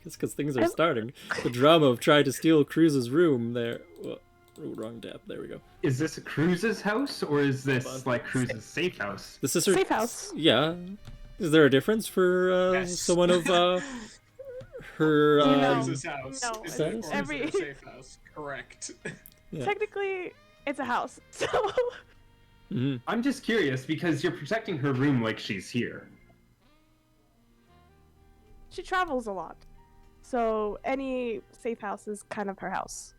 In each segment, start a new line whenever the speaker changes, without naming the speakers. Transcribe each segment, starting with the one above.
It's because things are starting. The drama of trying to steal Cruz's room there. Whoa, wrong tab. There we go.
Is this Cruz's house, or is this like Cruz's safe house?
This is her
Safe house.
Yeah. Is there a difference for
Yes.
someone of her
No.
Cruz's house.
No,
Is
status?
a safe house. Correct.
Yeah.
Technically, it's a house. So
Mhm.
I'm just curious because you're protecting her room like she's here.
she travels a lot. So any safe house is kind of her house.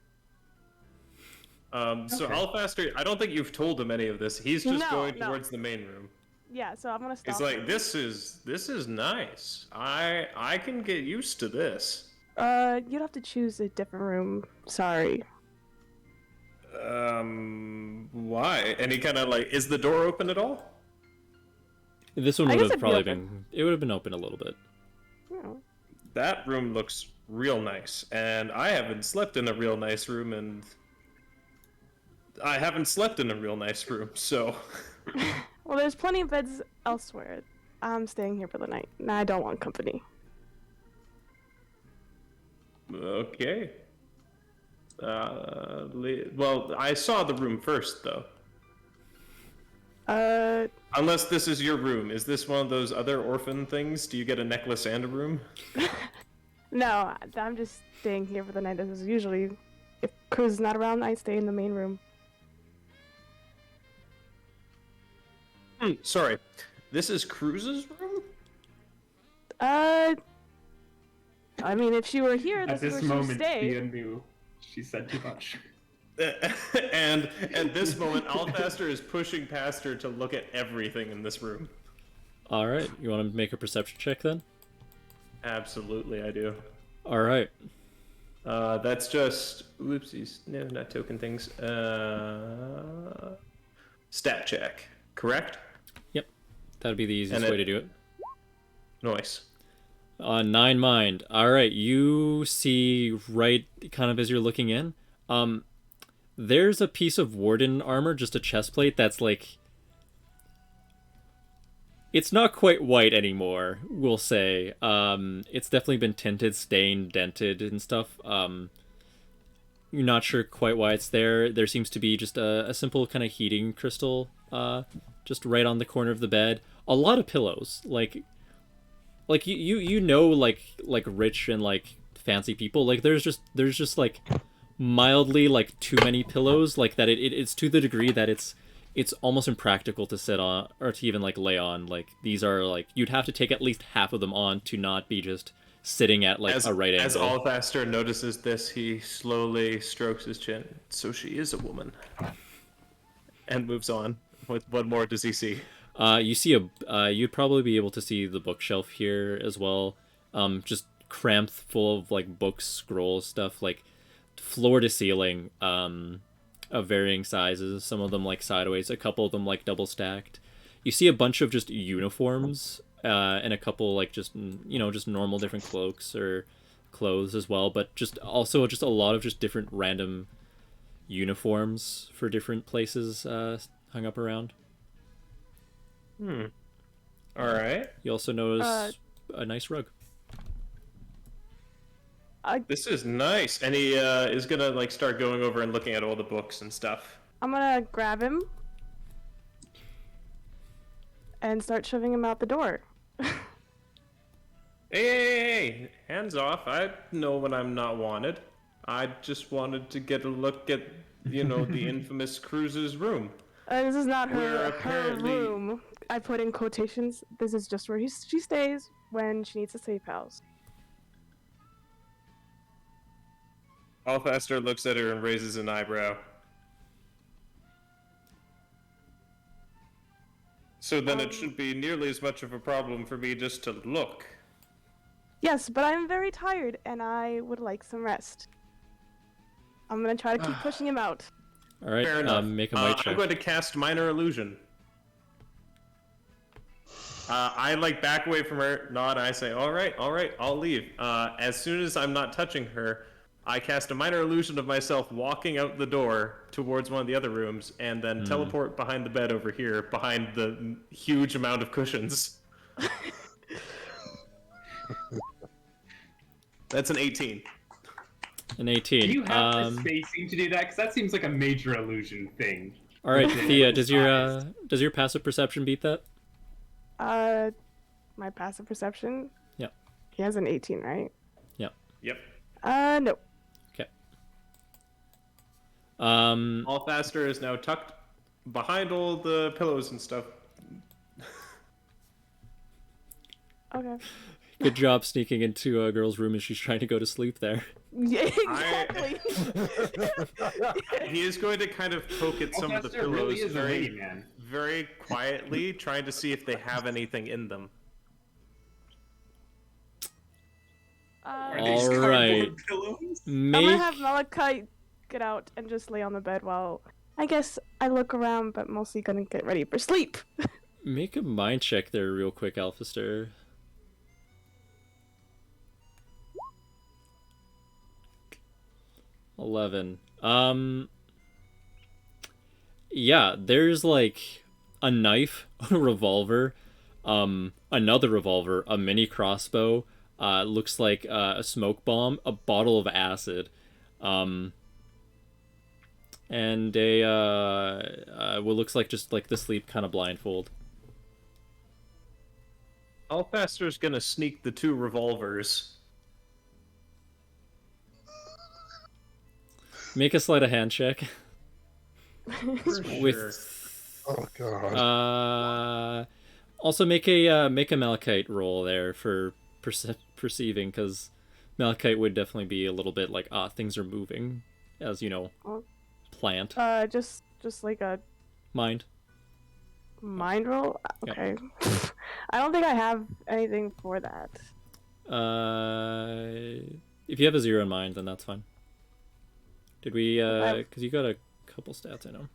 So Alfaster, I don't think you've told him any of this. He's just
No,
going
no.
towards the main room.
Yeah, so I'm gonna stop.
He's like, this is nice. I can get used to this.
You'd have to choose a different room. Sorry.
Why? And he kind of like, is the door open at all?
This one
I
would
guess
have
it'd be
probably
open.
been. It would have been open a little bit.
Oh.
That room looks real nice, and I haven't slept in a real nice room, and I haven't slept in a real nice room, so.
Well, there's plenty of beds elsewhere. I'm staying here for the night, and I don't want company.
Okay. Well, I saw the room first, though. Unless this is your room. Is this one of those other orphan things? Do you get a necklace and a room?
No, I'm just staying here for the night. This is usually, if Cruz is not around, I stay in the main room.
Sorry. This is Cruz's room?
I mean, if she were here,
At
this is
this
where she'd
moment,
stay.
Thea knew she said too much.
And at this moment, Alfaster is pushing past her to look at everything in this room.
All right, you want to make a perception check then?
Absolutely, I do.
All right.
That's just... Oopsies. No, not token things. Stat check. Correct?
Yep, that'd be the easiest
And
way to do it.
Nice.
9 mind. All right, you see right kind of as you're looking in. There's a piece of warden armor, just a chest plate that's like, it's not quite white anymore, we'll say. It's definitely been tinted, stained, dented, and stuff. You're not sure quite why it's there. There seems to be just a simple kind of heating crystal, just right on the corner of the bed. A lot of pillows, like you know, like rich and like fancy people, like there's just like mildly like too many pillows, like that it's to the degree that it's almost impractical to sit on or to even like lay on. Like these are like, you'd have to take at least half of them on to not be just sitting at like a right angle.
As Alfaster notices this, he slowly strokes his chin. So she is a woman. And moves on. What more does he see?
You see you'd probably be able to see the bookshelf here as well. Just cramped full of like books, scrolls, stuff, like floor to ceiling, of varying sizes. Some of them like sideways, a couple of them like double stacked. You see a bunch of just uniforms, and a couple like just, you know, just normal different cloaks or clothes as well, but just also just a lot of just different random uniforms for different places hung up around.
All right.
You also notice a nice rug.
This is nice. And he is gonna like start going over and looking at all the books and stuff.
I'm gonna grab him and start shoving him out the door.
Hey, hands off. I know when I'm not wanted. I just wanted to get a look at, you know, the infamous Cruz's room.
This is not
Where
her
apparently-
room. I put in quotations. This is just where she stays when she needs a safe house.
Alfaster looks at her and raises an eyebrow. So then it shouldn't be nearly as much of a problem for me just to look.
Yes, but I'm very tired and I would like some rest. I'm gonna try to keep pushing him out.
All right,
Fair enough.
make a might check.
I'm going to cast Minor Illusion. I like back away from her, nod, and I say, all right, I'll leave. As soon as I'm not touching her, I cast a Minor Illusion of myself walking out the door towards one of the other rooms, and then teleport behind the bed over here, behind the huge amount of cushions. That's an 18.
An 18.
Do you have the spacing to do that? Because that seems like a major illusion thing.
All right,
Within
Thea,
the
does your passive perception beat that?
My passive perception.
Yep.
He has an 18, right?
Yep.
No.
Okay.
All faster is now tucked behind all the pillows and stuff.
Okay.
Good job sneaking into a girl's room as she's trying to go to sleep there.
Yeah, exactly.
He is going to kind of poke at some of the
Professor
pillows
really is a lady, man.
very quietly, trying to see if they have anything in them.
Are these
All right.
cardboard pillows?
I'm gonna
Make
have Malachite get out and just lay on the bed while I guess I look around, but mostly gonna get ready for sleep.
make a mind check there real quick, Alphaster. $11. Yeah, there's like a knife, a revolver, another revolver, a mini crossbow, looks like a smoke bomb, a bottle of acid, and a what looks like just like the sleep kind of blindfold.
Alfaster's gonna sneak the 2 revolvers.
Make a sleight of hand check.
Sure.
With
Oh god.
also make a Malachite roll there for perceiving, because Malachite would definitely be a little bit like things are moving, as you know,
Oh.
plant
Just like a
mind.
mind roll.
Yep.
Okay. I don't think I have anything for that.
If you have a 0 in mind, then that's fine. Did we? Because you got a couple stats, I know.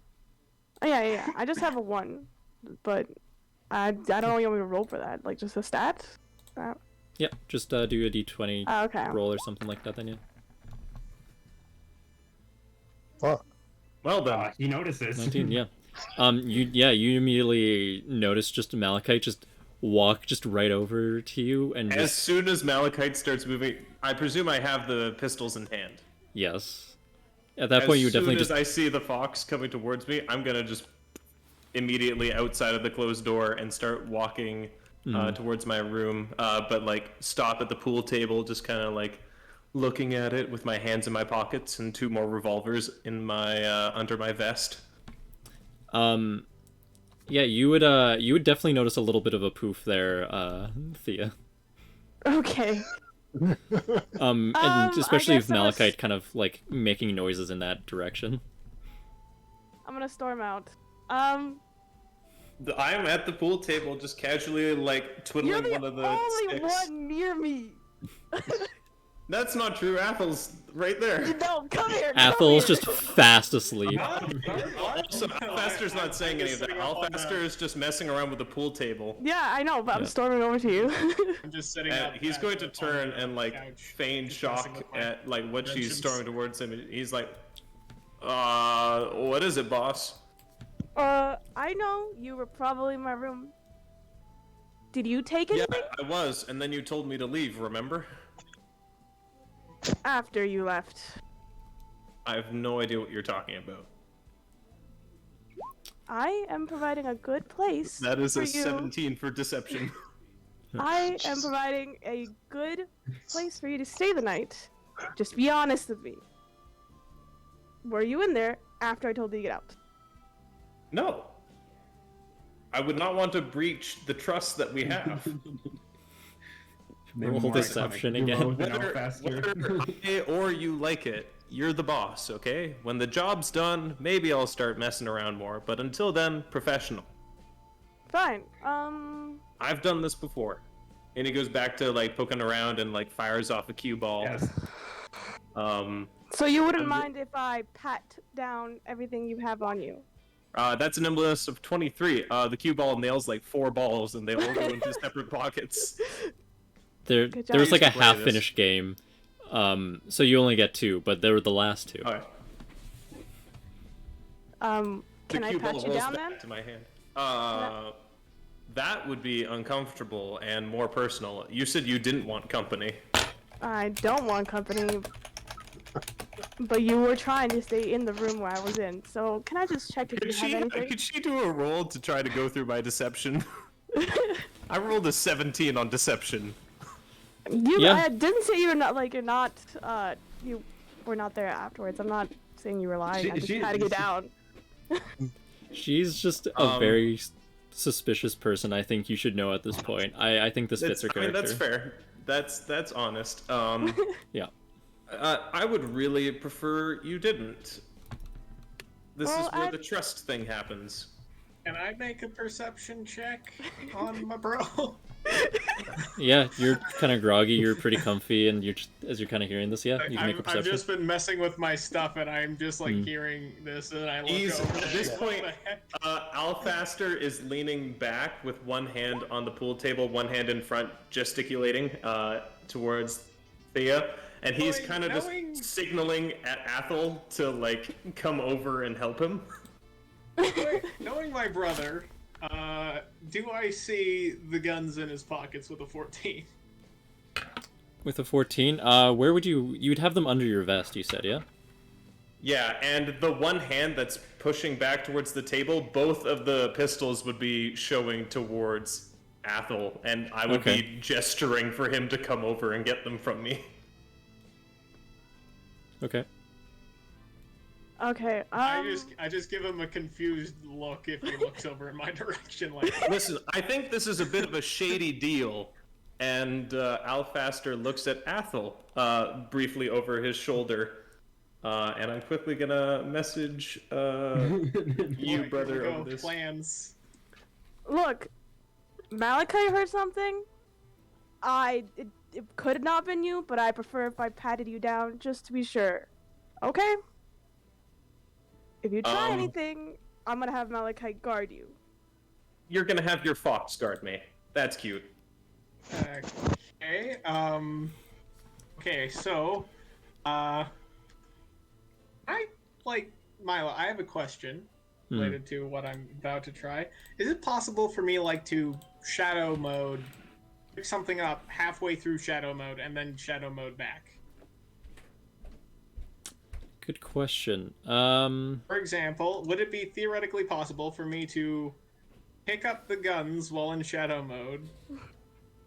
Oh, yeah. I just have a 1, but I don't know. You want me to roll for that? Like just a stat?
Yeah, just do a d20
Okay.
roll or something like that, then yeah.
Fuck.
Well done.
He notices.
19, yeah. You immediately notice just Malachite just walk just right over to you and
As
just
soon as Malachite starts moving, I presume I have the pistols in hand.
yes. At that point, you would definitely
As
just
soon as I see the fox coming towards me, I'm gonna just immediately outside of the closed door and start walking towards my room, but like stop at the pool table, just kind of like looking at it with my hands in my pockets and 2 more revolvers in my under my vest.
yeah, you would definitely notice a little bit of a poof there, Thea.
Okay.
And
I
especially
guess
with
I was-
Malachite kind of like making noises in that direction.
I'm gonna storm out.
I'm at the pool table, just casually like
You're
twiddling
the
one of the
only
sticks.
one near me.
That's not true. Athel's right there.
No, come here.
Athel's
come
just fast asleep.
Also, Alfaster's not saying any of that. Alfaster is just messing around with the pool table.
Yeah, I know, but I'm
Yeah.
storming over to you.
I'm just sitting
And
up.
he's going to
on
turn
the
and like
couch,
feign
just messing
shock
with my
at like what she's
inventions.
storming towards him. And he's like, what is it, boss?"
I know you were probably in my room. Did you take
Yeah,
anything
I was, and then you told me to leave. Remember?
after you left?
I have no idea what you're talking about.
I am providing a good place.
That is
for
a
you.
17 for deception.
I am providing a good place for you to stay the night. Just be honest with me. Were you in there after I told you to get out?
No. I would not want to breach the trust that we have.
Roll deception again.
Whether I or you like it, you're the boss, okay? When the job's done, maybe I'll start messing around more, but until then, professional.
Fine.
I've done this before. And he goes back to like poking around and like fires off a cue ball.
Yes.
So you wouldn't mind if I pat down everything you have on you?
That's an nimbleness of 23. The cue ball nails like 4 balls and they all go into separate pockets.
Good job.
There was like
I
a
used to play
half-finished game, so you only get 2, but they were the last 2.
Alright.
Can
The
I
cue
pat
ball
you
rolls
down
back
then?
to my hand. That would be uncomfortable and more personal. You said you didn't want company.
I don't want company, but you were trying to stay in the room where I was in. So can I just check if you have anything?
Could she do a roll to try to go through my deception? I rolled a 17 on deception.
I didn't say you were not there afterwards. I'm not saying you were lying. I just had to get down.
She's just a very suspicious person. I think you should know at this point. I think this fits her character.
I mean, that's fair. That's honest.
Yeah.
I would really prefer you didn't. This
Well,
is where the trust thing happens.
Can I make a perception check on my bro?
Yeah, you're kind of groggy. You're pretty comfy, and as you're kind of hearing this, yeah, you can make a perception.
I've just been messing with my stuff, and I'm just like hearing this, and I look over.
At this point, Alfaster is leaning back with one hand on the pool table, one hand in front, gesticulating towards Thea, and he's kind of just signaling at Athel to like come over and help him.
Knowing my brother, do I see the guns in his pockets with a 14?
With a 14, where would you'd have them under your vest, you said, yeah?
Yeah, and the one hand that's pushing back towards the table, both of the pistols would be showing towards Athel, and I would be gesturing for him to come over and get them from me.
Okay.
Okay.
I just give him a confused look if he looks over in my direction. Like,
listen, I think this is a bit of a shady deal, and Alfaster looks at Athel briefly over his shoulder, and I'm quickly gonna message you, brother, over this.
Plans.
Look, Malachi heard something. It could have not been you, but I prefer if I patted you down just to be sure. Okay? If you try anything, I'm gonna have Malachi guard you.
You're gonna have your fox guard me. That's cute.
Okay. Okay. So, I like Milo. I have a question related to what I'm about to try. Is it possible for me like to shadow mode, pick something up halfway through shadow mode, and then shadow mode back?
Good question.
For example, would it be theoretically possible for me to pick up the guns while in shadow mode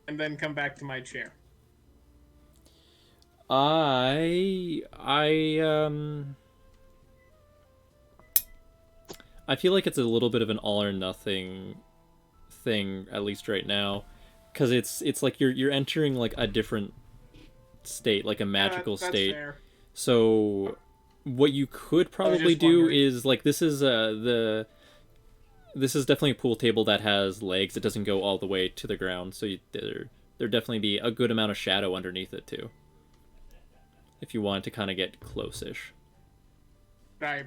and then come back to my chair?
I feel like it's a little bit of an all or nothing thing, at least right now, because it's like you're entering like a different state, like a magical state.
Fair.
So what you could probably do is like this is definitely a pool table that has legs. It doesn't go all the way to the ground, so there definitely be a good amount of shadow underneath it too. If you want to kind of get close-ish.
Could I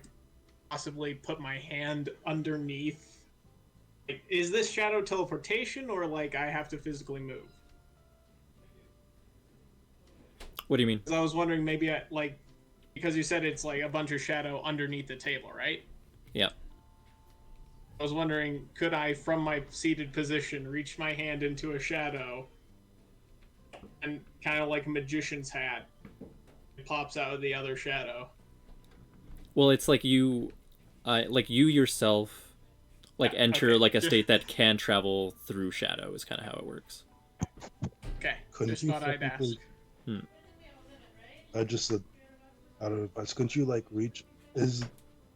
possibly put my hand underneath? Like, is this shadow teleportation, or like I have to physically move?
What do you mean?
Because I was wondering maybe because you said it's like a bunch of shadow underneath the table, right?
Yeah.
I was wondering, could I, from my seated position, reach my hand into a shadow and kind of like a magician's hat, it pops out of the other shadow?
Well, it's like you yourself, enter like a state that can travel through shadow is kind of how it works.
Okay,
Couldn't
just thought I'd ask.
I don't know, but couldn't you like reach? Is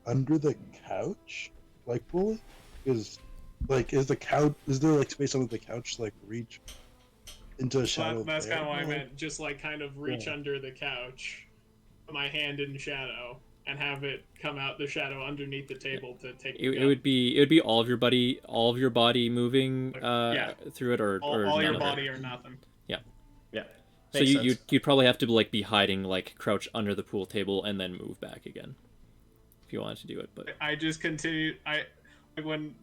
under the couch like fully? Is there like space under the couch to like reach into a shadow?
That's kind of what I meant. Just like kind of reach under the couch, put my hand in shadow, and have it come out the shadow underneath the table to take. It
would be all of your body moving through it, or
all your
none
body
of it.
or nothing.
Yeah.
So you'd probably have to like be hiding, like crouch under the pool table and then move back again, if you wanted to do it. But
I just continued. When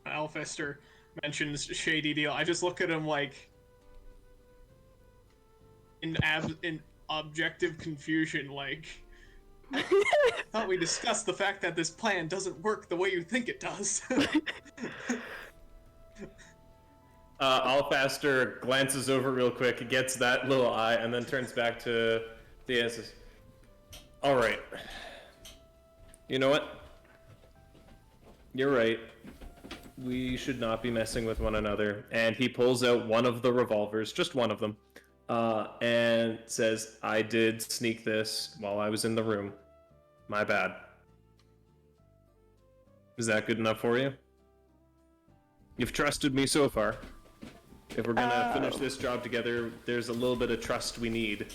Alfester mentions shady deal, I just look at him like in objective confusion, like I thought we discussed the fact that this plan doesn't work the way you think it does.
Alfaster glances over real quick, gets that little eye, and then turns back to the and says, "All right. You know what? You're right. We should not be messing with one another." And he pulls out one of the revolvers, just one of them, and says, "I did sneak this while I was in the room. My bad." Is that good enough for you? You've trusted me so far. If we're gonna finish this job together, there's a little bit of trust we need.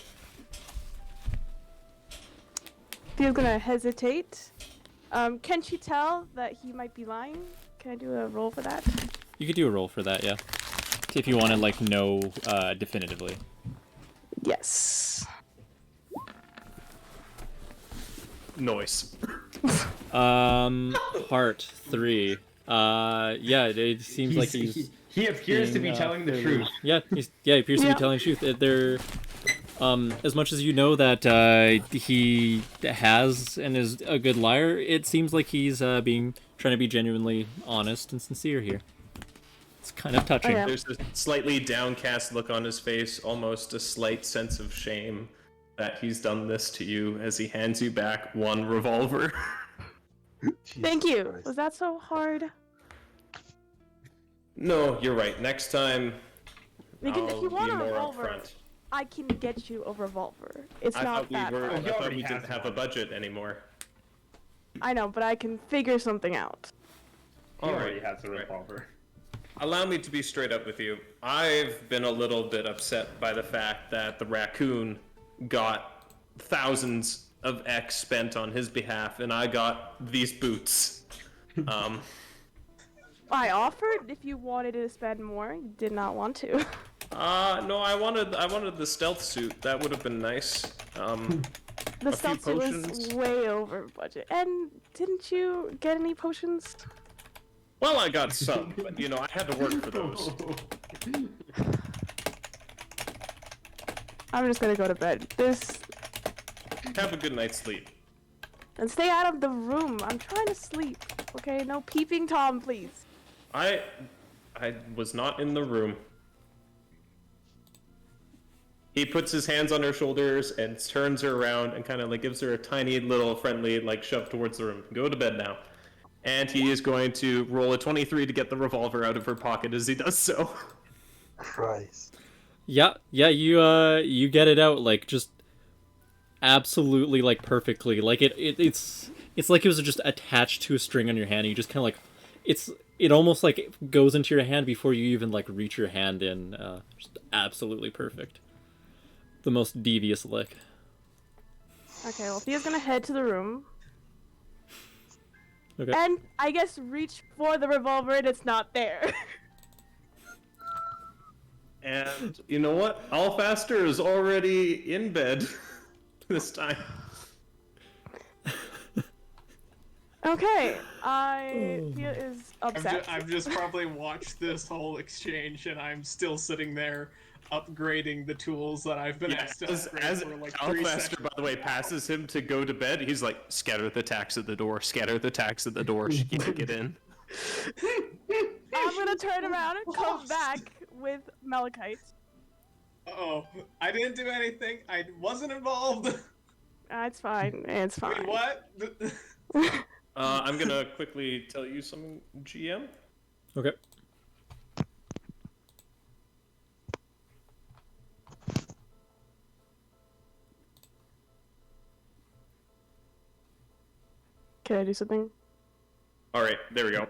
He's gonna hesitate. Can't you tell that he might be lying? Can I do a roll for that?
You could do a roll for that, yeah. If you want to like know definitively.
Yes.
Noise.
Heart 3. Yeah, it seems like he's.
He appears to be
being,
telling the
fairly-
truth.
Yeah, he appears to
Yeah.
be telling the truth. They're, as much as you know that he has and is a good liar, it seems like he's trying to be genuinely honest and sincere here. It's kind of touching.
Oh, yeah.
There's a slightly downcast look on his face, almost a slight sense of shame that he's done this to you as he hands you back one revolver.
Thank you.
Christ.
Was that so hard?
No, you're right. Next time,
Because if
I'll
you want
be
a
more
revolver,
upfront.
I can get you a revolver. It's
I
not
thought we
that
were.
hard.
I
He
thought
already
we didn't
has
have a
one.
budget anymore.
I know, but I can figure something out.
He already has a
Right.
revolver.
Allow me to be straight up with you. I've been a little bit upset by the fact that the raccoon got thousands of X spent on his behalf, and I got these boots.
I offered if you wanted to spend more. You did not want to.
No, I wanted the stealth suit. That would have been nice.
The
few
stealth suit was
potions.
way over budget. And didn't you get any potions?
Well, I got some, but you know, I had to work for those.
I'm just gonna go to bed.
Have a good night's sleep.
And stay out of the room. I'm trying to sleep. Okay, no peeping Tom, please.
I was not in the room. He puts his hands on her shoulders and turns her around and kind of like gives her a tiny little friendly like shove towards the room. Go to bed now. And he is going to roll a 23 to get the revolver out of her pocket as he does so.
Christ.
Yeah, you get it out like just absolutely like perfectly. Like it's like it was just attached to a string on your hand. And you just kind of like it almost like it goes into your hand before you even like reach your hand in. Just absolutely perfect. The most devious lick.
Okay, well, Thea's gonna head to the room.
Okay.
And I guess reach for the revolver and it's not there.
And you know what? Alfaster is already in bed this time.
Okay, Thea is upset.
I've just probably watched this whole exchange, and I'm still sitting there upgrading the tools that I've been asked to upgrade
As
for like 3
Alfaster,
seconds.
by the way, passes him to go to bed, he's like, scatter the tacks at the door, scatter the tacks at the door, she can't get in.
I'm gonna turn around and come back with Malachite.
Oh, I didn't do anything. I wasn't involved.
It's fine. It's fine.
Wait, what?
I'm gonna quickly tell you something, GM.
Okay.
Can I do something?
Alright, there we go.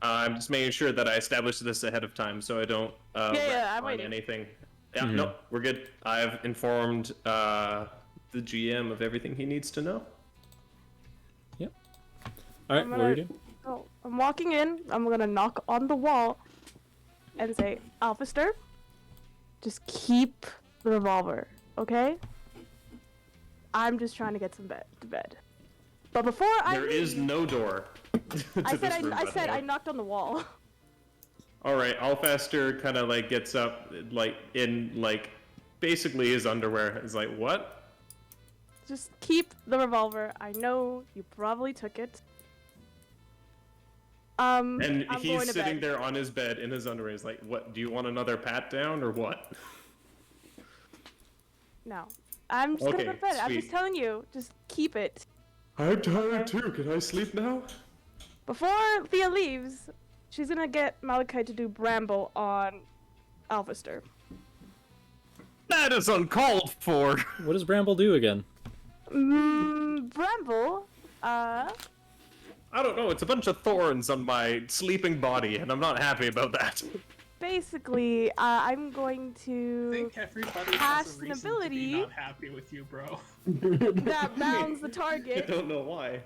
I'm just making sure that I establish this ahead of time so I don't
yeah, I'm
on
waiting.
anything. Yeah,
Mhm.
no, we're good. I've informed the GM of everything he needs to know.
All right.
I'm
What are you
gonna-
doing?
Oh, I'm walking in. I'm gonna knock on the wall and say, Alphaster, just keep the revolver, okay? I'm just trying to get to bed. But before I
There is
leave,
no door. to
I
this
said
room, by the way.
I knocked on the wall.
Alright, Alfaster kind of like gets up, like in like basically his underwear. Is like, what?
Just keep the revolver. I know you probably took it.
And
I'm going
he's
to
sitting
bed.
there on his bed in his underwear. He's like, "What? Do you want another pat down or what?"
No. I'm just gonna go
Okay,
to bed. I'm just
sweet.
telling you, just keep it.
I'm tired too. Can I sleep now?
Before Thea leaves, she's gonna get Malachi to do Bramble on Alvister.
That is uncalled for.
What does Bramble do again?
Bramble,
I don't know. It's a bunch of thorns on my sleeping body, and I'm not happy about that.
basically, I'm going
I
to
think everybody has
cast
a
an
reason
ability
to be not happy with you, bro.
that bounds the
I
target.
don't know why.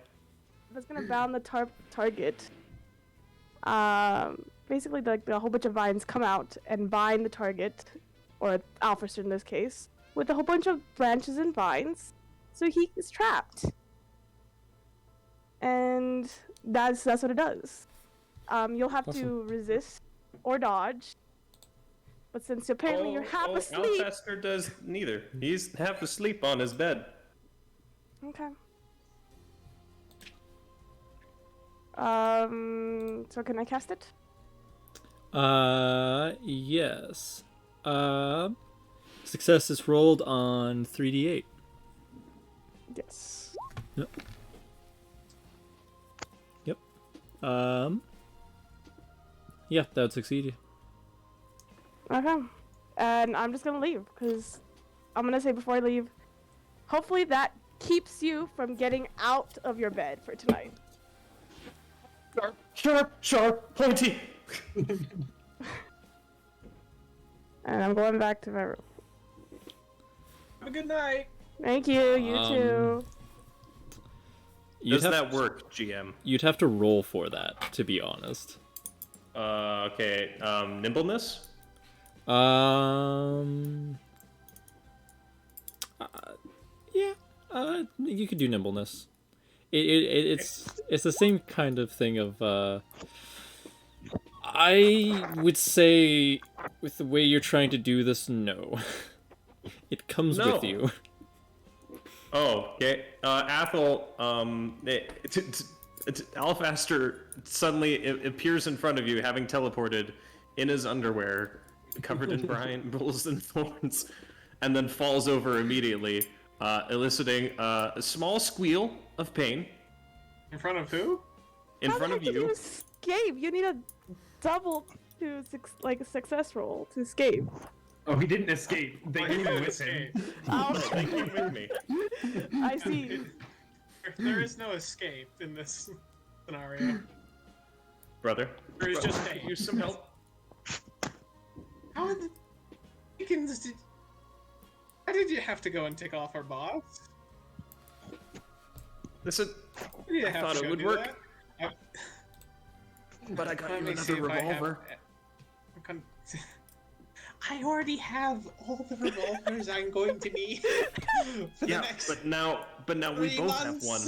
That's gonna bound the target. Basically, like a whole bunch of vines come out and bind the target, or Alfister in this case, with a whole bunch of branches and vines, so he is trapped. And that's what it does. You'll have to
Awesome.
resist or dodge. But since apparently you're half asleep.
Alfester does neither. He's half asleep on his bed.
Okay. So can I cast it?
Yes. Success is rolled on 3d8.
Yes.
Yep. Yeah, that would succeed you.
Okay. And I'm just gonna leave, because I'm gonna say before I leave, hopefully that keeps you from getting out of your bed for tonight.
Sharp, pointy.
And I'm going back to my room.
Have a good night.
Thank you, you too.
You'd
Does
have,
that work, GM?
you'd have to roll for that, to be honest.
Okay. Nimbleness.
Yeah. You could do nimbleness. It's the same kind of thing of. I would say, with the way you're trying to do this, no. It comes
No.
with you.
Oh, okay. Athel, Alfaster suddenly appears in front of you, having teleported in his underwear, covered in brambles and thorns, and then falls over immediately, eliciting a small squeal of pain
In front of who?
in
How
front
the
of
heck did you
you.
escape? You need a double to like a success roll to escape.
Oh, he didn't escape. They
Why
came
did you
with him.
escape?
No, they came with me.
I see.
There is no escape in this scenario.
Brother.
There is just pain.
Use some help.
How did the chickens did... Why did you have to go and take off our boss?
Listen,
Why did you
I
have
thought
to
it
go
would
do
work.
that?
but I got
Let
you
me see
another
if I have-
revolver.
I already have all the revolvers I'm going to need for the
Yeah,
next
but now we
3
both have
months.
one.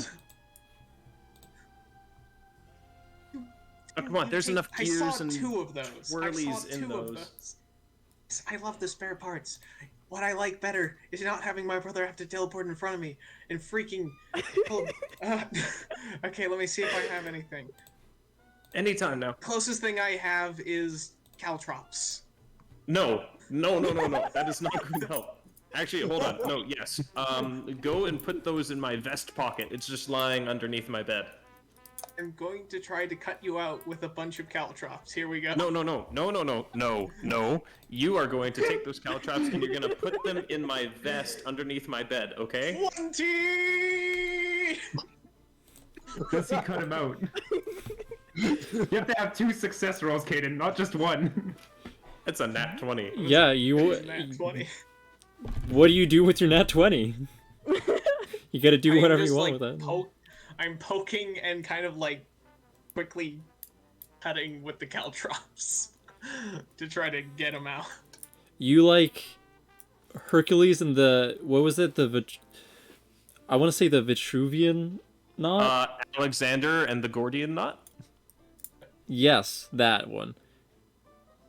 Oh, come on, there's enough
I
gears
saw
and
2 of those.
whirlies
I saw
in
2 of
those.
I love the spare parts. What I like better is not having my brother have to teleport in front of me and freaking. Okay, let me see if I have anything.
Anytime now.
Closest thing I have is caltrops.
No. That is not going to help. Actually, hold on. No, yes. Go and put those in my vest pocket. It's just lying underneath my bed.
I'm going to try to cut you out with a bunch of caltrops. Here we go.
No. You are going to take those caltrops and you're going to put them in my vest underneath my bed, okay?
20!
Does he cut him out? You have to have 2 success rolls, Caden, not just 1.
It's a nat 20.
Yeah, you.
Nat 20.
What do you do with your nat 20? You gotta do
I'm
whatever
just,
you want
like,
with it.
I'm poking and kind of like quickly cutting with the caltrops to try to get him out.
You like Hercules and the what was it? I want to say the Vitruvian knot.
Alexander and the Gordian knot?
Yes, that one.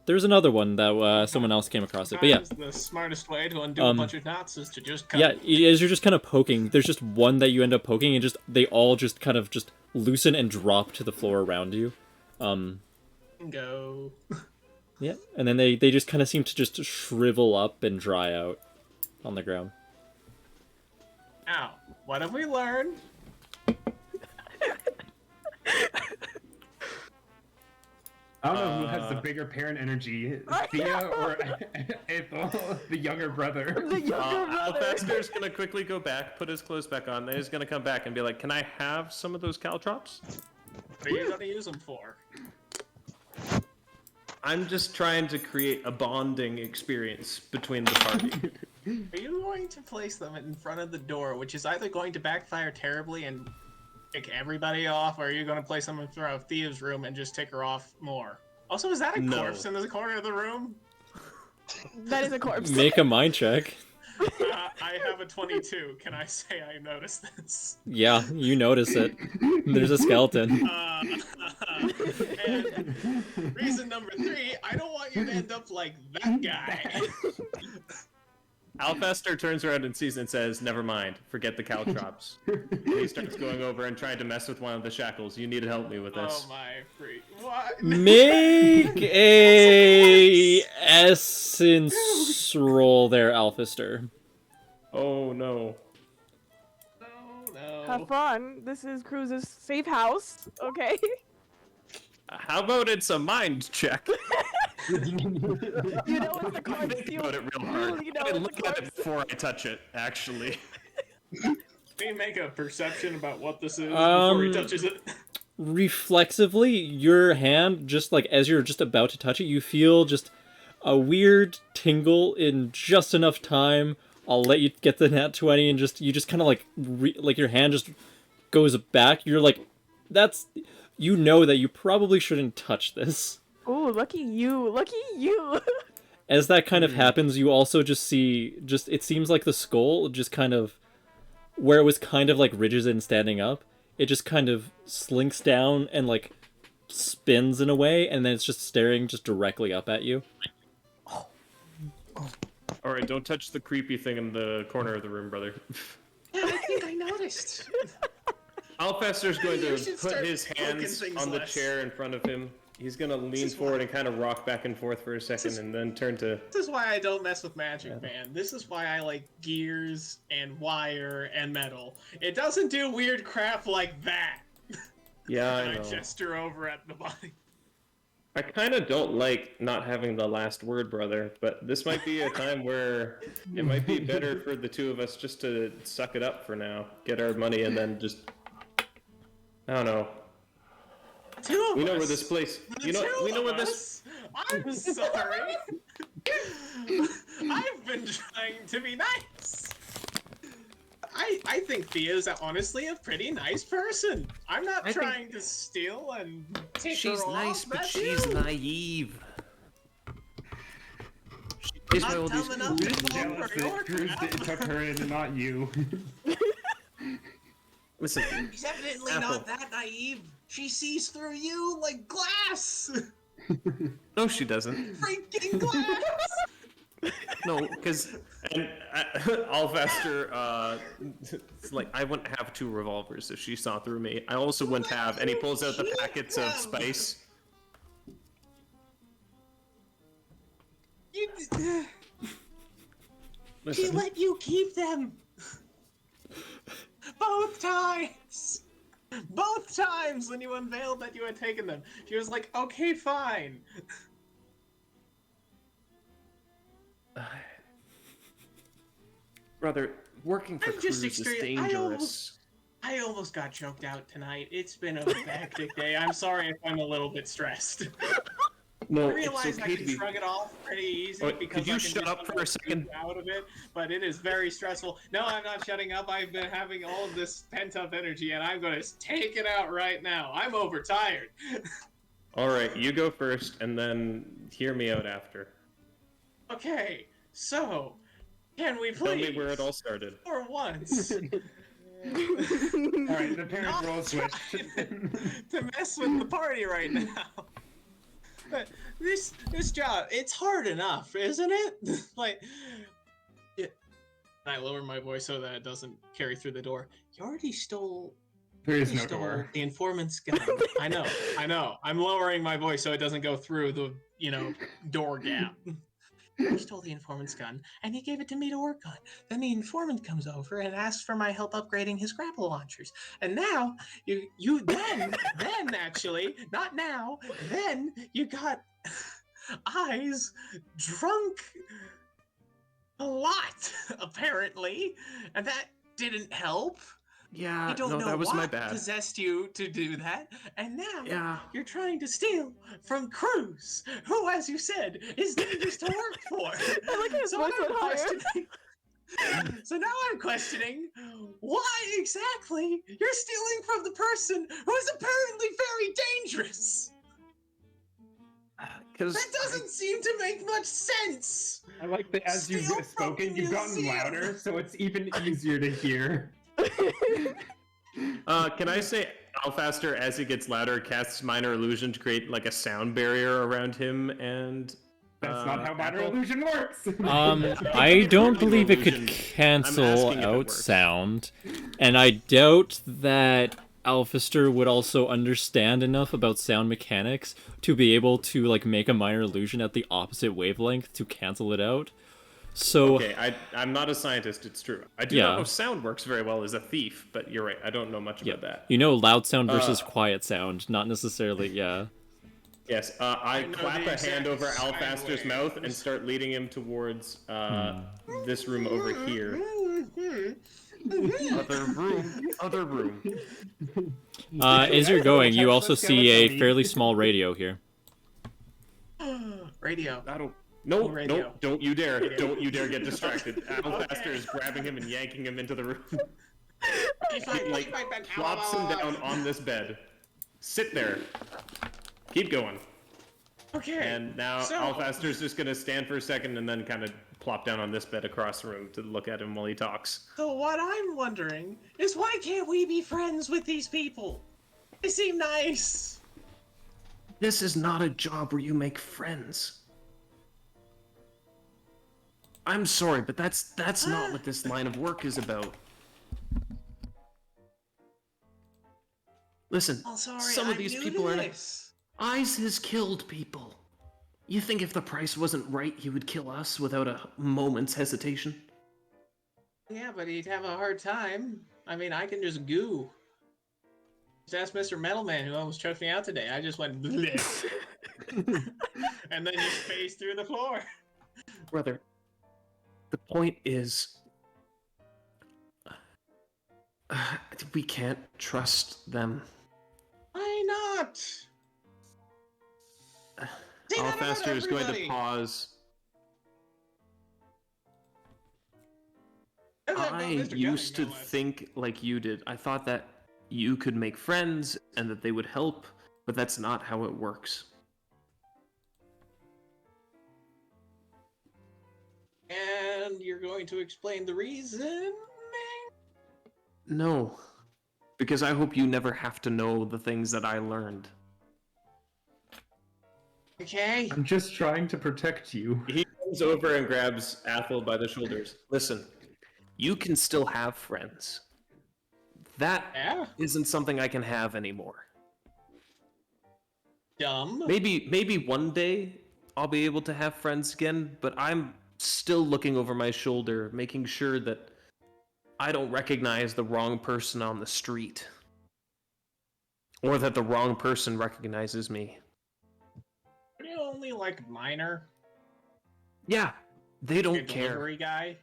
There's another one that someone else came across it, but yeah.
Sometimes the smartest way to undo a bunch of knots is to just cut.
Yeah, as you're just kind of poking, there's just one that you end up poking, and they all just kind of just loosen and drop to the floor around you.
Go.
Yeah, and then they just kind of seem to just shrivel up and dry out on the ground.
Now, what have we learned?
I don't know who has the bigger parent energy, Thea or Ethel, the younger brother.
The younger brother.
Alfester's gonna quickly go back, put his clothes back on, then he's gonna come back and be like, "Can I have some of those caltrops?"
What are you gonna use them for?
I'm just trying to create a bonding experience between the party.
Are you going to place them in front of the door, which is either going to backfire terribly and kick everybody off, or are you going to place them in front of Thea's room and just tick her off more? Also, is that a
No.
corpse in the corner of the room?
That is a corpse.
Make a mind check.
I have a 22. Can I say I noticed this?
Yeah, you notice it. There's a skeleton.
And reason number 3, I don't want you to end up like that guy.
Alfester turns around and sees and says, "Never mind, forget the caltrops." And he starts going over and trying to mess with one of the shackles. You need to help me with this.
Oh my freak. What?
Make a essence roll there, Alfister.
Oh no.
No.
Have fun. This is Cruz's safe house. Okay.
How about it's a mind check?
You know what's the corpse?
Think about it real hard.
You know
I
what's
look
the
at it
corpse?
before I touch it, actually.
Can you make a perception about what this is before he touches it?
Reflexively, your hand, just like as you're just about to touch it, you feel just a weird tingle in just enough time. I'll let you get the nat 20 and you just kind of like, like your hand just goes back. You're like, you know that you probably shouldn't touch this.
Ooh, lucky you. Lucky you.
As that kind of happens, you also just see, it seems like the skull just kind of, where it was kind of like rigid and standing up, it just kind of slinks down and like spins in a way, and then it's just staring just directly up at you.
Alright, don't touch the creepy thing in the corner of the room, brother.
Yeah, I think I noticed.
Alfester's going
You
to
should
put
start
his hands
poking things
on the
less.
chair in front of him. He's gonna lean
is
forward
why-
and kind of rock back and forth for a second and then turn to...
This is why I don't mess with magic, man. This is why I like gears and wire and metal. It doesn't do weird crap like that.
Yeah, I
And I
know.
gesture over at the body.
I kind of don't like not having the last word, brother, but this might be a time where it might be better for the two of us just to suck it up for now, get our money, and then just... I don't know.
Two of
We know
us.
where this place... You know,
Two
we know
of
where this...
us? I'm sorry. I've been trying to be nice. I think Thea's honestly a pretty nice person. I'm not trying to steal and take
She's
her
nice,
off.
but
That's
she's
you.
naive. She plays by all
Not
these...
dumb enough
Cruz
to
is
fall
jealous
for your
that Cruz
crap.
took her in and not you.
Listen,
She's evidently
Apple.
not that naive. She sees through you like glass.
no, she doesn't.
Freaking glass.
No, because and Alfester, it's like I wouldn't have 2 revolvers if she saw through me. I also wouldn't have. And he pulls out the packets of spice.
She
Listen,
let you keep them. Both times. Both times when you unveiled that you had taken them. She was like, okay, fine.
brother, working for
I'm just
Cruz is
extreme-
dangerous.
I almost got choked out tonight. It's been a hectic day. I'm sorry if I'm a little bit stressed.
No,
I realize
it's
I
okay
can
to be.
shrug it off pretty easy
Wait,
because
could you
I can
shut
just
up for a second?
out of it, but it is very stressful. No, I'm not shutting up. I've been having all of this pent-up energy, and I'm going to take it out right now. I'm overtired.
All right, you go first, and then hear me out after.
Okay, so can we
Tell
please,
me where it all started.
for once,
Alright, the parent
not
role switch.
try to mess with the party right now? But this job, it's hard enough, isn't it? Like, yeah. I lower my voice so that it doesn't carry through the door. You already stole
There is
You
no
stole
door.
the informant's gun. I know. I'm lowering my voice so it doesn't go through the, door gap. You stole the informant's gun, and he gave it to me to work on. Then the informant comes over and asks for my help upgrading his grapple launchers. And now, then actually, not now, then you got eyes drunk a lot, apparently. And that didn't help.
Yeah,
I don't know
that was
what
my bad.
possessed you to do that, and now
Yeah.
you're trying to steal from Cruz, who, as you said, is dangerous to work for.
I like his voice went higher.
So now I'm questioning why exactly you're stealing from the person who is apparently very dangerous.
Because
That doesn't seem to make much sense.
I like that as you've
Steal from
spoken,
the
you've gotten
museum.
louder, so it's even easier to hear.
Can I say Alfaster, as he gets louder, casts minor illusion to create like a sound barrier around him and.
That's not how minor
Apple?
illusion works.
I don't believe it could
Illusion.
cancel
I'm asking if it
out
works.
sound, and I doubt that Alfister would also understand enough about sound mechanics to be able to like make a minor illusion at the opposite wavelength to cancel it out. So
Okay, I'm not a scientist, it's true. I do
Yeah.
not know if sound works very well as a thief, but you're right, I don't know much about that.
you know, loud sound versus quiet sound, not necessarily. Yeah.
Yes, I
know
clap
the
a hand
exact
over
sine
Alfaster's
waves.
mouth and start leading him towards this room over here. Other room.
As you're going, you
Touch
also
the
see a
skeleton.
fairly small radio here.
Radio.
No,
Radio.
don't you dare. Don't you dare get distracted. Alfaster is grabbing him and yanking him into the room. He plops him down on this bed. Sit there. Keep going.
Okay.
And now
So-
Alfaster's just gonna stand for a second and then kind of plop down on this bed across the room to look at him while he talks.
So what I'm wondering is why can't we be friends with these people? They seem nice.
This is not a job where you make friends. I'm sorry, but that's not what this line of work is about. Listen,
Oh, sorry.
some of
I'm
these
new
people
to
are
this.
Eyes has killed people. You think if the price wasn't right, he would kill us without a moment's hesitation?
Yeah, but he'd have a hard time. I mean, I can just goo. Just ask Mr. Metalman, who almost choked me out today. I just went bleh. And then you spaced through the floor.
Brother, the point is... we can't trust them.
Why not? See, not about
Alfaster is going to
everybody.
pause.
About
I
Mr.
used to
Gunning, no less.
think like you did. I thought that you could make friends and that they would help, but that's not how it works.
And you're going to explain the reason?
No, because I hope you never have to know the things that I learned.
Okay.
I'm just trying to protect you.
He comes over and grabs Athel by the shoulders. Listen, you can still have friends. That
Yeah.
isn't something I can have anymore.
Dumb.
Maybe one day I'll be able to have friends again, but I'm still looking over my shoulder, making sure that I don't recognize the wrong person on the street. Or that the wrong person recognizes me.
Are you only like minor?
Yeah, they
A
don't care.
delivery guy?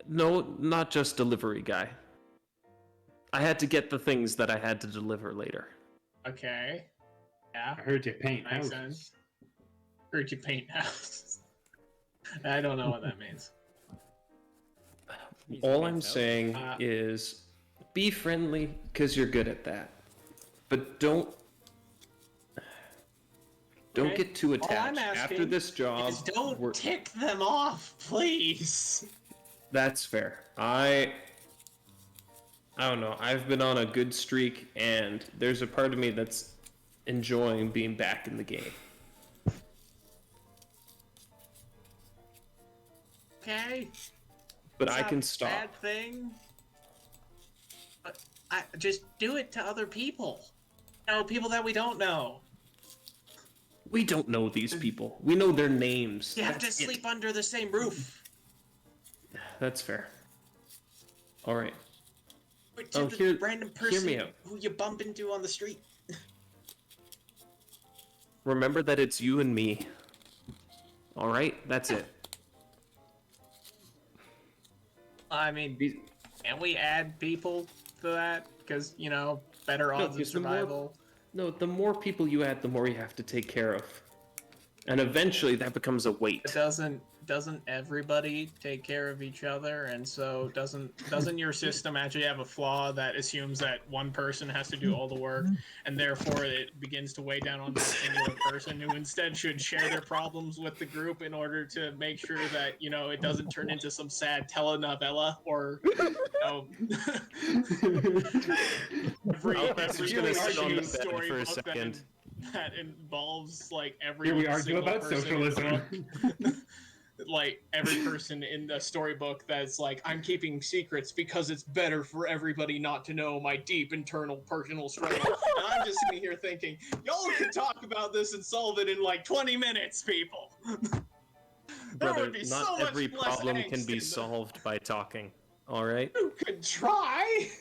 No, not just delivery guy. I had to get the things that I had to deliver later.
Okay. Yeah.
I heard you paint
Makes
houses.
sense. Heard you paint houses. I don't know what that means.
All I'm saying
Uh,
is be friendly because you're good at that. But don't
Okay.
get too
All I'm
attached. After
asking
this job,
Just don't
we're-
tick them off, please.
That's fair. I don't know. I've been on a good streak, and there's a part of me that's enjoying being back in the game.
Okay.
But
It's
I
not
can
a
stop.
Bad thing. But just do it to other people. You know, people that we don't know.
We don't know these people. We know their names.
You have to sleep under the same roof.
That's fair. All right.
Or to the random person
hear me out.
who you bump into on the street.
Remember that it's you and me. All right? That's it.
I mean, can we add people to that? Because, you know, better odds of survival.
The more people you add, the more you have to take care of. And eventually that becomes a weight.
Doesn't everybody take care of each other? And so doesn't your system actually have a flaw that assumes that one person has to do all the work, and therefore it begins to weigh down on that singular person who instead should share their problems with the group in order to make sure that, you know, it doesn't turn into some sad telenovela or, you know, every story
for a second.
that involves like every
Here we argue
single
about
person
socialism.
in the book. Like every person in the storybook that's like, I'm keeping secrets because it's better for everybody not to know my deep internal personal struggle. And I'm just sitting here thinking, y'all can talk about this and solve it in like 20 minutes, people.
Brother, not every problem can be solved by talking. All right?
You could try.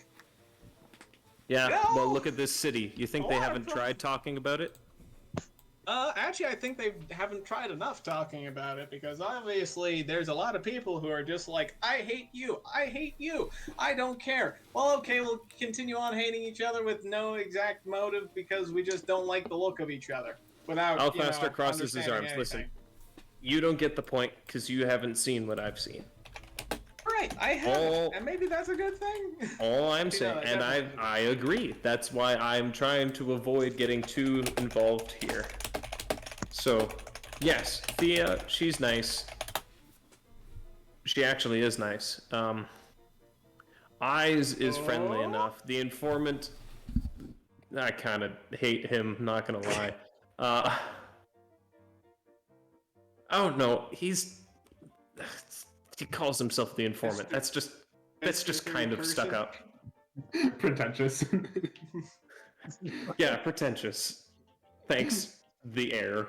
Yeah,
No.
well, look at this city. You think they haven't tried talking about it?
Actually, I think they haven't tried enough talking about it, because obviously there's a lot of people who are just like, I hate you, I don't care. Well, okay, we'll continue on hating each other with no exact motive because we just don't like the look of each other. Without,
Alfaster crosses his arms.
anything.
Listen, you don't get the point because you haven't seen what I've seen.
Right, I haven't, and maybe that's a good thing.
All I'm saying, and I agree. That's why I'm trying to avoid getting too involved here. So, yes, Thea, she's nice. She actually is nice. Eyes is friendly enough. The informant, I kind of hate him, not gonna lie. I don't know, he calls himself the informant. That's just kind of stuck up.
Pretentious.
Yeah, pretentious. Thanks, the air.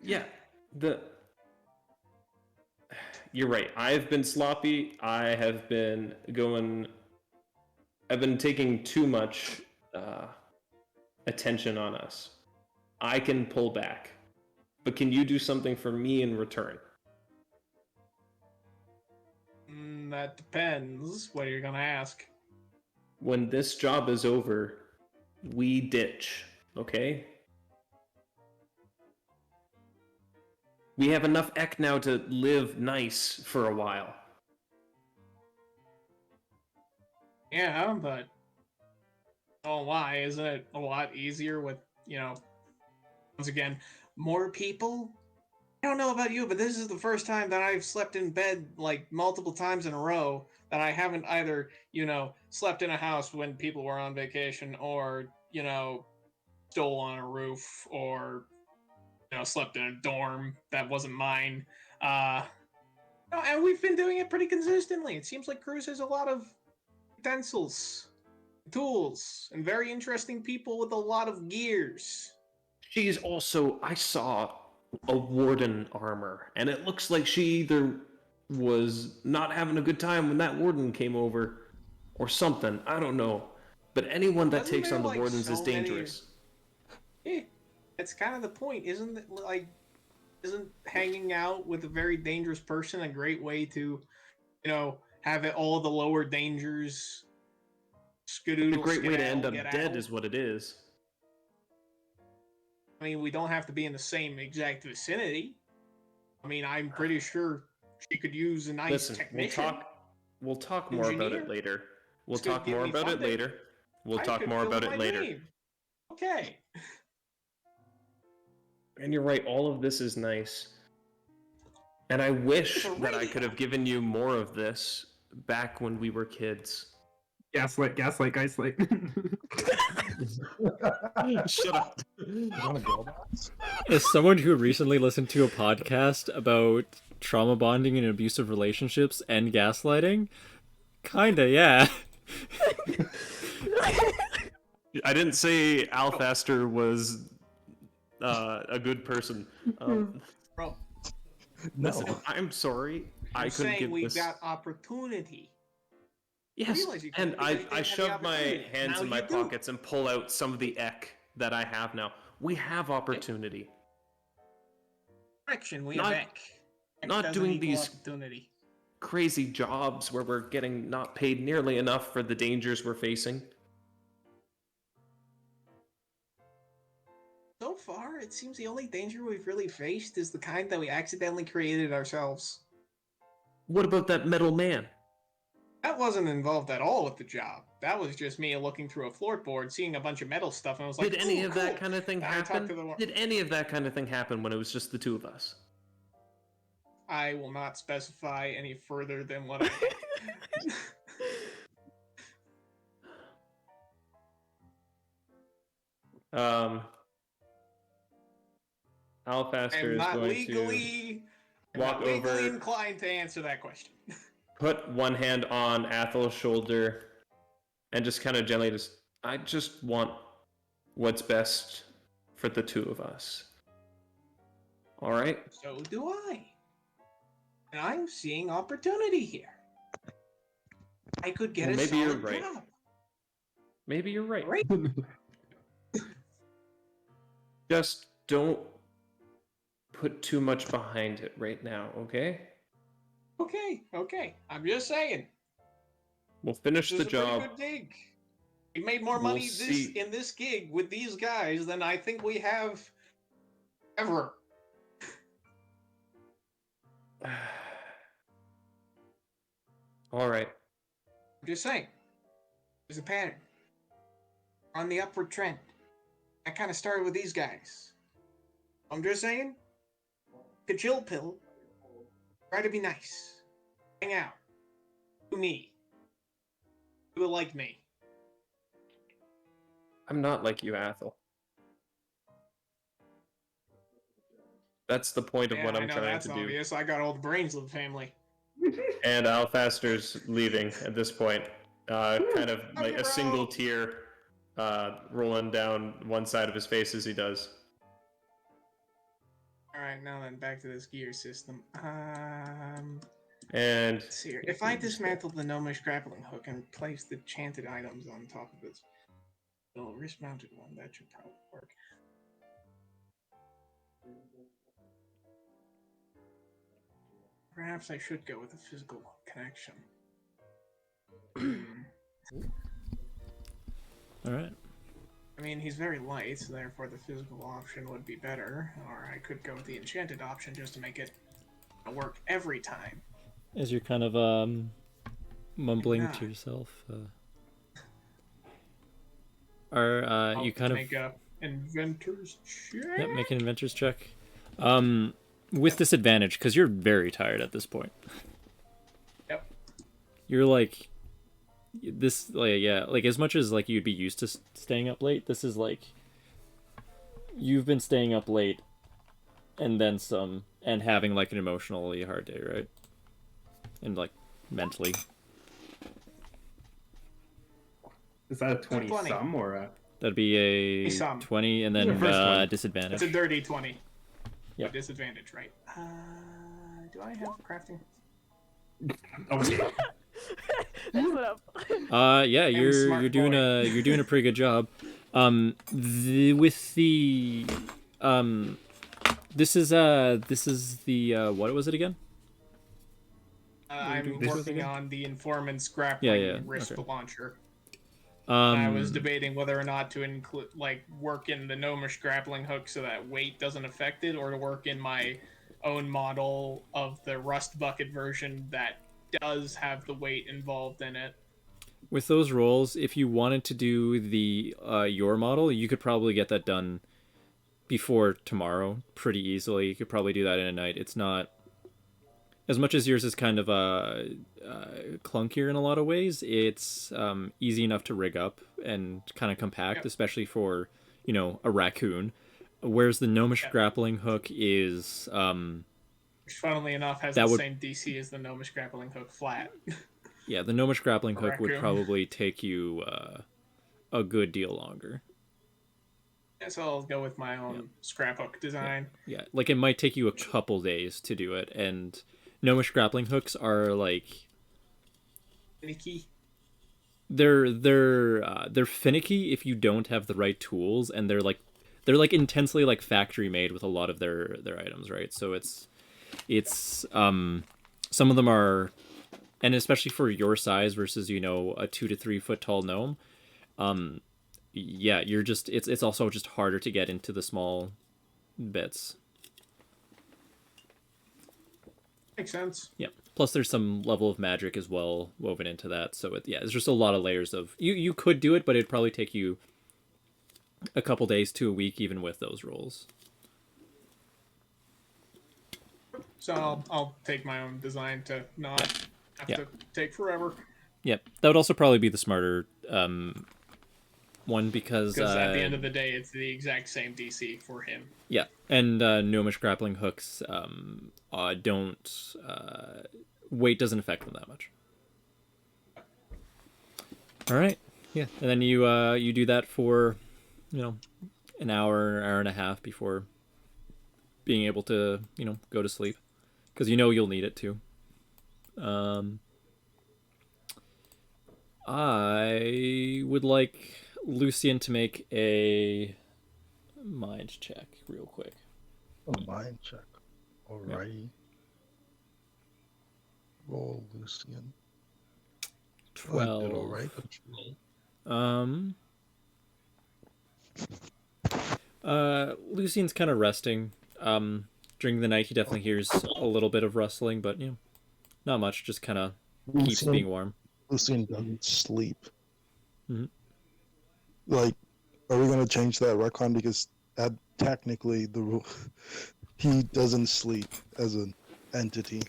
Yeah, you're right. I've been sloppy. I've been taking too much attention on us. I can pull back. But can you do something for me in return?
That depends what you're gonna ask.
When this job is over, we ditch, okay? We have enough ek now to live nice for a while.
Yeah, but oh, why isn't it a lot easier with, you know, once again, more people? I don't know about you, but this is the first time that I've slept in bed like multiple times in a row that I haven't either, you know, slept in a house when people were on vacation, or, you know, stole on a roof, or, you know, slept in a dorm that wasn't mine. And we've been doing it pretty consistently. It seems like Cruz has a lot of utensils, tools, and very interesting people with a lot of gears.
She's also, I saw a warden armor, and it looks like she either was not having a good time when that warden came over, or something. I don't know. But anyone that takes on the wardens is dangerous.
It's kind of the point, isn't hanging out with a very dangerous person a great way to, you know, have it all the lower dangers
A great way to end up dead is what it is.
I mean, we don't have to be in the same exact vicinity. I mean, I'm pretty sure she could use a nice technician.
We'll talk more about it later. We'll talk more about it later.
Okay.
And you're right, all of this is nice. And I wish that I could have given you more of this back when we were kids.
Gaslight, gaslight.
Shut up.
As someone who recently listened to a podcast about trauma bonding and abusive relationships and gaslighting, kinda, yeah.
I didn't say Alfaster was a good person.
Bro,
No.
Listen, I'm sorry. I
I'm
couldn't
saying
give
we
this.
got opportunity.
Yes,
realize you
and
couldn't because you didn't
I
have the
shove my
opportunity.
hands
Now
in my
you do.
pockets and pull out some of the ek that I have now. We have opportunity.
Correction, we
Not-
have Ek. Ek
not
doesn't
doing
equal
these-
opportunity.
Crazy jobs where we're getting not paid nearly enough for the dangers we're facing.
So far, it seems the only danger we've really faced is the kind that we accidentally created ourselves.
What about that metal man?
That wasn't involved at all with the job. That was just me looking through a floorboard, seeing a bunch of metal stuff, and I was like,
Did any
"Ooh,
of
cool."
that kind of thing
And I talked
happen?
to the-
Did any of that kind of thing happen when it was just the two of us?
I will not specify any further than what I.
Alfaster
I'm
is
not
going
legally,
to walk
I'm not legally
over,
inclined to answer that question.
put one hand on Athel's shoulder, and just kind of gently I just want what's best for the two of us. All right?
So do I. And I'm seeing opportunity here. I could get
Well,
a
maybe you're
solid
right.
job.
Maybe you're right.
Right?
Just don't put too much behind it right now, okay?
Okay. I'm just saying.
We'll finish
This
the
is a pretty
job.
good gig. We made more
We'll
money
see.
in this gig with these guys than I think we have ever.
All right.
I'm just saying. There's a pattern. We're on the upward trend. I kind of started with these guys. I'm just saying. The chill pill. Try to be nice. Hang out. Do me. You will like me.
I'm not like you, Athel. That's the point of what I'm
I know
trying
that's
to do.
obvious. I got all the brains of the family.
And Alfaster's leaving at this point. Kind of like
Okay,
a
bro.
single tear rolling down one side of his face as he does.
Alright, now then, back to this gear system.
And
Let's see here. If I dismantle the gnomish grappling hook and place the enchanted items on top of it, the wrist-mounted one, that should probably work. Perhaps I should go with a physical connection.
All right.
I mean, he's very light, so therefore the physical option would be better. Or I could go with the enchanted option just to make it work every time.
As you're kind of mumbling
Nah.
to yourself, you
I'll
kind of
make a inventor's check.
Yep, make an inventor's check. With disadvantage because you're very tired at this point.
Yep.
You're like this, like as much as like you'd be used to staying up late. This is like you've been staying up late, and then some, and having like an emotionally hard day, right? And like mentally.
Is that a 20
20.
sum or a?
That'd be a
Some.
20, and then
The first one.
disadvantage.
It's a dirty 20.
Yeah.
With disadvantage, right? Do I have crafting?
Oh, yeah.
That's what up.
Yeah,
a
you're
smart
doing
boy.
you're doing a pretty good job. With the this is the what was it again?
I'm
this
working
again?
on the informant's grappling
Yeah,
wrist
okay.
launcher. I was
Um,
debating whether or not to include, like, work in the gnomish grappling hook so that weight doesn't affect it, or to work in my own model of the rust bucket version that does have the weight involved in it.
with those rolls, if you wanted to do the your model, you could probably get that done before tomorrow pretty easily. You could probably do that in a night. It's not as much as yours is kind of clunkier in a lot of ways. It's easy enough to rig up and kind of compact,
Yep.
especially for a raccoon. Whereas the gnomish
Yep.
grappling hook is
Which, funnily enough, has
That
the
would-
same DC as the gnomish grappling hook flat.
Yeah, the gnomish grappling hook would
Raccoon.
probably take you a good deal longer.
So I'll go with my own scrapbook design.
Yeah, like it might take you a couple days to do it, and gnomish grappling hooks are like
Finicky.
they're finicky if you don't have the right tools, and they're like intensely like factory made with a lot of their items, right? So it's some of them are, and especially for your size versus a 2 to 3 foot tall gnome, yeah, you're just it's also just harder to get into the small bits.
Makes sense.
Yeah. Plus, there's some level of magic as well woven into that. So it's just a lot of layers of you could do it, but it'd probably take you a couple days to a week, even with those rolls.
So I'll take my own design to not have to take forever.
Yep, that would also probably be the smarter one because
At the end of the day, it's the exact same DC for him.
yeah, and gnomish grappling hooks don't weight doesn't affect them that much. All right, yeah, and then you do that for an hour and a half before being able to go to sleep, because you'll need it too. I would like Lucian to make a mind check real quick.
A mind check. Alrighty. Roll, Lucian.
12.
I did alright.
Lucian's kind of resting. During the night he definitely hears a little bit of rustling, but not much, just kind of keeps being warm.
Lucian doesn't sleep.
Mhm.
Like, are we gonna change that retcon, because technically the rule he doesn't sleep as an entity.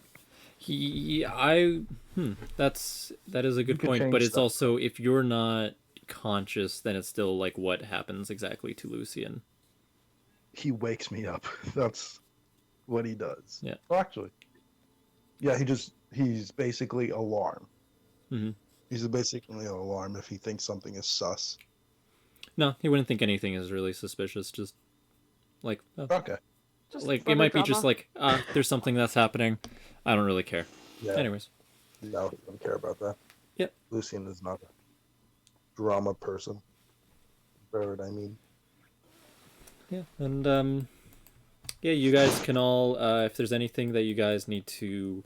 That is a good
could
point, but
change
it's
that.
also, if you're not conscious, then it's still like what happens exactly to Lucian.
He wakes me up. That's what he does.
Yeah.
Well, actually, yeah, he's basically alarm.
Mm-hmm.
He's basically an alarm if he thinks something is sus.
No, he wouldn't think anything is really suspicious. Just like,
Okay.
Just
like it
further
might be
drama.
just like, there's something that's happening. I don't really care.
Yeah.
Anyways,
No, he don't care about that.
Yep.
Lucian is not a drama person. Bird, I mean.
yeah, and yeah, you guys can all, if there's anything that you guys need to,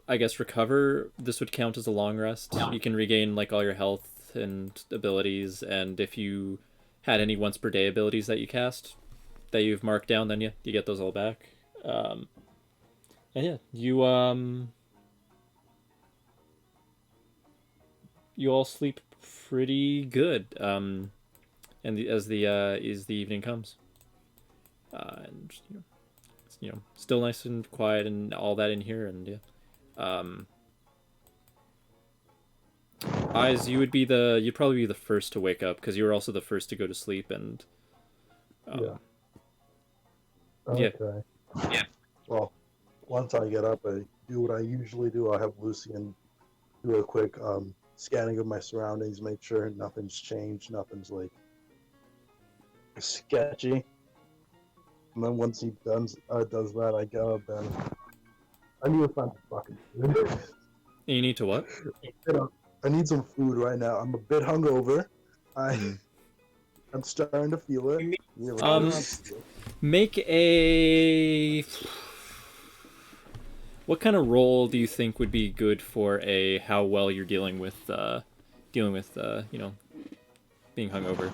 I guess, recover, this would count as a long rest. You can regain like all your health and abilities, and if you had any once per day abilities that you cast that you've marked down, then you get those all back. And yeah, you all sleep pretty good. And as the evening comes, and it's, still nice and quiet and all that in here, and yeah. Eyes, you'd probably be the first to wake up, because you were also the first to go to sleep, and
Yeah.
Yeah.
Okay. Yeah. Well, once I get up, I do what I usually do. I have Lucian do a quick scanning of my surroundings, make sure nothing's changed, nothing's like sketchy. And then once he does that, I get up and I need to find some fucking food.
you need to what?
I need some food right now. I'm a bit hungover. I'm starting to feel it.
Make a. What kind of role do you think would be good for a how well you're dealing with being hungover?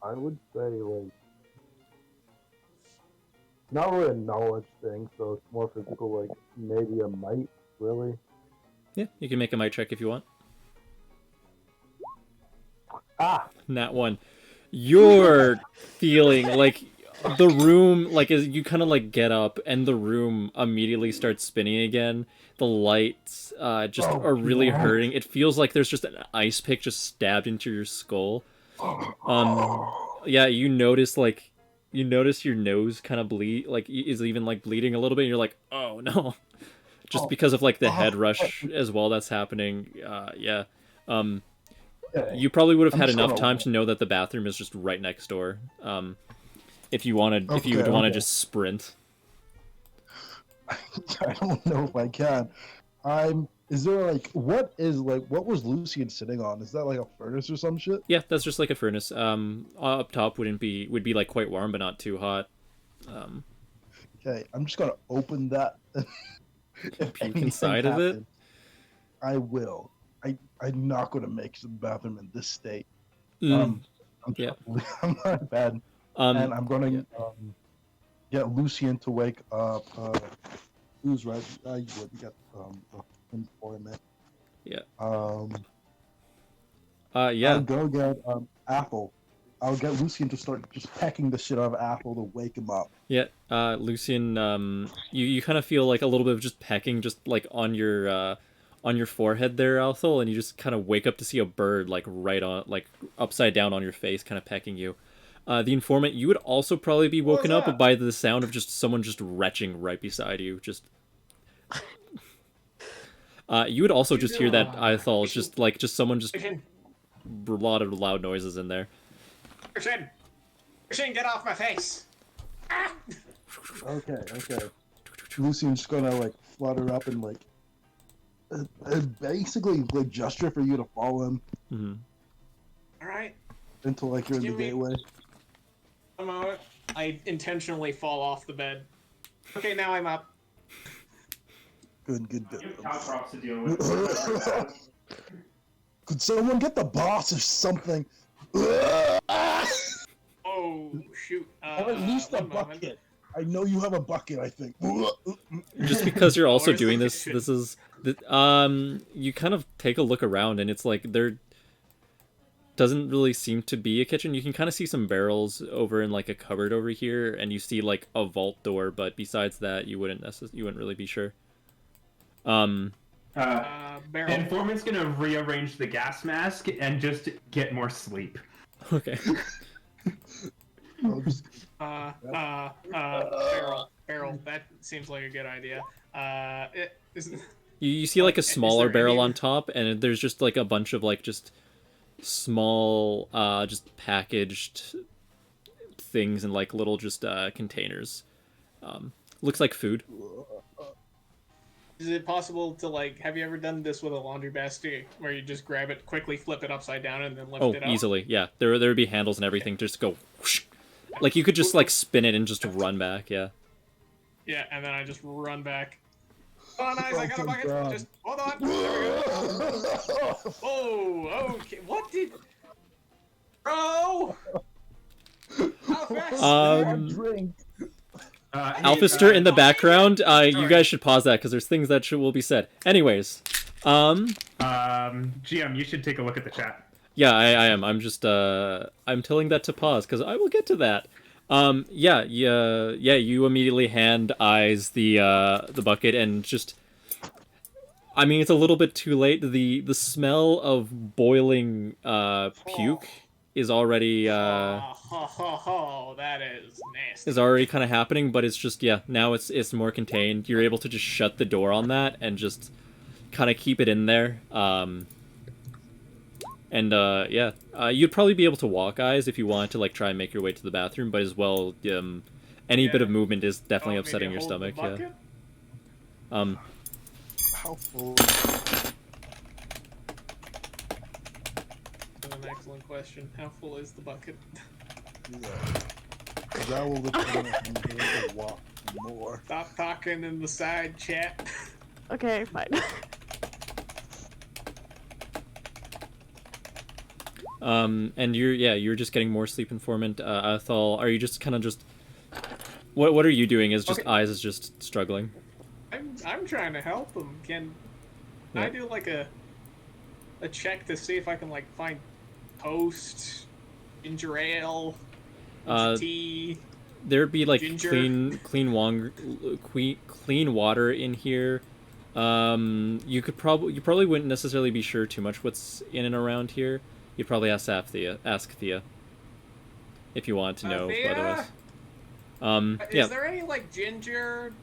I would say like not really a knowledge thing, so it's more physical. Like maybe a might, really.
Yeah, you can make a might check if you want. Nat 1. You're feeling like the room, like as you kind of like get up and the room immediately starts spinning again. The lights just are really hurting. It feels like there's just an ice pick just stabbed into your skull. Yeah, you notice your nose kind of bleed, like is even like bleeding a little bit. And you're like, oh no. just because of like the head
Oh,
rush as well that's happening. Yeah.
Okay.
You probably would have
I'm
had
just
enough
gonna-
time to know that the bathroom is just right next door. If you wanted, if you would
Okay,
want to
okay.
just sprint.
I don't know if I can. Is there like what was Lucian sitting on? Is that like a furnace or some shit?
Yeah, that's just like a furnace. Up top would be like quite warm, but not too hot.
Okay, I'm just gonna open that. If
Puke
anything
inside of it?
happens, I will. I'm not gonna make the bathroom in this state. I'm
yeah.
I'm not bad, and I'm gonna get Lucian to wake up. Who's right? You got informant.
Yeah.
I'll
Yeah.
go get Apple. I'll get Lucian to start just pecking the shit out of Apple to wake him up.
Yeah. Lucian, you kind of feel like a little bit of just pecking, just like on your forehead there, Althol, and you just kind of wake up to see a bird like right on, like upside down on your face, kind of pecking you. The informant, you would also probably be woken up by the sound of just someone just retching right beside you. Just, you would also just hear that Althol, just someone just a lot of loud noises in there.
Christian, get off my face! Ah!
Okay. Lucian's gonna like flutter up and like basically like gesture for you to follow him
All right.
until like you're in the
Give me-
gateway.
I'm out. I intentionally fall off the bed. Okay, now I'm up.
Good.
Props to deal with.
Could someone get the boss or something?
Oh shoot!
Or at least a
one moment.
bucket. I know you have a bucket. I think.
Just because you're also
Where's the
doing this,
kitchen?
this is you kind of take a look around and it's like there doesn't really seem to be a kitchen. You can kind of see some barrels over in like a cupboard over here, and you see like a vault door, but besides that, you wouldn't really be sure.
Barrel.
The informant's gonna rearrange the gas mask and just get more sleep.
Okay.
Barrel. That seems like a good idea.
You see like a
Is
smaller
there
barrel
any-
on top, and there's just like a bunch of like just small, just packaged things in like little just containers. Looks like food.
Is it possible to like? Have you ever done this with a laundry basket where you just grab it, quickly flip it upside down, and then lift
Oh,
it up?
easily, yeah. There would be handles and everything. Just go, whoosh. Like you could just like spin it and just run back. Yeah.
Yeah, and then I just run back. Oh, nice! I got a
Oh,
bucket.
God.
Just hold on. There we go. Oh, okay. What did? Bro! How fast?
Drink.
Alphister in the background. You guys should pause that because there's things that will be said. Anyways,
GM, you should take a look at the chat.
yeah, I am. I'm just I'm telling that to pause because I will get to that. Yeah. You immediately hand eyes the bucket and just. I mean, it's a little bit too late. The smell of boiling puke is already
that is nasty.
kind of happening, but it's just now it's more contained. You're able to just shut the door on that and just kind of keep it in there. You'd probably be able to walk, eyes, if you wanted to like try and make your way to the bathroom, but as well, any bit of movement is definitely upsetting your stomach. Yeah.
How full?
An excellent question. How full is the bucket?
Yeah. That will determine if I'm able to walk more.
Stop talking in the side chat.
Okay, fine.
And you're just getting more sleep, informant. Athol, are you just kind of just what are you doing? Is just eyes is just struggling.
I'm trying to help him. Can I do like a check to see if I can like find toast, ginger ale, tea?
There'd be like
Ginger.
clean water in here. You probably wouldn't necessarily be sure too much what's in and around here. You'd probably have to ask Thea if you want to know.
Thea?
Otherwise,
Is there any like ginger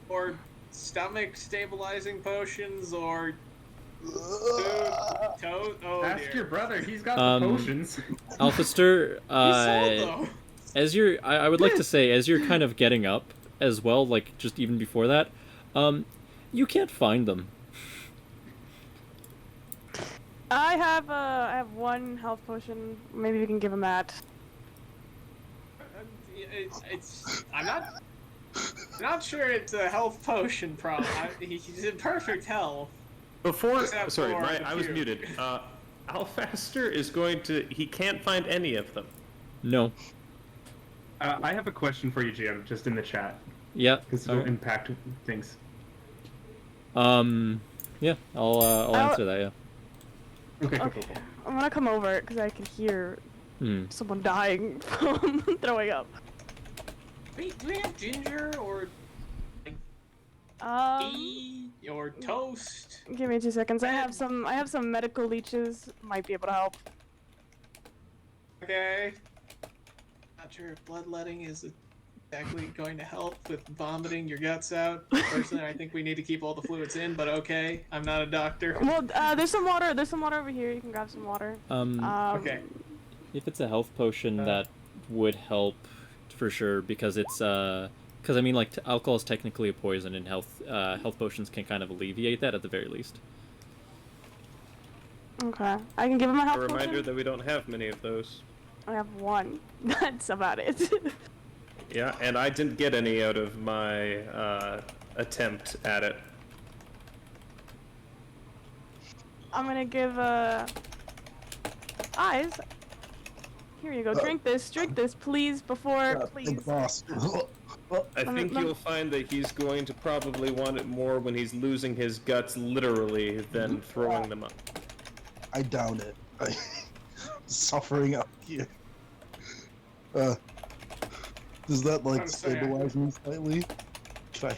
or stomach stabilizing potions or
Ask your brother. He's got the
Um,
potions.
Alphaster,
You sold them.
as you're, I would like to say, as you're kind of getting up as well, like just even before that, you can't find them.
I have one health potion. Maybe we can give him that.
I'm not sure it's a health potion problem. He's in perfect health.
Before,
Except
sorry,
for the
I was
puke.
muted. Alfaster is going to. He can't find any of them.
No.
I have a question for you, Jim, just in the chat,
Yeah.
because it'll impact things.
Yeah. I'll answer that. Yeah.
Okay,
Okay, I'm gonna come over because I can hear someone dying from throwing up.
Do we have ginger or tea or toast?
Give me 2 seconds. I have some medical leeches. Might be able to help.
Okay. Not sure if bloodletting is exactly going to help with vomiting your guts out. Personally, I think we need to keep all the fluids in, but okay. I'm not a doctor.
Well, there's some water. There's some water over here. You can grab some water.
Okay.
If it's a health potion, that would help for sure because it's because I mean like alcohol is technically a poison, and health potions can kind of alleviate that at the very least.
Okay, I can give him a
A
health
reminder
potion.
that we don't have many of those.
I have one. That's about it.
Yeah, and I didn't get any out of my attempt at it.
I'm gonna give eyes. Here you go. Drink this, please. Before, please.
Big boss.
I think you'll find that he's going to probably want it more when he's losing his guts literally than throwing them up.
I doubt it. I'm suffering up here. Does that like
I'm sorry.
stabilize me slightly? Can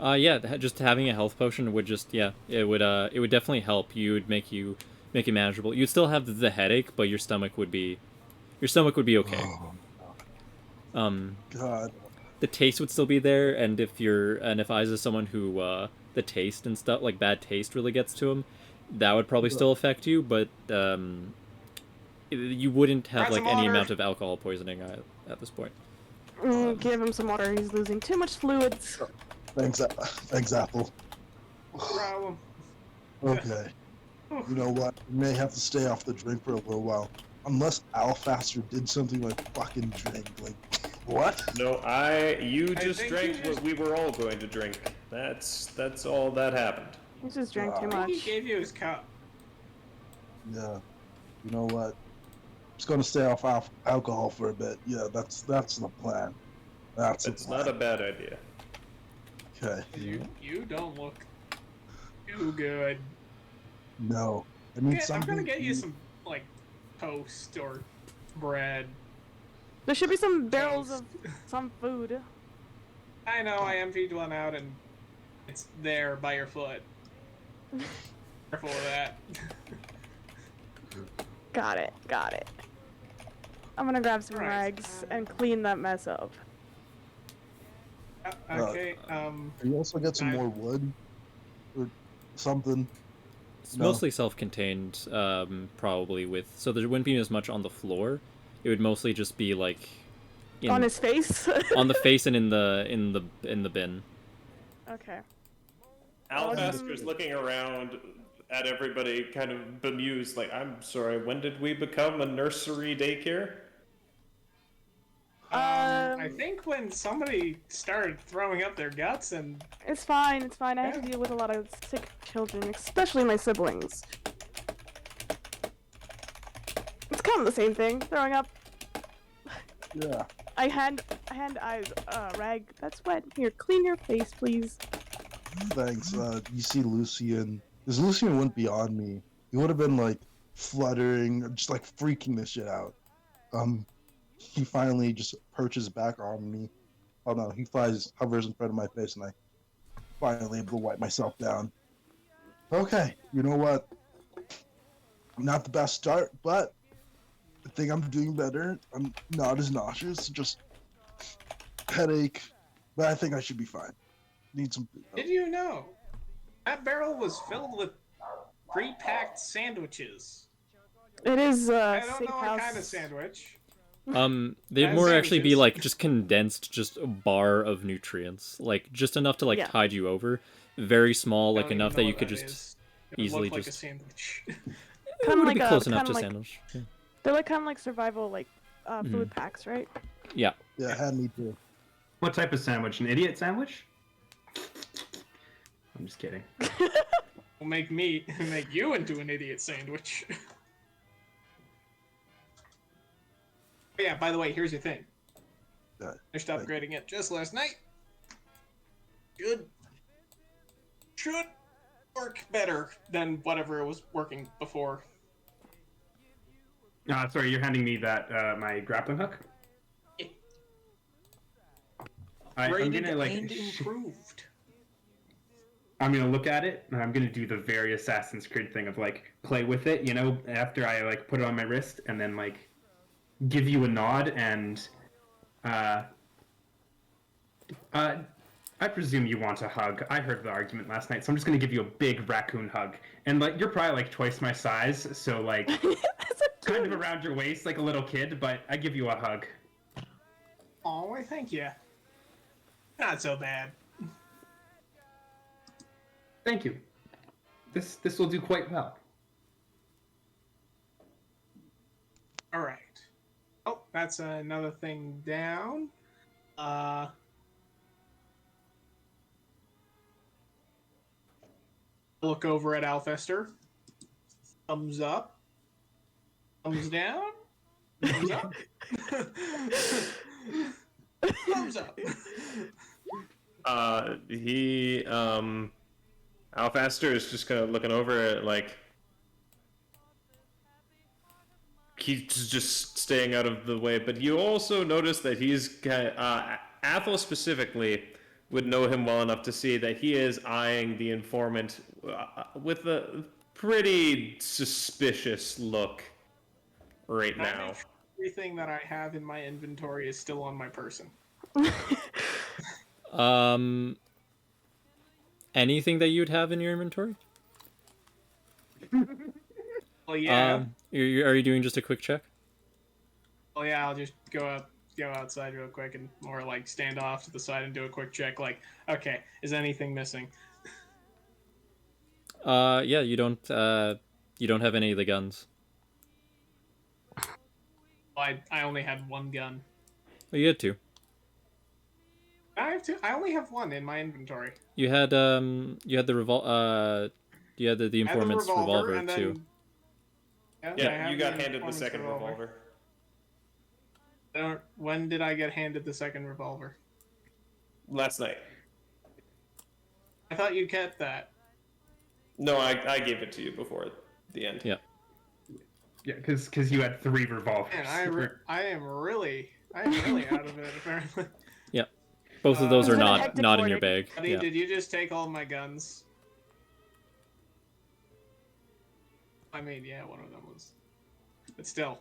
I?
Yeah, just having a health potion would just it would definitely help. You would make it manageable. You'd still have the headache, but your stomach would be okay.
Oh, God.
The taste would still be there, and if Eyes is someone who the taste and stuff like bad taste really gets to him, that would probably still affect you, but you wouldn't have
Grab
like
some
any
water.
amount of alcohol poisoning at this point.
Give him some water. He's losing too much fluids.
Thanks, Apple.
No problem.
Okay. You know what? We may have to stay off the drink for a little while. Unless Alfaster did something like fucking drink. Like, what?
No, you just
think
drank
you just-
what we were all going to drink. That's all that happened.
He just drank too
I think he
much.
gave you his cup.
Yeah. You know what? Just gonna stay off alcohol for a bit. Yeah, that's the plan. That's
It's
the plan.
not a bad idea.
Okay.
You don't look too good.
No. I mean,
I'm
something.
gonna get you some like toast or bread.
There should be some barrels of some food.
I know I emptied one out and it's there by your foot. Careful of that.
Got it. I'm gonna grab some
Alright,
rags and clean that mess up.
Okay.
Can you also get some more wood or something?
It's
No.
mostly self-contained, probably so there wouldn't be as much on the floor. It would mostly just be like
On his face.
on the face and in the bin.
Okay.
Alfaster's looking around at everybody, kind of bemused, like, I'm sorry, when did we become a nursery daycare?
I think when somebody started throwing up their guts and
It's fine. I have to deal with a lot of sick children, especially my siblings. It's kind of the same thing. Throwing up.
Yeah.
I hand eyes rag. That's wet. Here, clean your face, please.
Thanks. You see Lucian. Because Lucian wouldn't be on me. He would have been like fluttering, or just like freaking this shit out. He finally just perches back on me. Oh no, he hovers in front of my face, and I finally able to wipe myself down. Okay, you know what? Not the best start, but I think I'm doing better. I'm not as nauseous, just headache, but I think I should be fine. Need some.
Did you know that barrel was filled with pre-packed sandwiches?
It is
I don't know
steakhouse.
what kind of sandwich.
They'd
As
more actually be
sandwiches.
like just condensed, just a bar of nutrients, like just enough to like
Yeah.
tide you over. Very small, like
Don't even
enough
know
that you
what
could
that
just
is. It would
easily
look like a
just.
sandwich.
It
Kinda
would
like
be
a-
close enough
kinda
to
like-
sandwich. Yeah.
They're like kind of like survival, like food packs, right?
Yeah.
Yeah, had me too.
What type of sandwich? An idiot sandwich? I'm just kidding.
Will make you into an idiot sandwich. But yeah, by the way, here's your thing.
Yeah,
Finished
thank
upgrading it just last night. Should work better than whatever it was working before.
Sorry, you're handing me that my grappling hook.
Yeah.
I'm
Graded
gonna like.
and improved.
I'm gonna look at it and I'm gonna do the very Assassin's Creed thing of like play with it, you know, after I like put it on my wrist and then like give you a nod and I presume you want a hug. I heard the argument last night, so I'm just gonna give you a big raccoon hug. And like you're probably like twice my size, so like kind of around your waist like a little kid, but I give you a hug.
Oh, why thank you. Not so bad.
Thank you. This will do quite well.
All right. Oh, that's another thing down. Look over at Alfester. Thumbs up. Thumbs down. Thumbs up. Thumbs up.
Alfaster is just kind of looking over it like he's just staying out of the way, but you also notice that he's Athel specifically would know him well enough to see that he is eyeing the informant with a pretty suspicious look right
Can I
now.
make sure everything that I have in my inventory is still on my person?
Anything that you'd have in your inventory?
Well, yeah.
Are you doing just a quick check?
Well, yeah. I'll just go outside real quick and more like stand off to the side and do a quick check. Like, okay, is anything missing?
Yeah, you don't have any of the guns.
Well, I only had one gun.
Oh, you had two.
I have two. I only have one in my inventory.
You had the
I had the
informant's revolver
and then-
too.
I
Yeah,
have
you got
the
handed the
informant's
second revolver.
When did I get handed the second revolver?
Last night.
I thought you kept that.
No, I gave it to you before the end.
Yeah.
Yeah, because you had 3 revolvers.
Man, I am really out of it apparently.
Both of those are
It's been a
not
hectic
in your
morning.
bag.
Buddy,
Yeah.
did you just take all my guns? I mean, yeah, one of them was. But still,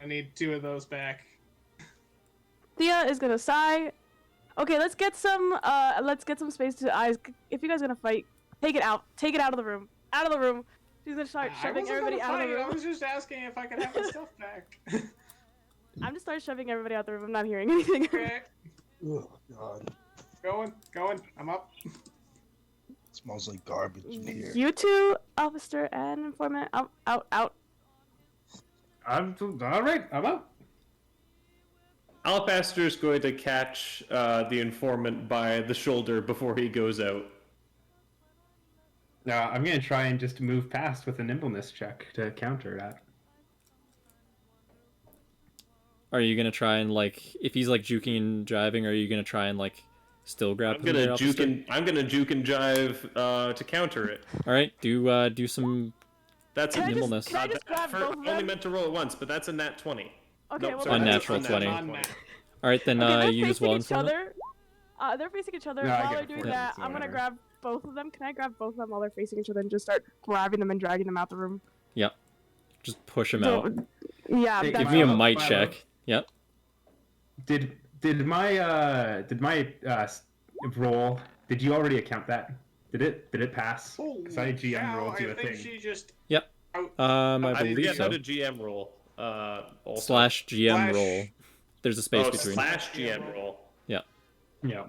I need 2 of those back.
Thea is gonna sigh. Okay, let's get some space to eyes. If you guys are gonna fight, take it out of the room. Out of the room. She's gonna start
I
shoving
wasn't
everybody
gonna
out of the
fight, I
room.
was just asking if I could have my stuff back.
I'm just start shoving everybody out the room. I'm not hearing anything.
Okay,
Oh god,
going. I'm up.
it smells like garbage in here.
You two, officer and informant, out.
I'm all right. I'm out.
Alabaster is going to catch the informant by the shoulder before he goes out.
I'm gonna try and just move past with a nimbleness check to counter that.
Are you gonna try and like, if he's like juking and jiving, are you gonna try and like still grab
I'm
him
gonna
right off the
juke
start?
and jive to counter it.
All right, do some.
That's
Can
a
I just-
nimbleness.
can I just grab both of
only
them?
meant to roll it once, but that's a nat 20.
Okay,
Nope,
well,
sorry,
then-
that's a
Unnatural 20.
Non-nat.
All right, then
Okay, they're
use
facing
one
each
for it.
other. They're facing each other.
No, I
While
get
they're
it,
doing
for
that,
it,
I'm gonna
whatever.
grab both of them. Can I grab both of them while they're facing each other and just start grabbing them and dragging them out the room?
Yep. Just push him out.
Yeah,
Hey,
that's
Give me a
Milo,
might
Milo.
check. Yep.
Did my roll Did you already account that? Did it pass? Because I GM
Cow,
rolled you
I
a
think
thing.
she just
Yep. I believe
Yeah,
so.
how did GM roll? Also.
/GM
Slash-
roll. There's a space
Oh,
between.
/GM roll.
Yeah.
Yeah.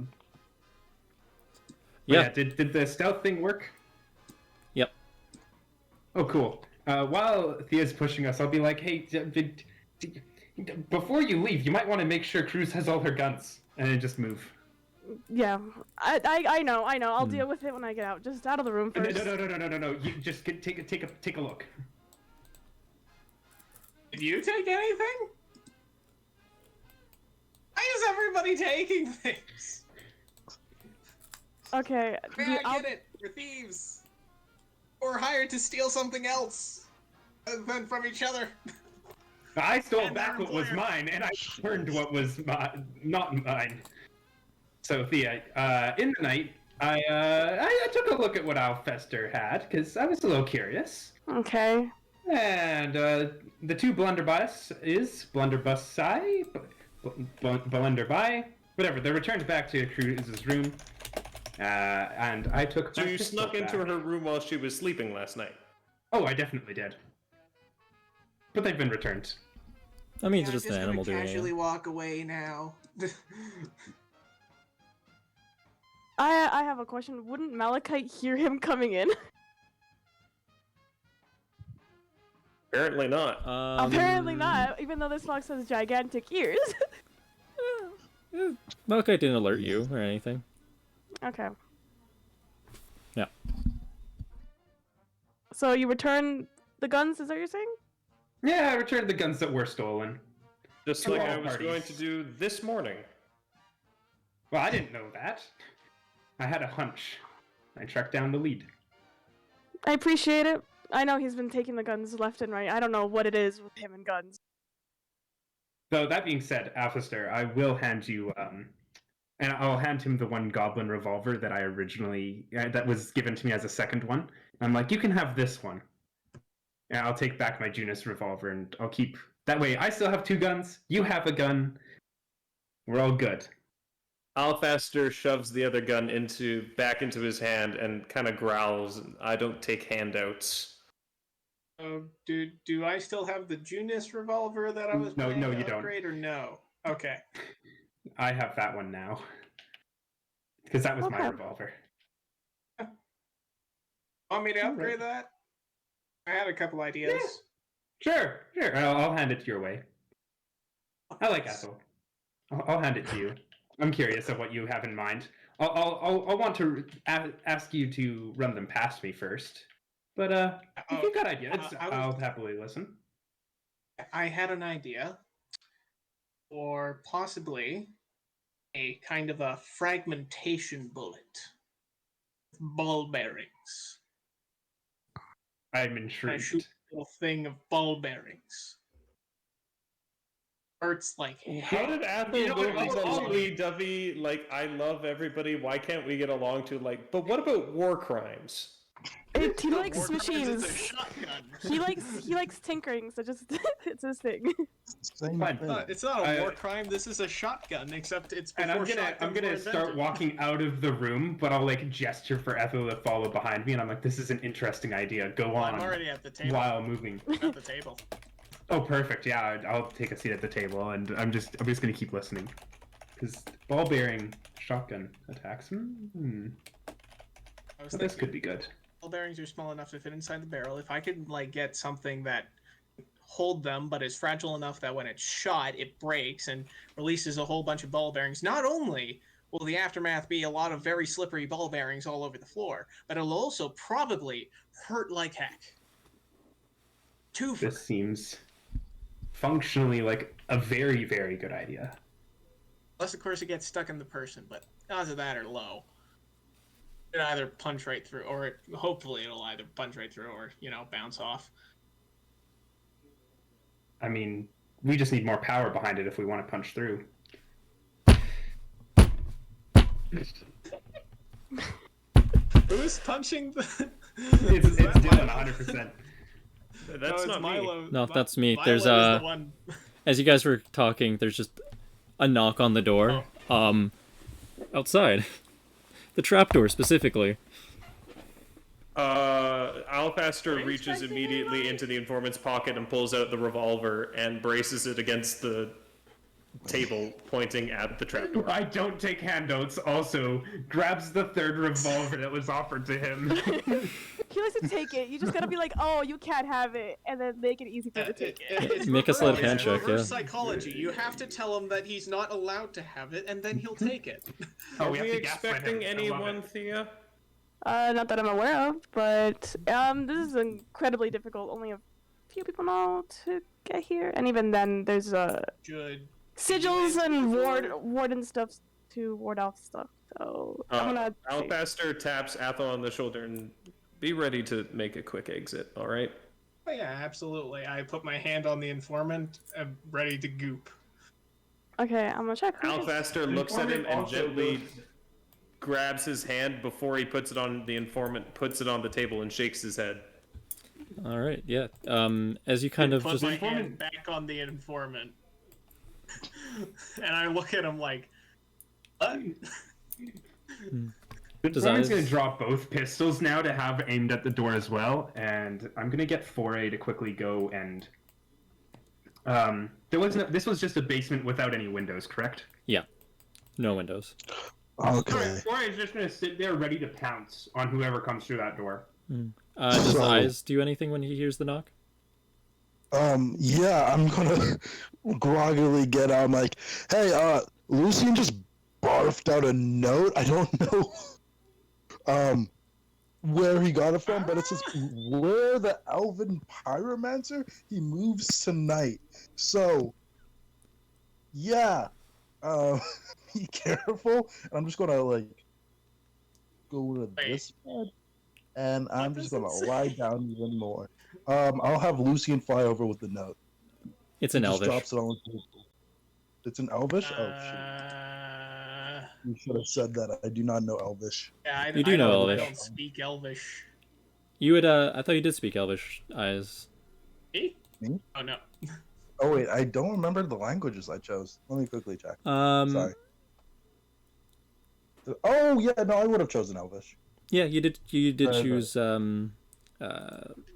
Yeah.
Did the stealth thing work?
Yep.
Oh, cool. While Thea's pushing us, I'll be like, hey, before you leave, you might want to make sure Cruz has all her guns, and then just move.
Yeah, I know. I'll deal with it when I get out. Just out of the room
No,
first.
no. You just take a look.
Did you take anything? Why is everybody taking things?
Okay.
I get it. We're thieves. Or hired to steal something else than from each other.
I stole
And
back
our
what was
employer.
mine, and I returned what was not mine. So Thea, in the night, I took a look at what Alfester had because I was a little curious.
Okay.
And the two blunderbuss blunderby, whatever. They're returned back to Cruz's room, and I took.
So
my
you
pistol
snuck into
back.
her room while she was sleeping last night?
Oh, I definitely did. But they've been returned.
That means
I'm
it's just an
gonna
animal doing
casually
it.
walk away now.
I have a question. Wouldn't Malachite hear him coming in?
Apparently not.
Apparently not, even though this fox has gigantic ears.
Malachite didn't alert you or anything.
Okay.
Yeah.
So you return the guns, is that what you're saying?
Yeah, I returned the guns that were stolen.
Just
To
like
all
I was
parties.
going to do this morning.
Well, I didn't know that. I had a hunch. I tracked down the lead.
I appreciate it. I know he's been taking the guns left and right. I don't know what it is with him and guns.
So that being said, Alphaster, I will hand you, and I'll hand him the one goblin revolver that I originally, that was given to me as a second one. I'm like, you can have this one. And I'll take back my Junus revolver and I'll keep, that way I still have two guns, you have a gun, we're all good.
Alfaster shoves the other gun back into his hand and kind of growls, I don't take handouts.
Do I still have the Junus revolver that I was
No,
planning to
you don't.
upgrade, or no? Okay.
I have that one now. Because that was my
Okay.
revolver.
Want me to
Alright.
upgrade that? I had a couple ideas.
Sure. I'll hand it your way. I like Ethel. I'll hand it to you. I'm curious of what you have in mind. I'll want to ask you to run them past me first. But if you've got ideas, I'll happily listen.
I had an idea, or possibly a kind of a fragmentation bullet, ball bearings.
I'm
I
intrigued.
shoot a little thing of ball bearings. Hurts like
How did Athel
You know
go
what,
these
I'll-
lovey-dovey, like, I love everybody, why can't we get along to, like, but what about war crimes?
He likes
War crimes is a
machines.
shotgun.
He likes tinkering, so just it's his thing.
Same
Fine.
thing.
It's not a
I-
war crime. This is a shotgun, except it's before
And I'm
shotguns
gonna
were
start
invented.
walking out of the room, but I'll like gesture for Ethel to follow behind me, and I'm like, "This is an interesting idea. Go on."
I'm already at the table.
While moving.
At the table.
Oh, perfect. Yeah, I'll take a seat at the table, and I'm just gonna keep listening, because ball bearing shotgun attacks.
I was
This
thinking
could be good.
ball bearings are small enough to fit inside the barrel. If I could like get something that hold them, but is fragile enough that when it's shot, it breaks and releases a whole bunch of ball bearings. Not only will the aftermath be a lot of very slippery ball bearings all over the floor, but it'll also probably hurt like heck.
This seems functionally like a very, very good idea.
Unless, of course, it gets stuck in the person, but odds of that are low. It either punch right through, or hopefully it'll either punch right through, or bounce off.
I mean, we just need more power behind it if we want to punch through.
Who's punching the?
It's
Is that
Dylan,
Milo?
100%.
That's
it's
not me.
Milo.
No, that's me.
Milo
There's,
is the one.
As you guys were talking, there's just a knock on the door. Outside. The trapdoor specifically.
Alpaster reaches
expecting
immediately
anybody?
into the informant's pocket and pulls out the revolver and braces it against the table, pointing at the trapdoor.
I don't take handouts. Also, grabs the third revolver that was offered to him.
He likes to take it. You just gotta be like, oh, you can't have it, and then make it easy for him to take it.
It's
Make a sleight of hand
it's
check,
reverse
yeah.
psychology. You have to tell him that he's not allowed to have it, and then he'll take it.
Oh,
Are
we
we
have to gaslight
expecting
him. I love
anyone,
it.
Thea?
Not that I'm aware of, but this is incredibly difficult. Only a few people know to get here, and even then, there's
Should
sigils
you
and
enter
warden stuff to ward off stuff. So I'm gonna. see.
Alpaster taps Athel on the shoulder and be ready to make a quick exit, alright?
Oh, yeah, absolutely. I put my hand on the informant, ready to goop.
Okay, I'm gonna check.
Alpaster looks at him and
Also
gently
looks-
grabs his hand before he puts it on the informant, puts it on the table and shakes his head.
All right, yeah. As you kind of
Put
just
my hand back on the informant. And I look at him like, what?
Does
Someone's
eyes-
gonna drop both pistols now to have aimed at the door as well, and I'm gonna get 4A to quickly go and. This was just a basement without any windows, correct?
no windows.
Okay.
4A is just gonna sit there ready to pounce on whoever comes through that door.
Does
So-
eyes do anything when he hears the knock?
Yeah, I'm gonna groggily get out. I'm like, hey, Lucian just barfed out a note. I don't know, where he got it from, but it says, where the elven pyromancer, he moves tonight. So, yeah, be careful. And I'm just gonna, like, go to this bed, and I'm just gonna lie down even more. I'll have Lucian fly over with the note.
It's an
Just
elvish.
drops it on the table. It's an elvish? Oh, shoot. You should have said that. I do not know elvish.
Yeah,
You do know
I
Elvish.
don't speak Elvish.
You would. I thought you did speak elvish. Eyes.
Me?
Me?
Oh, no.
Oh, wait, I don't remember the languages I chose. Let me quickly check. Sorry. Oh, yeah, no, I would have chosen elvish.
Yeah, you did. You did
Right,
choose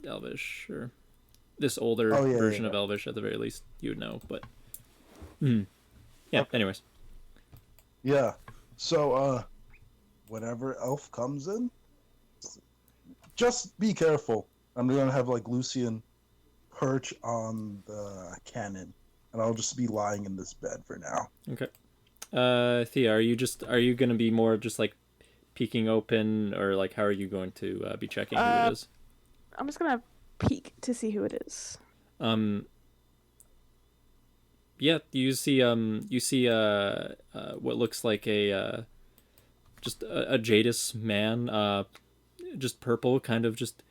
elvish or this older
Oh, yeah,
version
yeah.
of elvish at the very least. You would know, but. Yeah.
Okay.
Anyways.
Yeah. So, whenever elf comes in, just be careful. I'm gonna have, like, Lucian perch on the cannon, and I'll just be lying in this bed for now.
Okay. Thea, are you gonna be more just like peeking open, or like how are you going to be checking who it is?
I'm just gonna peek to see who it is.
Yeah, you see what looks like just a Jadis man, just purple, kind of just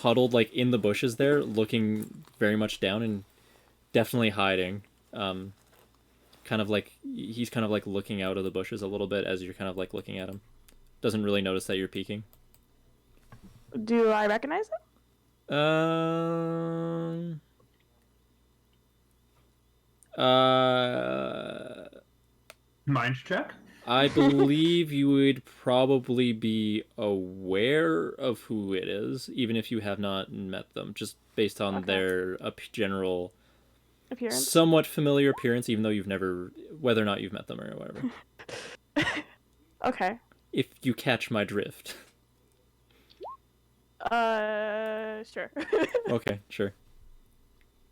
huddled like in the bushes there, looking very much down and definitely hiding. Kind of like he's kind of like looking out of the bushes a little bit as you're kind of like looking at him. Doesn't really notice that you're peeking.
Do I recognize him?
Mind check?
I believe you would probably be aware of who it is, even if you have not met them, just based on
Okay.
their general,
Appearance.
somewhat familiar appearance, even though you've never, whether or not you've met them or whatever.
Okay.
If you catch my drift.
Sure.
Okay, sure.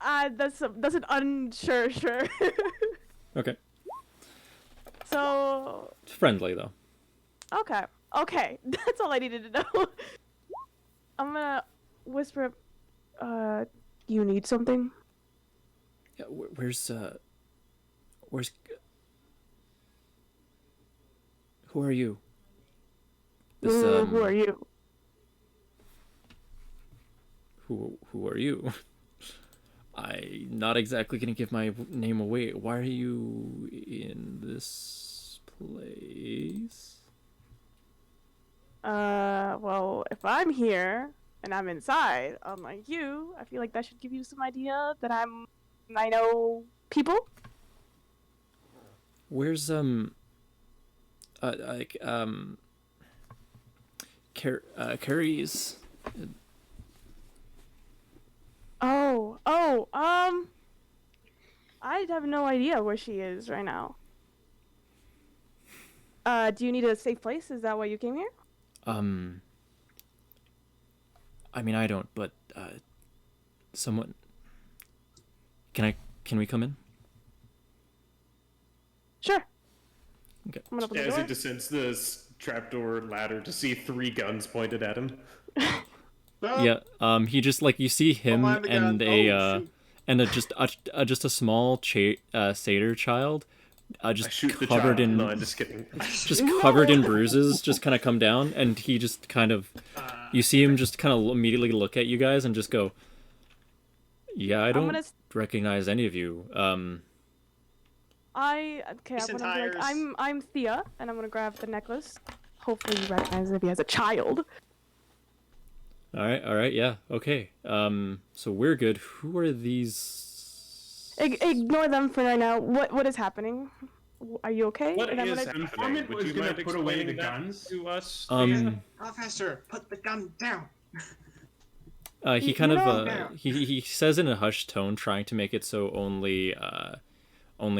That's an unsure sure.
Okay.
So
It's friendly, though.
okay, that's all I needed to know. I'm gonna whisper, you need something?
Yeah, where's who are you? This,
Who are you?
Who are you? I'm not exactly gonna give my name away. Why are you in this place?
Well, if I'm here and I'm inside, unlike you, I feel like that should give you some idea that I know people.
Where's like Carrie's.
Oh, I have no idea where she is right now. Do you need a safe place? Is that why you came here?
I mean, I don't, but someone. Can we come in?
Sure.
Okay.
I'm gonna open the
As he
door.
descends the trapdoor ladder to see 3 guns pointed at him.
Yeah. He just like you see him
mind the gun.
and
Oh, shoot.
just a small satyr child,
I
just
shoot the
covered
child.
in
No, I'm just kidding.
just covered in bruises, just kind of come down, and he just kind of, you see him just kind of immediately look at you guys and just go, "Yeah, I don't
gonna
recognize any of you."
I'm
Decent
gonna be like,
tires.
I'm Thea, and I'm gonna grab the necklace. Hopefully you recognize it if he has a child.
All right, yeah, okay. So we're good. Who are these?
Ignore them for right now. What is happening? Are you okay?
What
And I'm
is
gonna-
happening?
Informant
Would
was
you
gonna
mind
put away the
explaining that
guns.
to us?
Officer, put the gun down.
He kind of
No.
he says in a hushed tone, trying to make it so only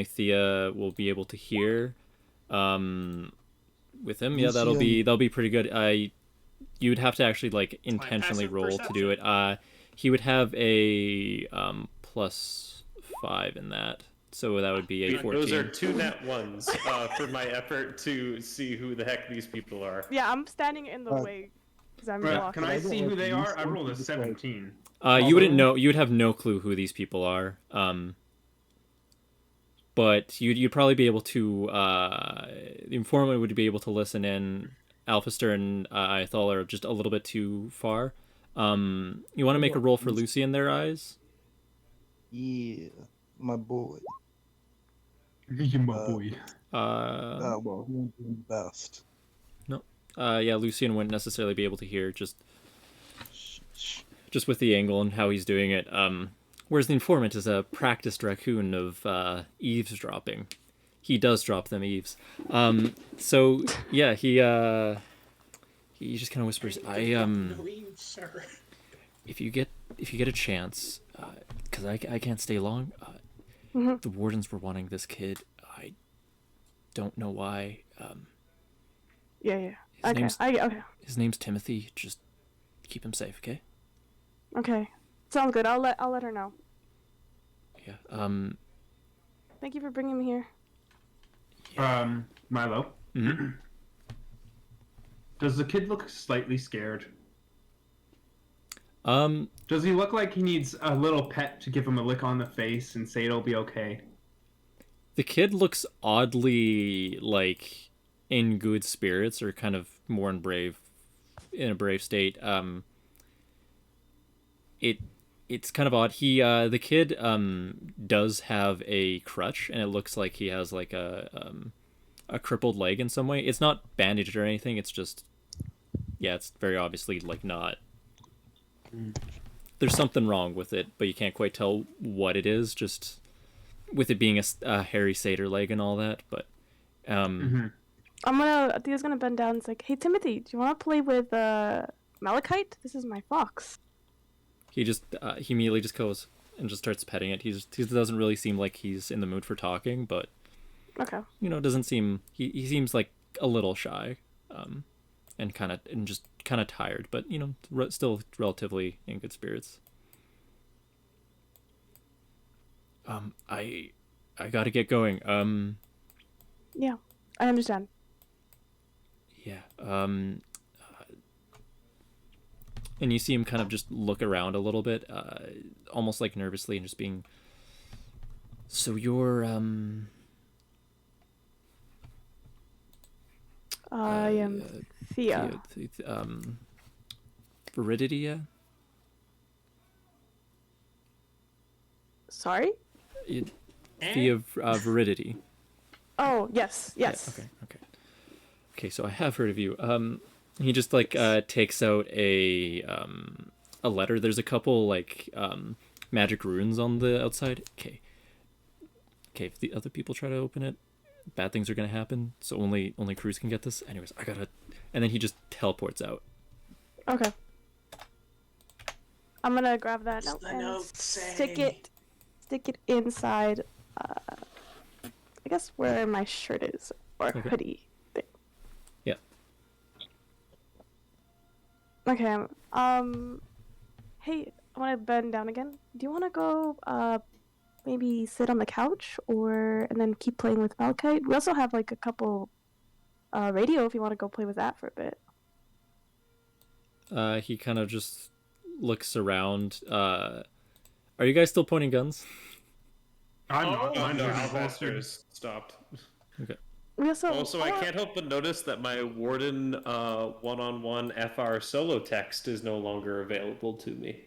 Thea will be able to hear. With him, yeah, that'll be pretty good. You'd have to actually like intentionally
passive
roll to do it. He would have a +5 in that, so that would be a 14.
Those are 2 net ones for my effort to see who the heck these people are.
Yeah, I'm standing in the way because I'm
Right,
blocking.
can I see who they are? I rolled a 17.
You wouldn't know. You would have no clue who these people are. But you'd probably be able to. The informant would be able to listen in. Alphaster and Ithal are just a little bit too far. You want to make a roll for Lucy in their eyes?
Yeah, my boy.
You my boy.
Well, he ain't doing the best.
No. Yeah, Lucian wouldn't necessarily be able to hear just with the angle and how he's doing it. Whereas the informant is a practiced raccoon of eavesdropping. He does drop them eaves. So yeah, he just kind of whispers,
Sir.
if you get a chance, because I can't stay long. The wardens were wanting this kid. I don't know why.
Yeah.
His
Okay.
name's
Okay.
his name's Timothy. Just keep him safe, okay?
Okay. Sounds good. I'll let her know.
Yeah.
Thank you for bringing me here.
Milo.
Mhm.
Does the kid look slightly scared?
Um,
Does he look like he needs a little pet to give him a lick on the face and say it'll be okay?
the kid looks oddly like in good spirits, or kind of more in a brave state. It's kind of odd. The kid does have a crutch, and it looks like he has like a crippled leg in some way. It's not bandaged or anything. It's just, yeah, it's very obviously like not. There's something wrong with it, but you can't quite tell what it is. Just with it being a hairy satyr leg and all that, but
Thea's gonna bend down and it's like, hey Timothy, do you wanna play with Malachite? This is my fox.
he immediately just goes and just starts petting it. He doesn't really seem like he's in the mood for talking, but
Okay.
doesn't seem, he seems like a little shy, and just kind of tired, but still relatively in good spirits. I gotta get going.
Yeah, I understand.
Yeah. And you see him kind of just look around a little bit, almost like nervously, and just being. So you're
I am Thea.
Viriditia?
Sorry?
Thea Viridity.
Oh, yes.
Yeah, okay, so I have heard of you. He just takes out a letter. There's a couple magic runes on the outside. Okay, if the other people try to open it, bad things are gonna happen. So only Cruz can get this. Anyways, I gotta, and then he just teleports out.
Okay. I'm gonna grab that
What's
note
the
and
note
stick
say?
it inside. I guess where my shirt is or
Okay.
hoodie thing.
Yeah.
Okay. Hey, I want to bend down again. Do you want to go? Maybe sit on the couch, and then keep playing with Malachite. We also have like a couple radio if you want to go play with that for a bit.
He kind of just looks around. Are you guys still pointing guns?
I'm not.
Oh,
Mine's
No,
already
Alfaster
holstered.
is stopped.
Okay.
We also.
Also, I can't help but notice that my Warden one-on-one FR solo text is no longer available to me.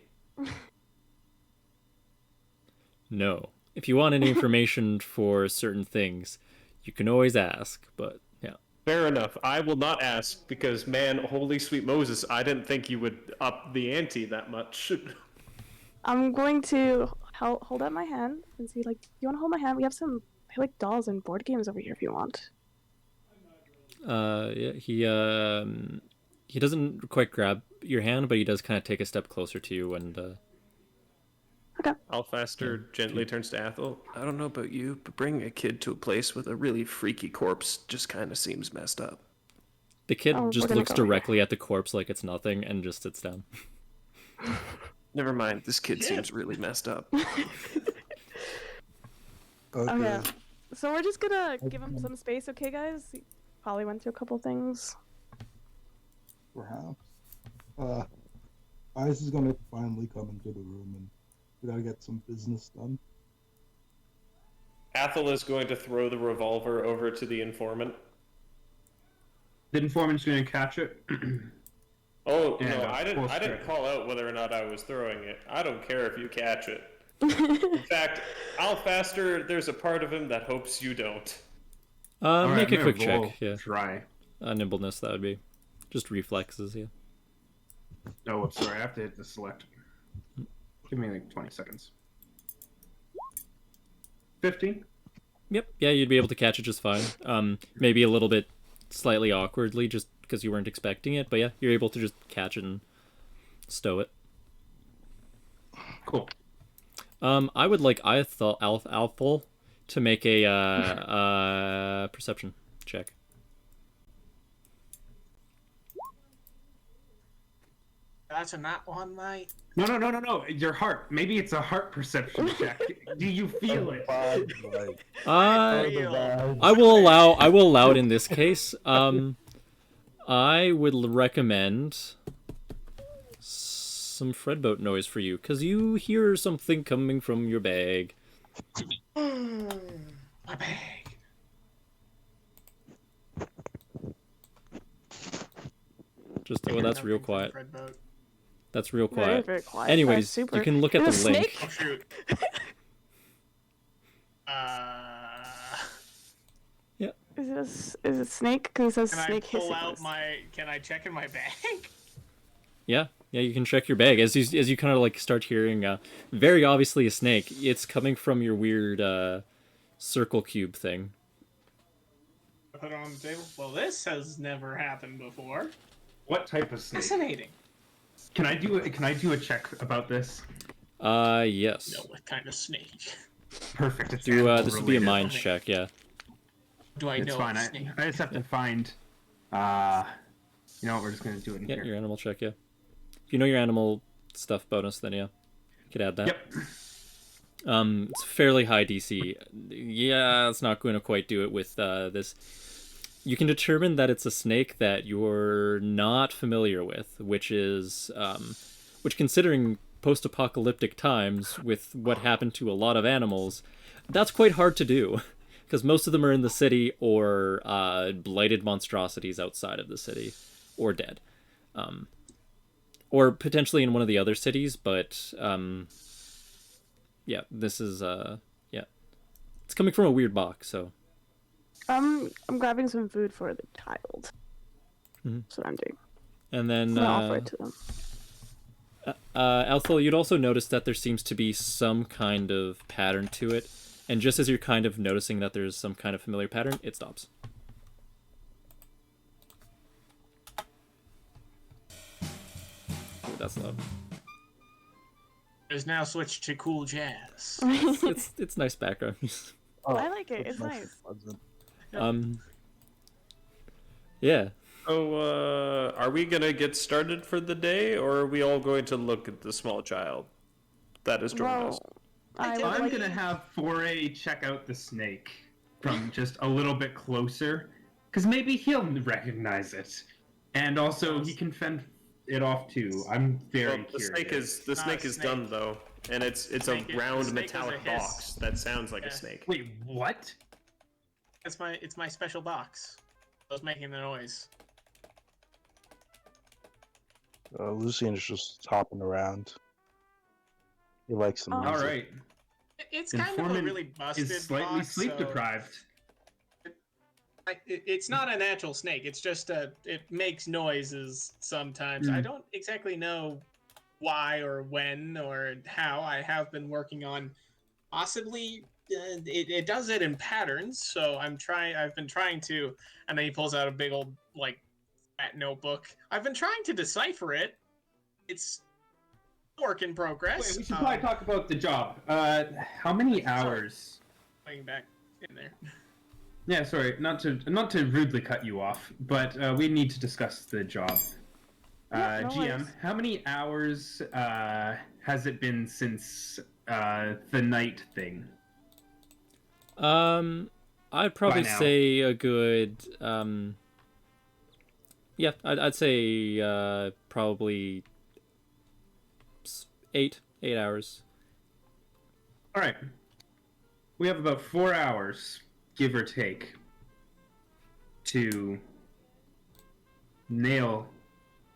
No. If you want any information for certain things, you can always ask. But yeah.
Fair enough. I will not ask because, man, holy sweet Moses, I didn't think you would up the ante that much.
I'm going to hold out my hand and see, like, you want to hold my hand? We have some like dolls and board games over here if you want.
Yeah. He doesn't quite grab your hand, but he does kind of take a step closer to you and.
Okay.
Alfaster gently turns to Athel. I don't know about you, but bringing a kid to a place with a really freaky corpse just kind of seems messed up.
The kid
Oh,
just
we're gonna
looks
go over
directly at the corpse like it's nothing and just sits down.
Never mind, this kid seems really messed up.
Okay. So we're just gonna give him some space, okay, guys? He probably went through a couple things.
Perhaps. Ice is gonna finally come into the room and we gotta get some business done.
Athel is going to throw the revolver over to the informant.
The informant's going to catch it.
Oh,
And,
no, I didn't
holster.
call out whether or not I was throwing it. I don't care if you catch it. In fact, Alfaster, there's a part of him that hopes you don't.
All
Make
right,
a
I'm
quick
gonna roll.
check. Yeah.
Try.
Nimbleness, that would be. Just reflexes, yeah.
Oh, whoops, sorry. I have to hit the select. Give me like 20 seconds. 15?
Yep. Yeah, you'd be able to catch it just fine. Maybe a little bit slightly awkwardly just because you weren't expecting it, but yeah, you're able to just catch it and stow it.
Cool.
I would like Alfal to make a perception check.
That's a not one, mate.
No. Your heart. Maybe it's a heart perception check. Do you feel it?
I will allow it in this case. I would recommend some Fredboat noise for you, because you hear something coming from your bag.
My bag.
That's real quiet. That's real
Very,
quiet.
very quiet.
Anyways,
That's super.
you can look at
Is
the
it a
link.
snake?
Oh shoot.
Is it a snake? Because it says
Can I
snake
pull
hissing.
out my? Can I check in my bag?
Yeah, you can check your bag as you kind of like start hearing very obviously a snake. It's coming from your weird circle cube thing.
Put it on the table. Well, this has never happened before.
What type of snake?
Fascinating.
Can I do a check about this?
Yes.
No, what kind of snake?
Perfect. It's
Do
animal
this would be a
related.
mind check, yeah.
Do I
It's
know
fine.
a
I
snake?
just have to find. You know what? We're just gonna do it in
Yeah,
here.
your animal check, yeah. If you know your animal stuff bonus, then yeah, you could add that.
Yep.
It's fairly high DC. Yeah, it's not going to quite do it with this. You can determine that it's a snake that you're not familiar with, which considering post-apocalyptic times with what happened to a lot of animals, that's quite hard to do, because most of them are in the city or blighted monstrosities outside of the city, or dead. Or potentially in one of the other cities, but yeah, this is yeah, it's coming from a weird box, so.
I'm grabbing some food for the child.
Mhm.
That's what I'm doing.
And then
I'm gonna offer it to them.
Althel, you'd also notice that there seems to be some kind of pattern to it. And just as you're kind of noticing that there's some kind of familiar pattern, it stops. Ooh, that's loud.
Has now switched to cool jazz.
It's nice background music.
Oh,
I like it.
that's
It's nice.
Yeah.
So, are we gonna get started for the day, or are we all going to look at the small child that is joining us?
I would
I'm
like-
gonna have Foray check out the snake from just a little bit closer, because maybe he'll recognize it, and also he can fend it off too. I'm very
The
curious.
snake is done though, and it's
Snake
a
is-
round
the snake is a
metallic
hiss.
box that sounds like
Yeah.
a snake.
Wait, what?
It's my special box. I was making the noise.
Lucian's just hopping around. He likes the
Oh.
music.
All right,
It's kind of a
Informant
really busted
is slightly
box,
sleep
so
deprived.
it's not a natural snake. It's just it makes noises sometimes. I don't exactly know why or when or how. I have been working on possibly it does it in patterns. So I've been trying to, and then he pulls out a big old like fat notebook. I've been trying to decipher it. It's a work in progress.
Wait, we should probably talk about the job. How many hours?
Going back in there.
Yeah, sorry, not to rudely cut you off, but we need to discuss the job.
Yeah, no
GM,
worries.
how many hours has it been since the night thing?
I'd probably
By now.
say a good yeah, I'd say probably 8 hours.
All right, we have about 4 hours, give or take, to nail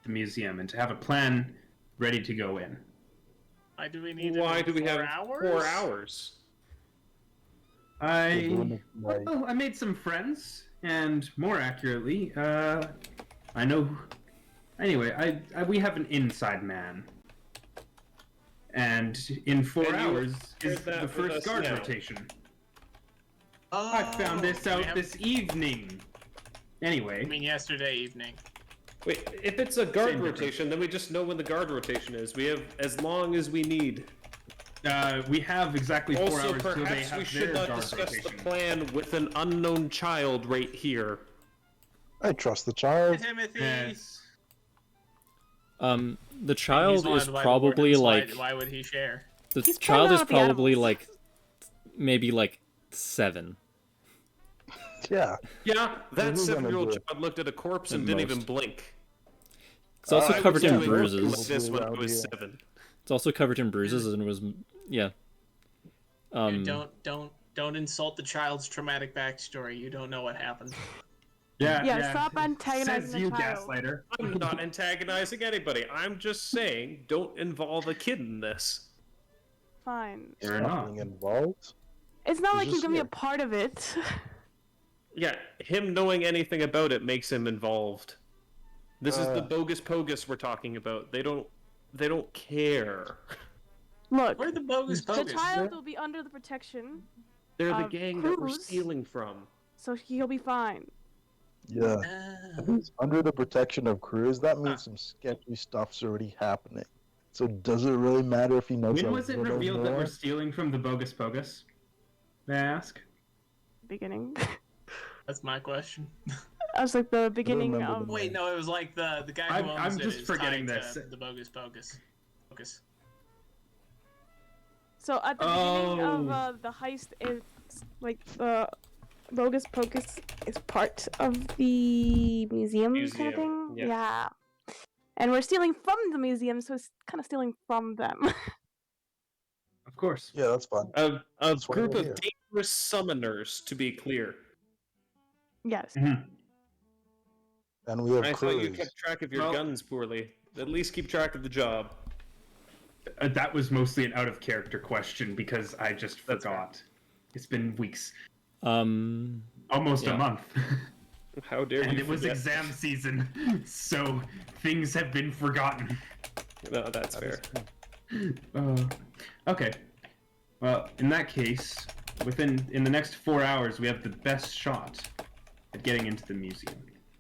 the museum and to have a plan ready to go in.
Why do we need?
Why
it
do
in
we have
4 hours?
4 hours?
I made some friends, and more accurately, I know. Anyway, we have an inside man, and in 4
And you
hours
shared
is
that
the
with
first
us
guard
now.
rotation.
Oh,
I found this
we
out
have-
this evening. Anyway,
I mean, yesterday evening.
Wait, if it's a guard
Same difference.
rotation, then we just know when the guard rotation is. We have as long as we need.
we have exactly 4
Also,
hours till they
perhaps
have
we
their
should not
guard
discuss the
rotation.
plan with an unknown child right here.
I trust the child.
Timothy.
Yes.
The child
He's
is
wanted by
probably
Warden,
like
so why would he share?
the
He's
child
probably
is
not the
probably
animals.
like maybe like 7.
Yeah.
Yeah, that
Who's gonna
7-year-old
do it?
child looked at a corpse and
At
didn't
most.
even blink.
It's also
I was
covered in
doing work
bruises.
like this when I
Around
was
here.
7.
It's also covered in bruises and was yeah.
Dude, don't insult the child's traumatic backstory. You don't know what happened.
Yeah, stop antagonizing
Says
the
you,
child.
gaslighter.
I'm not antagonizing anybody. I'm just saying, don't involve a kid in this.
Fine.
Fair
Not
enough.
being involved.
It's not
He's
like he's
just
gonna be a
here.
part of it.
Yeah, him knowing anything about it makes him involved. This is the bogus pogus we're talking about. They don't care.
Look,
Where the bogus
the
bogus?
child will be under the protection,
They're the
Of
gang that we're
Cruz.
stealing from.
so he'll be fine.
Yeah.
Ah.
If he's under the protection of Cruz, that means some sketchy stuff's already happening. So does it really matter if he knows
When
a
was it
little
revealed that
more?
we're stealing from the bogus pogus? May I ask?
Beginning.
That's my question.
I was like the beginning
remember
of.
the
Wait, no, it was like the guy who
I'm
owns it
just
is
forgetting
tied
this.
to the bogus bogus. Focus.
So at the beginning of
Oh.
the heist, is like the bogus pocus is part of the museum kind of
Museum,
thing.
yeah.
Yeah. And we're stealing from the museum, so it's kind of stealing from them.
Of course.
Yeah, that's fine.
A
That's why
group
we're
of
here.
dangerous summoners, to be clear.
Yes.
And we have
I thought you
Cruz.
kept track of your
Well-
guns poorly. At least keep track of the job.
That was mostly an out of character question because I just
That's
forgot. It's been weeks,
Um
almost
Yeah.
a month,
How dare
and
you
it was
forget.
exam season, so things have been forgotten.
No, that's fair.
Okay. Well, in that case, in the next 4 hours, we have the best shot at getting into the museum.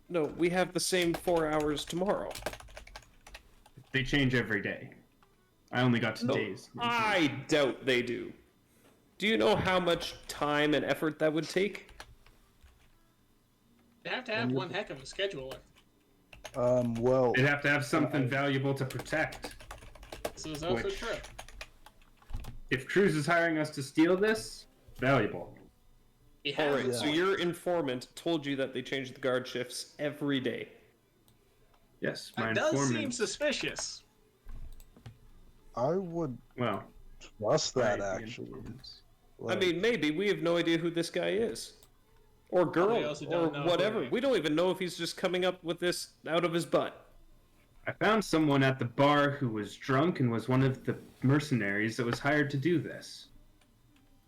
No, we have the same 4 hours tomorrow.
They change every day. I only got today's.
I doubt they do. Do you know how much time and effort that would take?
You have to have one heck of a scheduler.
Well,
They'd have to have something valuable to protect.
This is also
Which-
true.
If Cruz is hiring us to steal this, valuable.
He
All
has
right,
a
so
point.
your informant told you that they change the guard shifts every day.
Yes, my
That does seem
informant.
suspicious.
I would
Well,
trust that
my
actually.
informants.
I mean, maybe we have no idea who this guy is, or girl,
We also
or
don't know
whatever.
who-
We don't even know if he's just coming up with this out of his butt.
I found someone at the bar who was drunk and was one of the mercenaries that was hired to do this.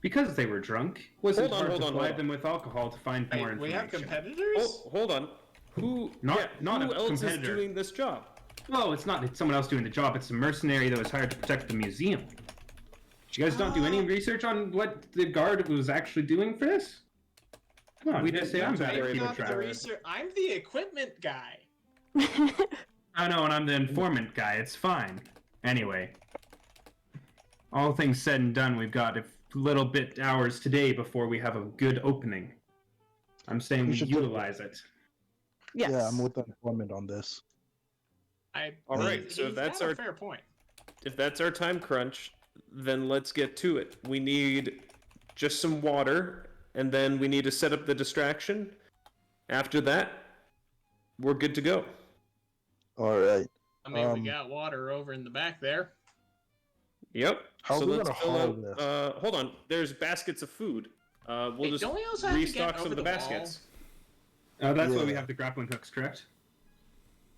Because they were drunk, it wasn't
Hold on,
hard
hold
to
on,
ply
hold on.
them with alcohol to find more
Wait, we
information.
have competitors?
Oh, hold on. Who?
Not
who
a
else
competitor.
is doing this job?
Well, it's not. It's someone else doing the job. It's a mercenary that was hired to protect the museum. Did you guys not do any research on what the guard was actually doing for this? Come on,
We
you guys
didn't
say I'm
do
bad
very
at keeping
Not the
track.
research. I'm the equipment guy.
I know, and I'm the informant guy. It's fine. Anyway, all things said and done, we've got a little bit hours today before we have a good opening. I'm saying
We
we
should do it.
utilize it.
Yes.
Yeah, I'm with the informant on this.
All right, so
he's
that's
got a
our-
fair point.
If that's our time crunch, then let's get to it. We need just some water, and then we need to set up the distraction. After that, we're good to go.
All right.
I mean, we
Um,
got water over in the back there.
Yep.
How
so
are we
let's
gonna
fill
haul
out.
this?
Hold on. There's baskets of food. We'll
Hey,
just
don't we also have to get
restock some
over
of the
the wall?
baskets.
That's why
Yeah.
we have the grappling hooks, correct?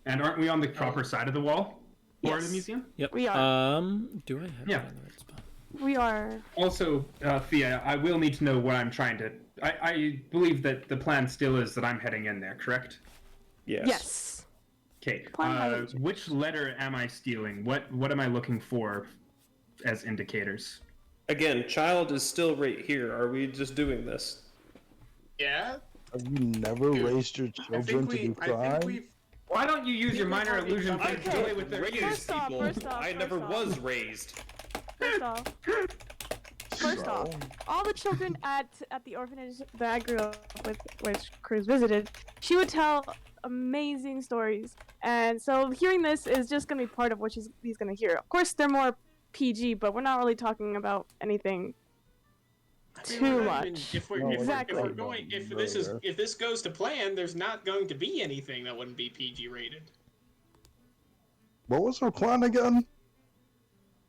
And aren't we on the proper side of the wall for the
Yes.
museum?
Yep.
We are.
Do I have
Yeah.
it on the right spot?
We are.
Also, Thea, I will need to know what I'm trying to. I believe that the plan still is that I'm heading in there, correct?
Yes.
Yes.
Okay.
Plan hasn't changed.
Which letter am I stealing? What am I looking for as indicators?
Again, child is still right here. Are we just doing this?
Yeah,
Have you never
Dude,
raised your
I
children
think
to do
I think
crime?
we've.
Why don't you use your minor
already
illusion
covered
to
Okay.
play with their
Raised
ears?
First off,
people.
first off,
I
first
never
off.
was raised.
First off, first off, all the children at the orphanage that I grew up with, which Cruz visited, she would tell amazing stories, and so hearing this is just gonna be part of what he's gonna hear. Of course, they're more PG, but we're not really talking about anything
I mean,
too
we're not even-
much.
If we're,
No,
if,
exactly.
we're going, if this goes to plan, there's not going to be anything that wouldn't be PG rated.
What was our plan again?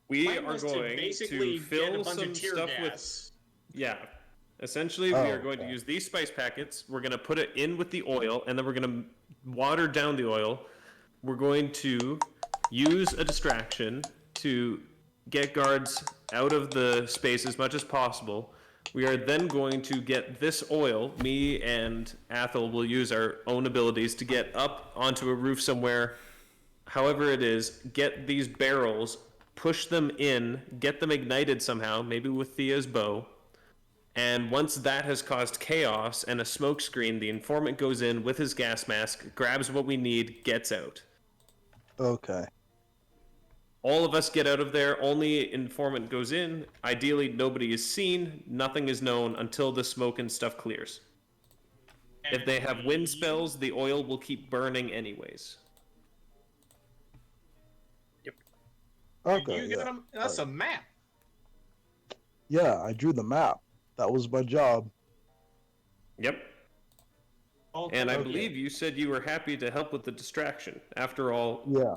We
Mine
are
was
going
basically
to
get a
fill
bunch
some
of tear
stuff with.
gas.
Yeah. Essentially, we
Oh,
are going to
okay.
use these spice packets. We're going to put it in with the oil, and then we're going to water down the oil. We're going to use a distraction to get guards out of the space as much as possible. We are then going to get this oil. Me and Athel will use our own abilities to get up onto a roof somewhere, however it is, get these barrels, push them in, get them ignited somehow, maybe with Thea's bow. And once that has caused chaos and a smoke screen, the informant goes in with his gas mask, grabs what we need, gets out.
Okay.
All of us get out of there, only informant goes in. Ideally, nobody is seen, nothing is known until the smoke and stuff clears. If they have wind spells, the oil will keep burning anyways.
Okay.
You got
Yeah.
'em- That's a map.
Yeah, I drew the map. That was my job.
Yep.
Okay.
And I believe you said you were happy to help with the distraction. After all,
Yeah.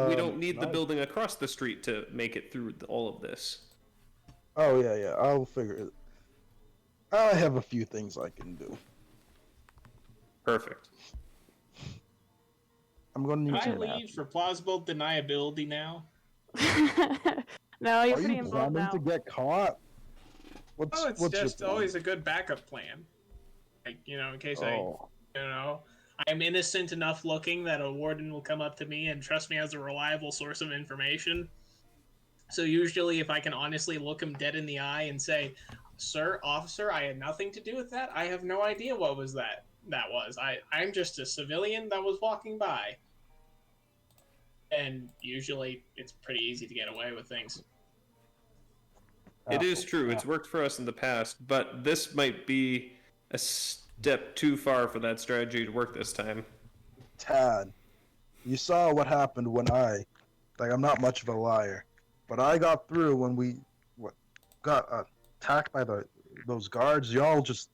we don't need the
I-
building across the street to make it through all of this.
Oh yeah, yeah. I'll figure it. I have a few things I can do.
Perfect.
I'm gonna need
Can I
some
leave
math.
for plausible deniability now?
No, you're
Are
pretty
you
involved
planning
now.
to get caught? What's
Oh, it's
what's your
just
plan?
always a good backup plan. Like, in case
Oh,
I'm innocent enough looking that a warden will come up to me and trust me as a reliable source of information. So usually if I can honestly look him dead in the eye and say, Sir, officer, I had nothing to do with that. I have no idea what was that. That was. I'm just a civilian that was walking by. And usually, it's pretty easy to get away with things.
It is true. It's worked for us in the past, but this might be a step too far for that strategy to work this time.
Tad, you saw what happened when I'm not much of a liar, but I got through when we got attacked by those guards. Y'all just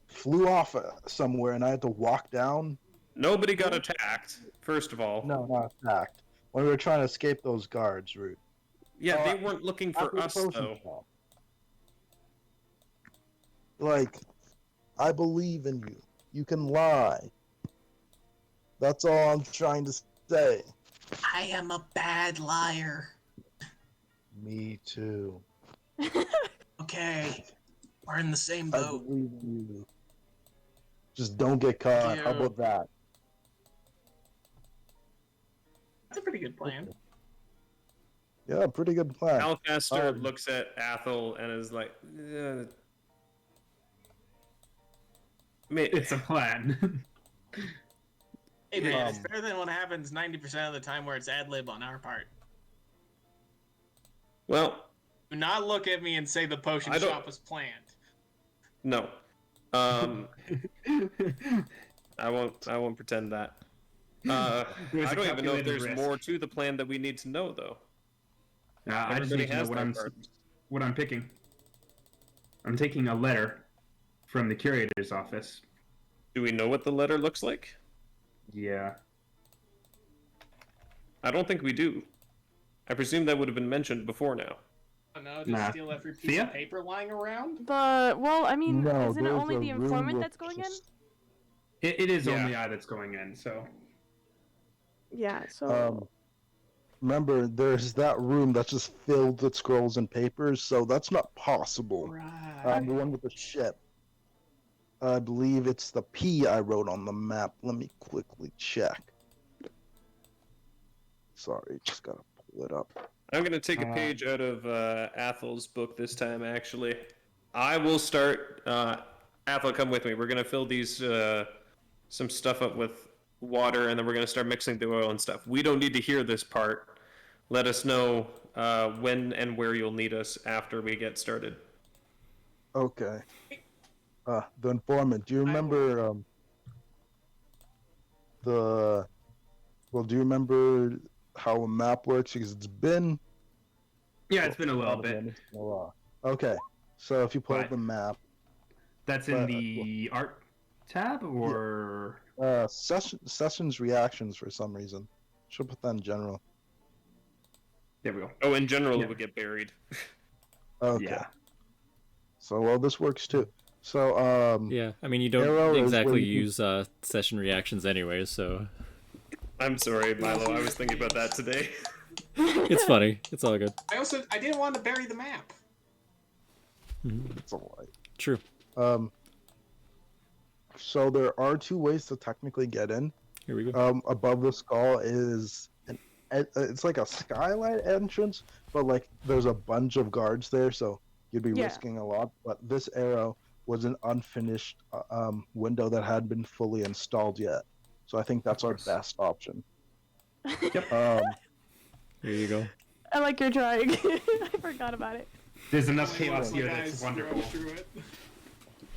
flew off somewhere, and I had to walk down.
Nobody got attacked, first of all.
No, not attacked. When we were trying to escape those guards, Root.
Yeah, they weren't looking for
After the
us,
potion
though.
shop. Like, I believe in you. You can lie. That's all I'm trying to say.
I am a bad liar.
Me too.
Okay. We're in the same
I
boat.
believe in you. Just don't get caught. How about that?
That's a pretty good plan.
Yeah, pretty good plan.
Alcaster looks at Athel and is like,
It's a plan.
Hey man, it's better than what happens 90% of the time where it's ad lib on our part.
Well,
Do not look at me and say the potion shop was planned.
no. I won't pretend that. I don't even know if there's more to the plan that we need to know, though.
I just need to know what I'm picking. I'm taking a letter from the curator's office.
Do we know what the letter looks like?
Yeah.
I don't think we do. I presume that would have been mentioned before now.
Oh no, just steal every piece of paper lying around?
Well, I mean,
No,
isn't it
there's
only
a
the
room
informant
with
that's going in?
just-
It is only I that's going in, so.
Yeah, so...
Remember, there's that room that's just filled with scrolls and papers, so that's not possible.
Right.
The one with the ship. I believe it's the P I wrote on the map. Let me quickly check. Sorry, just gotta pull it up.
I'm going to take a page out of Athel's book this time, actually. I will start... Athel, come with me. We're going to fill these... some stuff up with water, and then we're going to start mixing the oil and stuff. We don't need to hear this part. Let us know when and where you'll need us after we get started.
Okay. The informant. Do you remember do you remember how a map works? Because it's been...
Yeah, it's been a little bit.
Okay. So if you pull up the map...
That's in the art tab, or...
Sessions reactions for some reason. Should put that in general.
There we go.
Oh, in general, it would get buried.
Okay.
Yeah.
So, well, this works too. So,
Yeah, I mean, you don't exactly use session reactions anyways, so...
I'm sorry, Milo. I was thinking about that today.
It's funny. It's all good.
I didn't want to bury the map.
It's all right.
True.
So there are two ways to technically get in.
Here we go.
Above the skull is it's like a skylight entrance, but like there's a bunch of guards there, so you'd be risking a lot. But this arrow was an unfinished window that hadn't been fully installed yet, so I think that's our best option.
Yep.
Here you go.
I like your trying. I forgot about it.
There's enough chaos here that's wonderful.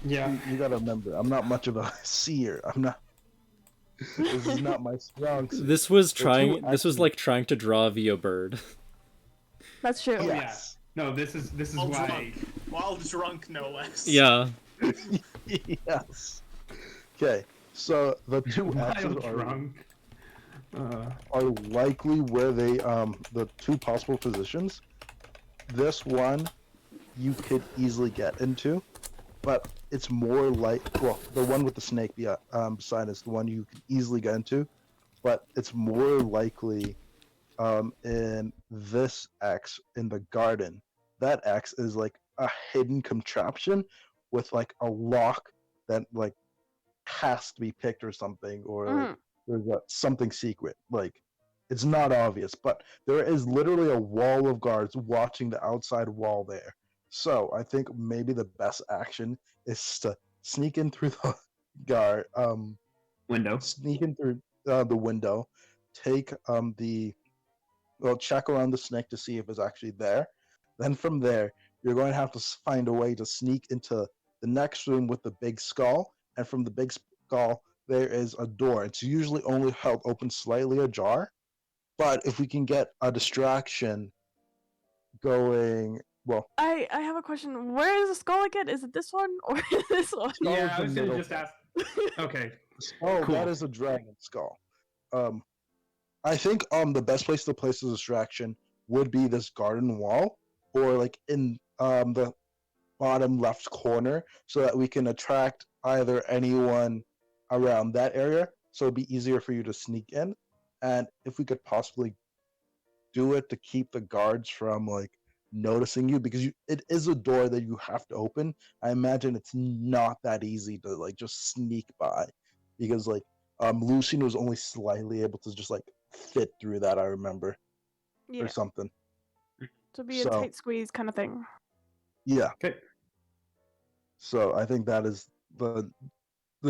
Yeah. You gotta remember, I'm not much of a seer. I'm not. This is not my strong suit.
This was like trying to draw via bird.
That's true.
Oh, yes. No, this is why.
Drunk. While drunk, no less.
Yeah.
Yes. Okay, so the two X's are likely where they the two possible positions. This one you could easily get into, but it's more like, well, the one with the snake beside is the one you could easily get into, but it's more likely in this X in the garden. That X is like a hidden contraption with like a lock that like has to be picked or something, or like, there's something secret. Like, it's not obvious, but there is literally a wall of guards watching the outside wall there. So I think maybe the best action is to sneak in through the guard,
Window.
sneak in through the window, take check around the snake to see if it's actually there. Then from there, you're going to have to find a way to sneak into the next room with the big skull, and from the big skull there is a door. It's usually only held open slightly ajar, but if we can get a distraction going, well,
I have a question. Where is the skull again? Is it this one or this one?
skull
Yeah,
is
I
the
was gonna
middle
just
one.
ask. Okay.
Oh,
Cool.
that is a dragon skull. Um, I think the best place to place the distraction would be this garden wall, or like in the bottom left corner, so that we can attract either anyone around that area, so it'd be easier for you to sneak in, and if we could possibly do it to keep the guards from like noticing you, because it is a door that you have to open. I imagine it's not that easy to like just sneak by, because like Lucian was only slightly able to just like fit through that, I remember,
Yeah,
or something.
to be a
So
tight squeeze kind of thing.
yeah,
Okay.
so I think that is the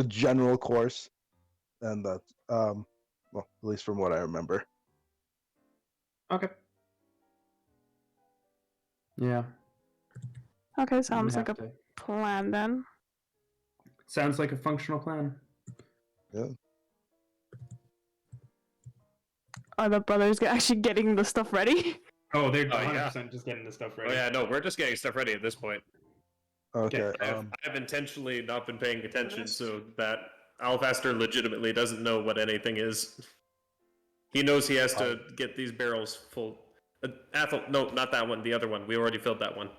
general course, and that's well, at least from what I remember.
Okay. Yeah.
Okay,
we
sounds like a
have to-
plan then.
Sounds like a functional plan.
Yeah.
Oh,
Are the brothers actually getting the stuff ready?
Oh, they're
Oh,
100%
yeah.
just getting the stuff
Oh
ready.
yeah, no, we're just getting stuff ready at this point.
Okay.
I've intentionally not been paying attention so that Alvaster legitimately doesn't know what anything is. He knows he has to get these barrels full. Athel, no, not that one. The other one. We already filled that one.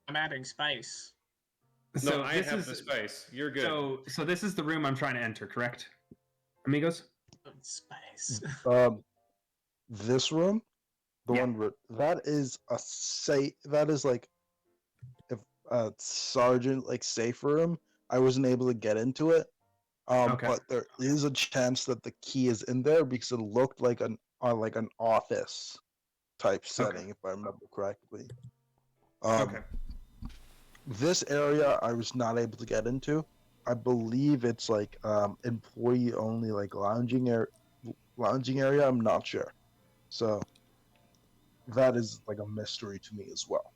I'm adding spice.
No, I
this
have
is
the spice. You're good.
so this is the room I'm trying to enter, correct, amigos?
Spice.
This room, the
Yeah.
one that is a safe. That is like if a sergeant like safe room. I wasn't able to get into it.
Okay.
But there is a chance that the key is in there because it looked like an office type setting, if I remember correctly.
Okay.
This area I was not able to get into. I believe it's like employee only, like lounging area. I'm not sure. So that is like a mystery to me as well.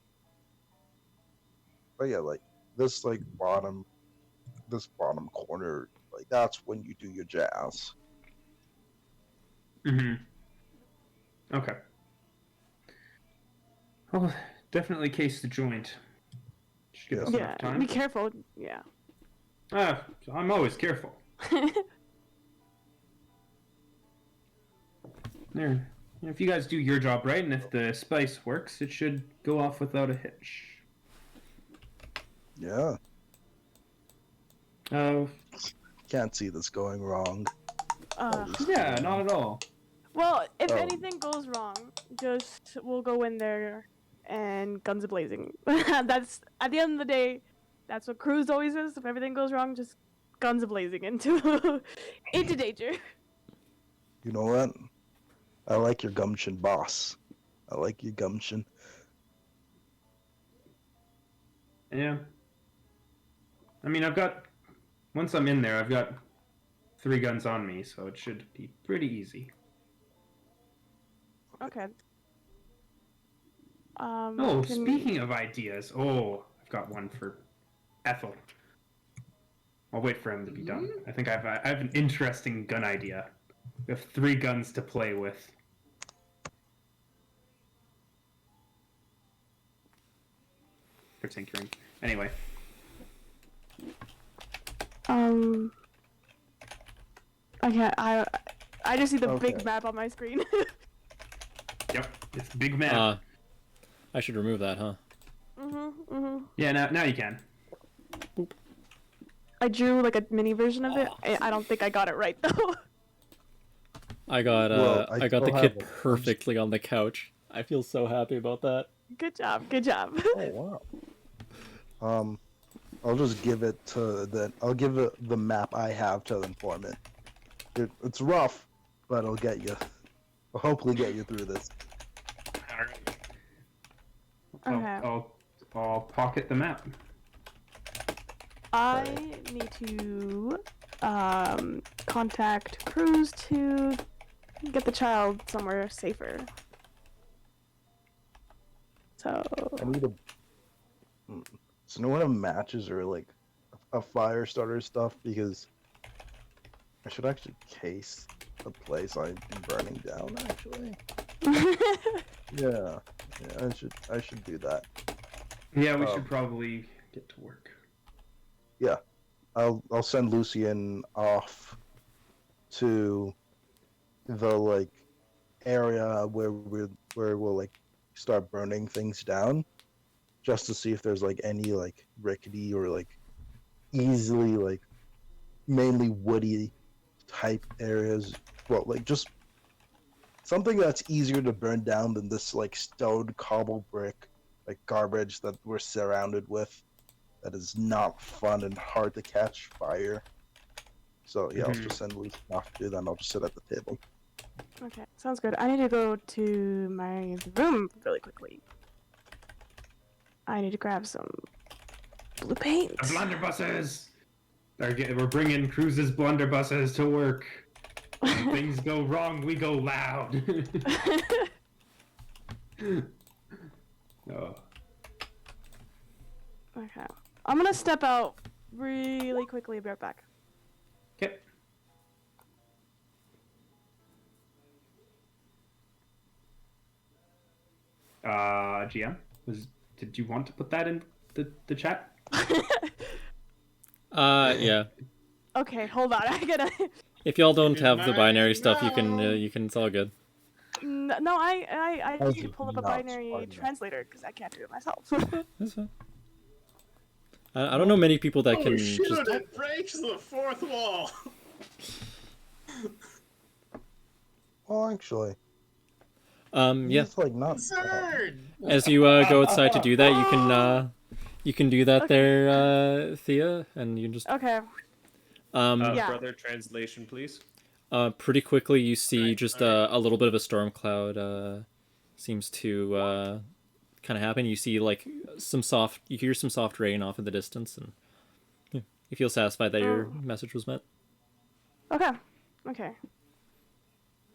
But yeah, like this bottom corner, like that's when you do your jazz.
Mm-hmm. Okay. Oh, definitely case the joint. Should give us
Yeah,
enough time.
be careful. Yeah.
I'm always careful. There. If you guys do your job right, and if the spice works, it should go off without a hitch.
Yeah,
Oh,
can't see this going wrong.
yeah, not at all.
Well, if
Oh.
anything goes wrong, just we'll go in there and guns a blazing. That's at the end of the day, that's what Cruz always is. If everything goes wrong, just guns a blazing into into danger.
You know what? I like your gumption, boss. I like your gumption.
Yeah. I mean, once I'm in there, I've got 3 guns on me, so it should be pretty easy.
Okay.
Oh, speaking of ideas, I've got one for Ethel. I'll wait for him to be done. I think I have an interesting gun idea. We have 3 guns to play with. For tinkering. Anyway.
I just see the big
Okay.
map on my screen.
Yep, it's a big map.
I should remove that, huh?
Yeah, now you can.
I drew like a mini version of it. I don't think I got it right though.
I got
Well, I
I got the
still
kid
have it.
perfectly on the couch. I feel so happy about that.
Good job. Good job.
Oh wow. I'll just give it to I'll give it the map I have to the informant. It's rough, but I'll hopefully get you through this.
Alright.
Okay.
I'll pocket the map.
I need to contact Cruz to get the child somewhere safer. So
I need a. So no one have matches or like a fire starter stuff because I should actually case the place I'm burning down. Actually, yeah, I should do that.
Yeah, we should probably get to work.
Yeah, I'll send Lucian off to the like area where we'll like start burning things down, just to see if there's like any like rickety or like easily like mainly woody type areas. Well, like just something that's easier to burn down than this like stone cobble brick like garbage that we're surrounded with. That is not fun and hard to catch fire. So yeah, I'll just send Lucian off to do that and I'll just sit at the table.
okay, sounds good. I need to go to my room really quickly. I need to grab some blue paint.
The blunderbusses! We're bringing Cruz's blunderbusses to work. When things go wrong, we go loud. Oh.
Okay. I'm gonna step out really quickly. Be right back.
Okay. GM, did you want to put that in the chat?
Yeah.
Okay, hold on. I gotta.
If y'all don't have the binary stuff, you can it's all good.
No, I need to pull up a binary translator because I can't do it myself.
That's fine. I don't know many people that can
shoot,
just.
it breaks the fourth wall.
Well, actually,
Yeah.
it's like not.
Absurd.
As you go outside to do that, you can do that there, Thea, and you can just.
Okay. Yeah.
Brother, translation, please.
Pretty quickly you see just a little bit of a storm cloud seems to kind of happen. You see like you hear some soft rain off in the distance, and yeah, you feel satisfied that your message was met.
Okay. Okay.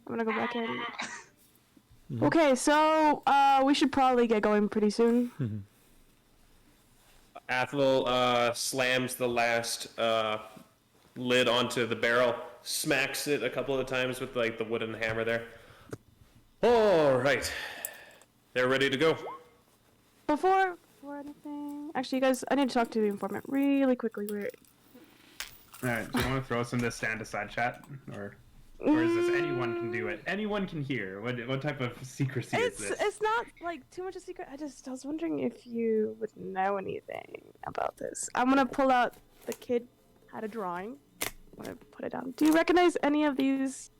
I'm gonna go back in. Okay, so we should probably get going pretty soon.
Athel slams the last lid onto the barrel, smacks it a couple of times with like the wooden hammer there. All right, they're ready to go.
Before anything, actually, you guys, I need to talk to the informant really quickly. Wait.
All right, do you want to throw some of this stand aside chat, or is this anyone can do it? Anyone can hear. What type of secrecy is this?
It's not like too much a secret. I was wondering if you would know anything about this. I'm gonna pull out the kid had a drawing. I'm gonna put it down. Do you recognize any of these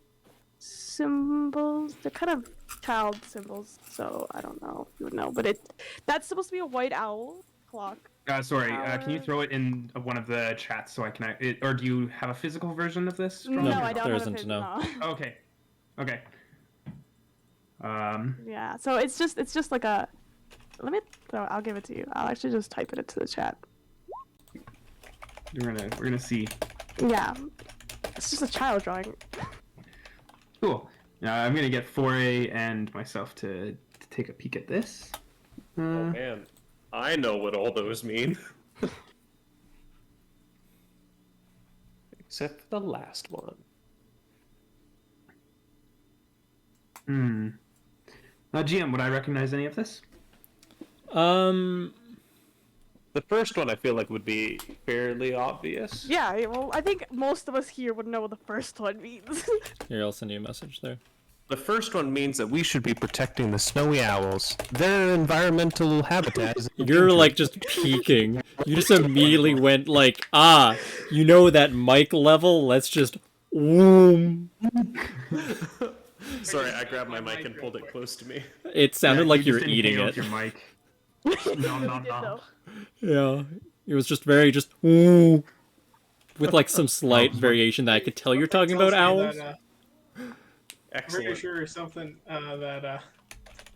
symbols? They're kind of child symbols, so I don't know if you would know. But that's supposed to be a white owl clock.
Sorry, can you throw it in one of the chats so I can... or do you have a physical version of this?
No, I don't
there
have
isn't,
a
no.
Okay. Okay.
Yeah, so it's just like a... I'll give it to you. I'll actually just type it into the chat.
We're gonna see.
Yeah. It's just a child drawing.
Cool. I'm gonna get 4A and myself to take a peek at this.
Oh man, I know what all those mean. Except for the last one.
GM, would I recognize any of this?
The first one I feel like would be fairly obvious.
Yeah, well, I think most of us here would know what the first one means.
Here, I'll send you a message there.
The first one means that we should be protecting the snowy owls. Their environmental habitat is...
You're like just peeking. You just immediately went like, you know that mic level? Let's just woom.
Sorry, I grabbed my mic and pulled it close to me.
It sounded like you were
just
eating
inhaled
it.
your mic. No.
Yeah, it was just very ooh, with like some slight variation that I could tell you're talking about owls.
I'm
Excellent.
pretty sure something that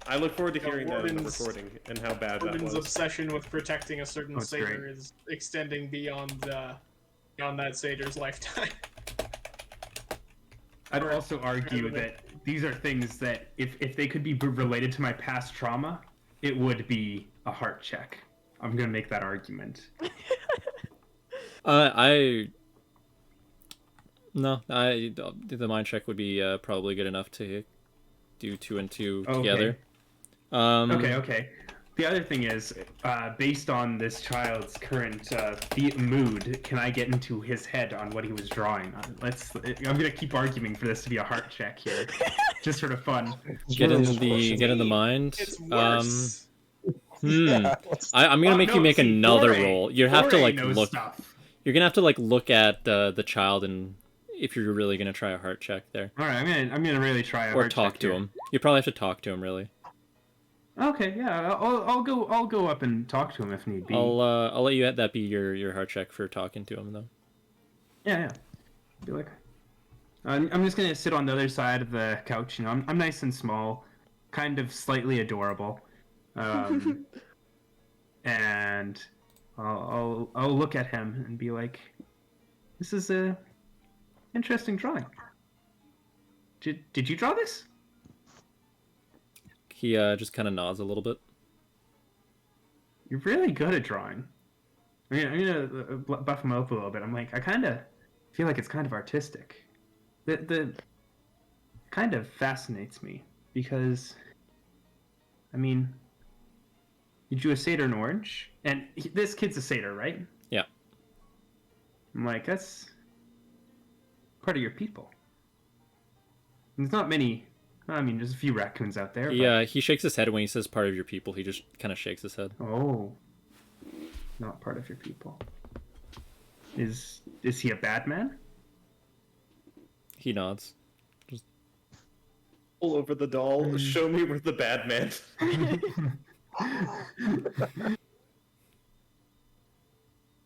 I look forward to hearing that in the
Warden's-
recording and how bad that
Warden's
was.
obsession with protecting a certain
That's
satyr
great.
is extending beyond that satyr's lifetime.
I'd also argue that these are things that, if they could be related to my past trauma, it would be a heart check. I'm gonna make that argument.
The mind check would be probably good enough to do 2 and 2
Okay.
together.
Okay. The other thing is, based on this child's current mood, can I get into his head on what he was drawing? I'm gonna keep arguing for this to be a heart check here, just sort of fun.
Get in the mind.
It's worse.
Yeah,
I'm gonna make you make another
Foray-
roll. You have to
Foray
like
knows
look.
stuff.
You're gonna have to like look at the child, and if you're really gonna try a heart check there,
All right, I'm gonna really try a
or
heart
talk
check
to
here.
him. You probably have to talk to him really.
Okay, yeah, I'll go up and talk to him if need be.
I'll let you that be your heart check for talking to him though.
Yeah. Be like, I'm just gonna sit on the other side of the couch. You know, I'm nice and small, kind of slightly adorable, and I'll look at him and be like, "This is a interesting drawing. Did you draw this?"
He just kind of nods a little bit.
You're really good at drawing. I'm gonna buff him up a little bit. I'm like, I kind of feel like it's kind of artistic. The kind of fascinates me because, I mean, you drew a satyr in orange, and this kid's a satyr, right?
Yeah.
I'm like, that's part of your people. There's not many. I mean, there's a few raccoons out there.
Yeah, he shakes his head when he says part of your people. He just kind of shakes his head.
But... Oh, not part of your people. Is he a bad man?
He nods.
All over the doll. Show me where the bad man.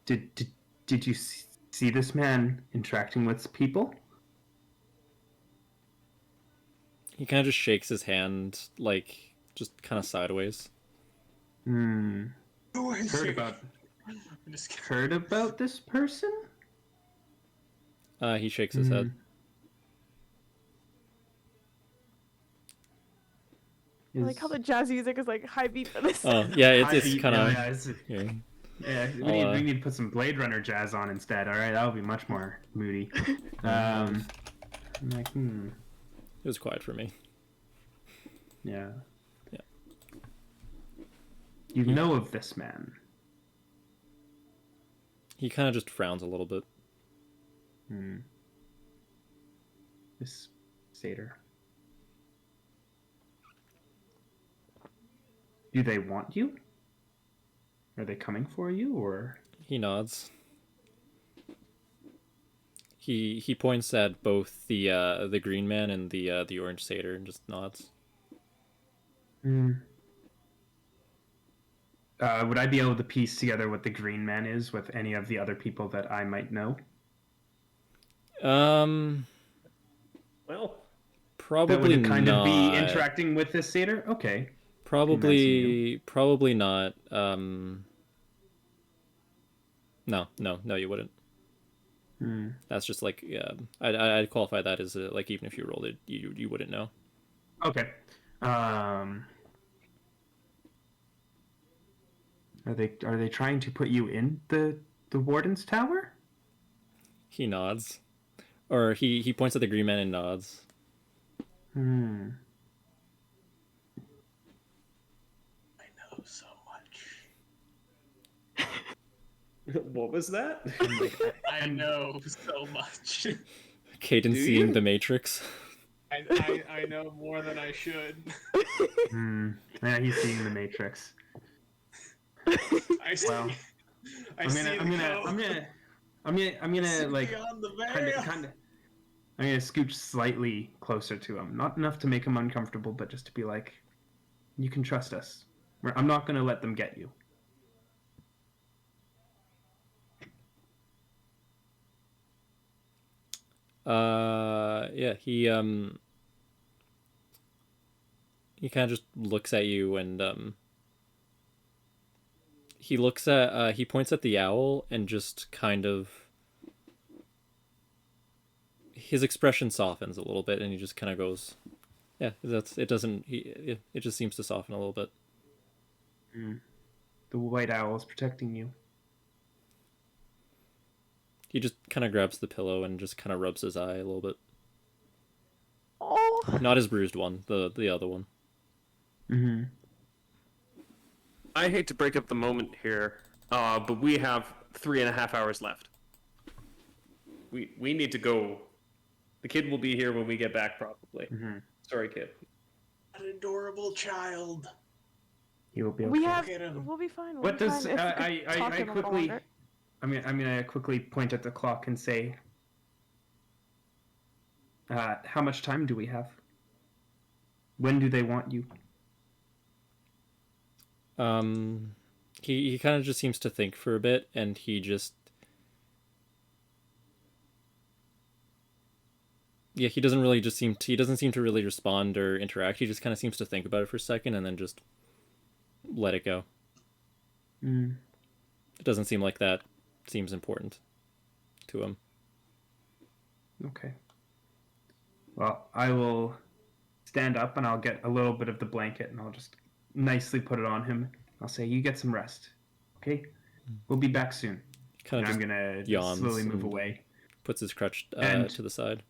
Did you see this man interacting with people?
He kind of just shakes his hand, like, just kind of sideways.
Hmm.
Who is
Heard
he?
about
I'm just kidding.
heard about this person?
He shakes his head.
I like how the jazz music is like high beat for this.
Oh, yeah, it's kind of...
Yeah,
Yeah.
we need to put some Blade Runner jazz on instead. All right, that'll be much more moody. I'm like,
It was quiet for me.
yeah.
Yeah.
You know of this man?
He kind of just frowns a little bit.
This satyr. Do they want you? Are they coming for you, or?
He nods. He points at both the green man and the orange satyr and just nods.
Would I be able to piece together what the green man is with any of the other people that I might know?
Well,
Probably
That would kind
not.
of be interacting with this satyr? Okay.
Probably not. No, you wouldn't. That's just like, yeah. I'd qualify that as like, even if you rolled it, you wouldn't know.
Okay. Are they trying to put you in the warden's tower?
He nods, or he points at the green man and nods.
I know so much.
what was that?
I know so much.
Caden
Do
seeing
you?
the Matrix.
I know more than I should.
Yeah, he's seeing the Matrix.
I see.
Well,
I'm
gonna like
beyond the
kind
veil.
of I'm gonna scooch slightly closer to him, not enough to make him uncomfortable, but just to be like, you can trust us. I'm not gonna let them get you.
Yeah, he kind of just looks at you and he looks at he points at the owl and just kind of his expression softens a little bit and he just kind of goes, yeah, that's it. Doesn't he? It just seems to soften a little bit.
The white owl is protecting you.
He just kind of grabs the pillow and just kind of rubs his eye a little bit.
Oh.
Not his bruised one, the other one.
Mm-hmm.
I hate to break up the moment here, but we have 3.5 hours left. We need to go. The kid will be here when we get back, probably.
Mm-hmm.
Sorry, kid.
An adorable child.
He will be okay.
We have.
Get him.
We'll be fine. We'll
What
be
does
fine if you could talk
I
to him a little
quickly?
longer.
I quickly point at the clock and say, "How much time do we have? When do they want you?"
He kind of just seems to think for a bit, and he just. Yeah, he doesn't really just he doesn't seem to really respond or interact. He just kind of seems to think about it for a second and then just let it go.
Mm.
It doesn't seem like that seems important to him.
Okay. Well, I will stand up and I'll get a little bit of the blanket and I'll just nicely put it on him. I'll say, "You get some rest, okay? We'll be back soon."
Kind
And
of
I'm
just
gonna
yawns
slowly move
and
away.
puts his crutch
And-
to the side.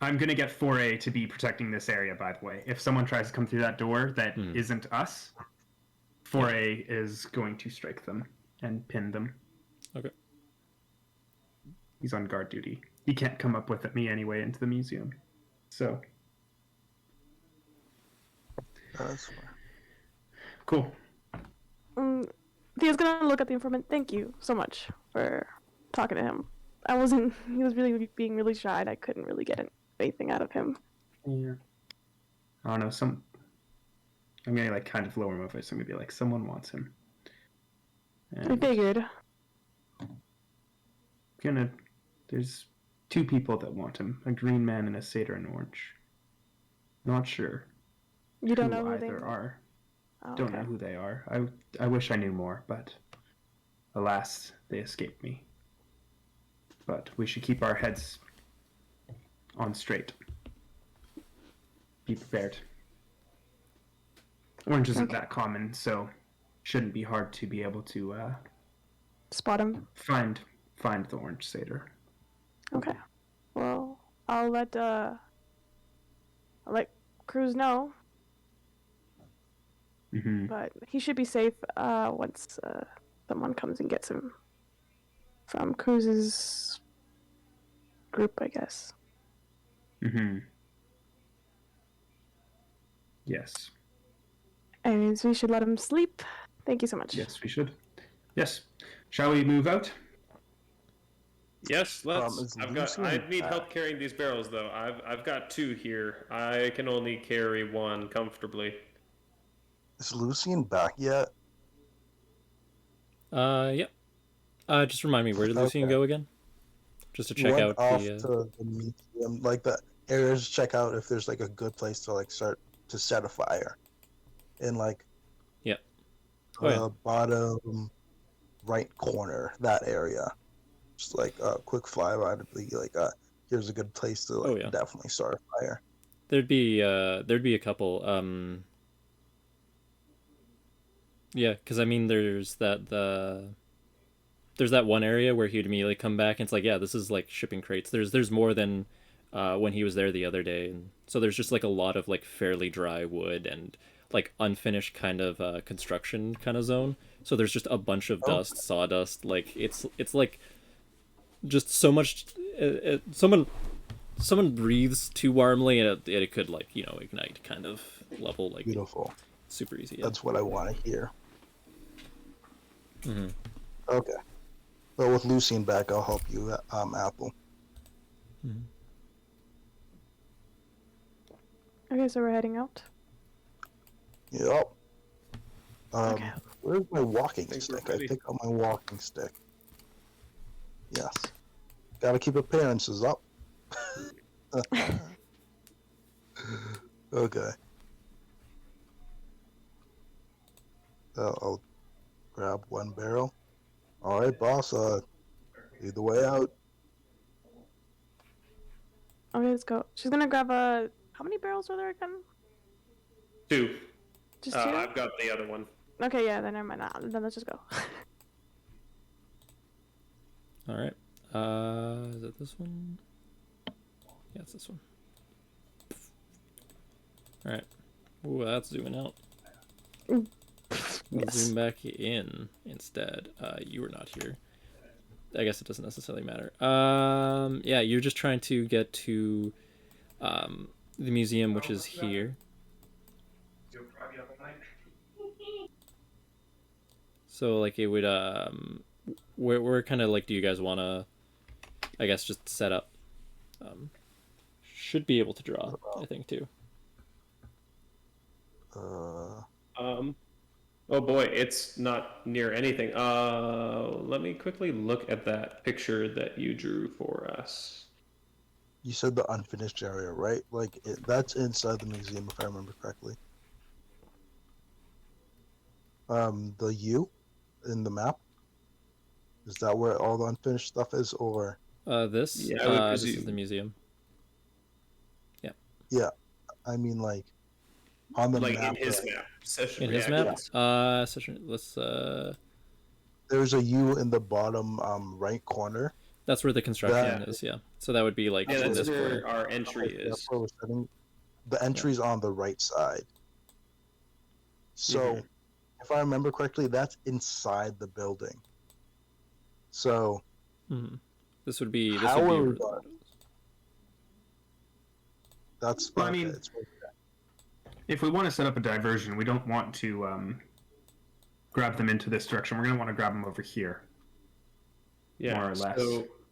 I'm gonna get 4A to be protecting this area. By the way, if someone tries to come through that door that isn't us, 4A is going to strike them and pin them.
Okay.
He's on guard duty. He can't come up with me anyway into the museum. So
That's fine.
cool.
Theo's gonna look at the informant. Thank you so much for talking to him. He was really being really shy and I couldn't really get anything out of him.
Yeah. I don't know, I'm gonna like kind of lower my voice. I'm gonna be like, "Someone wants him."
I
And
figured.
there's 2 people that want him, a green man and a satyr in orange. Not sure
You don't
who
know who they
either are.
Oh,
Don't
okay.
know who they are. I wish I knew more, but alas, they escaped me. But we should keep our heads on straight. Be prepared. Orange isn't that common, so shouldn't be hard to be able to
Spot him.
find the orange satyr.
Okay. Well, I'll let Cruz know,
Mm-hmm.
but he should be safe once someone comes and gets him from Cruz's group, I guess.
Mm-hmm. Yes.
Anyways, we should let him sleep. Thank you so much.
Yes, we should. Yes. Shall we move out?
Yes, let's.
is
I
Lucian
need
back?
help carrying these barrels, though. I've got 2 here. I can only carry 1 comfortably.
Is Lucian back yet?
Yep. Just remind me, where did Lucian
Okay.
go again? Just to
He
check
went
out
off
the.
to the museum, like the areas. Check out if there's like a good place to like start to set a fire, in like
Yep.
the
Oh, yeah.
bottom right corner, that area. Just like a quick flyby to be like, here's a good place to like
Oh, yeah.
definitely start a fire.
There'd be a couple. Yeah, because I mean, there's that one area where he'd immediately come back and it's like, yeah, this is like shipping crates. There's more than when he was there the other day, and so there's just like a lot of like fairly dry wood and like unfinished kind of construction kind of zone. So there's just a bunch of dust, sawdust. Like it's like just so much. Someone breathes too warmly and it could like ignite kind of level, like
Beautiful.
super easy. Yeah.
That's what I want to hear.
Mm-hmm.
Okay. Well, with Lucian back, I'll help you, Apple.
Okay, so we're heading out.
Yep.
Okay.
Where's my walking
Think we're
stick? I
ready.
think on my walking stick. Yes. Gotta keep appearances up. Okay. I'll grab one barrel. All right, boss. Lead the way out.
Okay, let's go. She's gonna grab a. How many barrels are there again?
2.
Just 2?
I've got the other one.
Okay, yeah, then never mind. Then let's just go.
All right. Is it this one? Yeah, it's this one. All right. Ooh, that's zooming out.
Yes.
Zoom back in instead. You were not here. I guess it doesn't necessarily matter. Yeah, you're just trying to get to the museum, which is here. So like it would where kind of like do you guys want to I guess just set up? Should be able to draw, I think too.
Oh boy, it's not near anything. Let me quickly look at that picture that you drew for us.
You said the unfinished area, right? Like that's inside the museum, if I remember correctly. The U in the map. Is that where all the unfinished stuff is, or?
This
Yeah, I would
this is
presume.
the museum.
Yeah, I mean like on the
Like
map.
in his
right?
map. Session
In his
reactions.
map? Session. Let's.
There's a U in the bottom right corner.
That's where the construction
That-
is. Yeah. So that would be like
Yeah,
in
that's
this
where
corner.
our entry
That's
is.
where we're setting. The entry's on the right side. So, if I remember correctly, that's inside the building. So,
Mhm. This would be. This
How
would be.
are we
where-
going? that's
Well, I
okay,
mean-
it's right there.
If we want to set up a diversion, we don't want to grab them into this direction. We're going to want to grab them over here,
Yeah.
more or less.